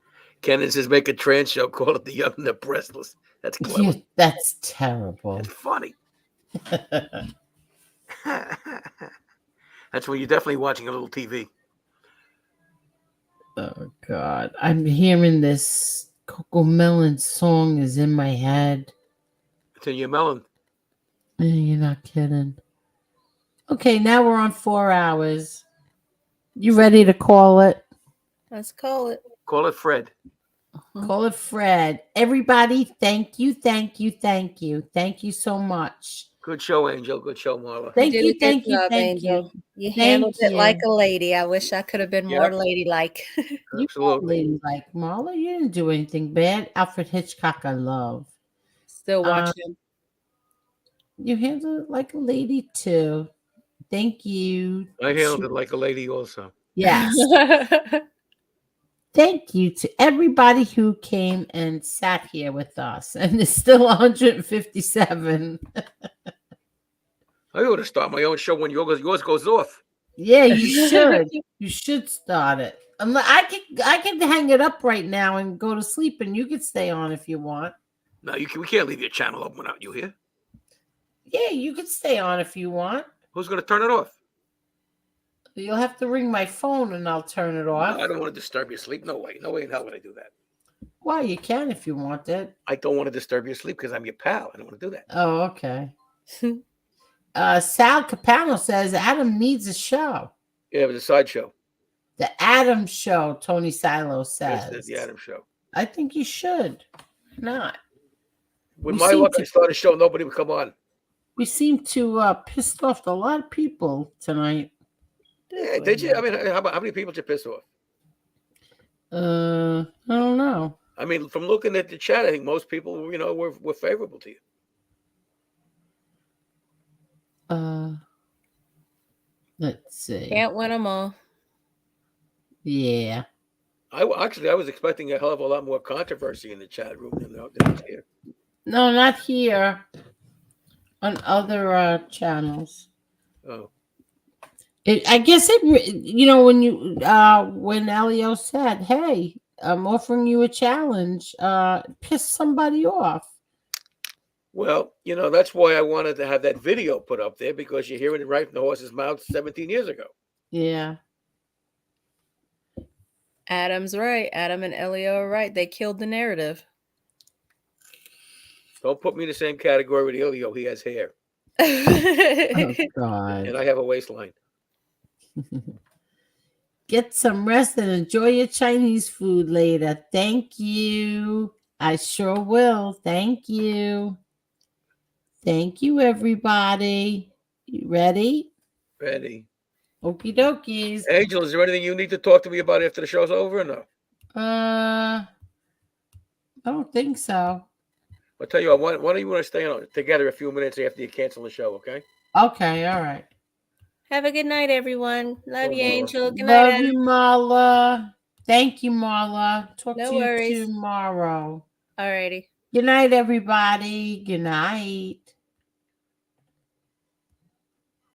Kenan says, make a trans show, call it The Young and the Breastless. That's clever. Yeah, that's terrible. That's funny. That's when you're definitely watching a little TV. Oh God, I'm hearing this Coco Melon song is in my head. It's in your melon. You're not kidding. Okay, now we're on 4 hours. You ready to call it? Let's call it. Call it Fred. Call it Fred. Everybody, thank you, thank you, thank you. Thank you so much. Good show, Angel. Good show, Marla. Thank did you, a good thank you, job, thank Angel. you. You handled Thank it like you. a lady. I wish I could have been more Yep. ladylike. You Absolutely. like Marla, you didn't do anything bad. Alfred Hitchcock, I love. Still watching. You handled it like a lady too. Thank you. I handled it like a lady also. Yes. Thank you to everybody who came and sat here with us. And there's still 157. I ought to start my own show when yours goes off. Yeah, you should. You should start it. I can hang it up right now and go to sleep, and you can stay on if you want. No, we can't leave your channel open without you here. Yeah, you can stay on if you want. Who's going to turn it off? You'll have to ring my phone and I'll turn it off. No, I don't want to disturb your sleep. No way. No way in hell would I do that. Well, you can if you want it. I don't want to disturb your sleep because I'm your pal. I don't want to do that. Oh, okay. Sal Capano says Adam needs a show. Yeah, it was a sideshow. The Adam Show, Tony Silo says. That's the Adam Show. I think you should. Not. With We my seem luck, to- I started a show. Nobody would come on. We seem to pissed off a lot of people tonight. Yeah, did you? I mean, how many people did you piss off? I don't know. I mean, from looking at the chat, I think most people, were favorable to you. Let's see. Can't win them all. Yeah. I was expecting a hell of a lot more controversy in the chat room than was here. No, not here. On other channels. Oh. I guess when Elio said, "Hey, I'm offering you a challenge," piss somebody off. Well, that's why I wanted to have that video put up there, because you're hearing it right from the horse's mouth 17 years ago. Yeah. Adam's right. Adam and Elio are right. They killed the narrative. Don't put me in the same category with Elio. He has hair. Oh, God. And I have a waistline. Get some rest and enjoy your Chinese food later. Thank you. I sure will. Thank you. Thank you, everybody. You ready? Ready. Okie dokies. Angel, is there anything you need to talk to me about after the show's over or no? I don't think so. I'll tell you what, why don't you want to stay on together a few minutes after you cancel the show, okay? Okay, all right. Have a good night, everyone. Love you, Angel. Good night, Love Adam. you, Marla. Thank you, Marla. Talk No to worries. you tomorrow. Alrighty. Good night, everybody. Good night.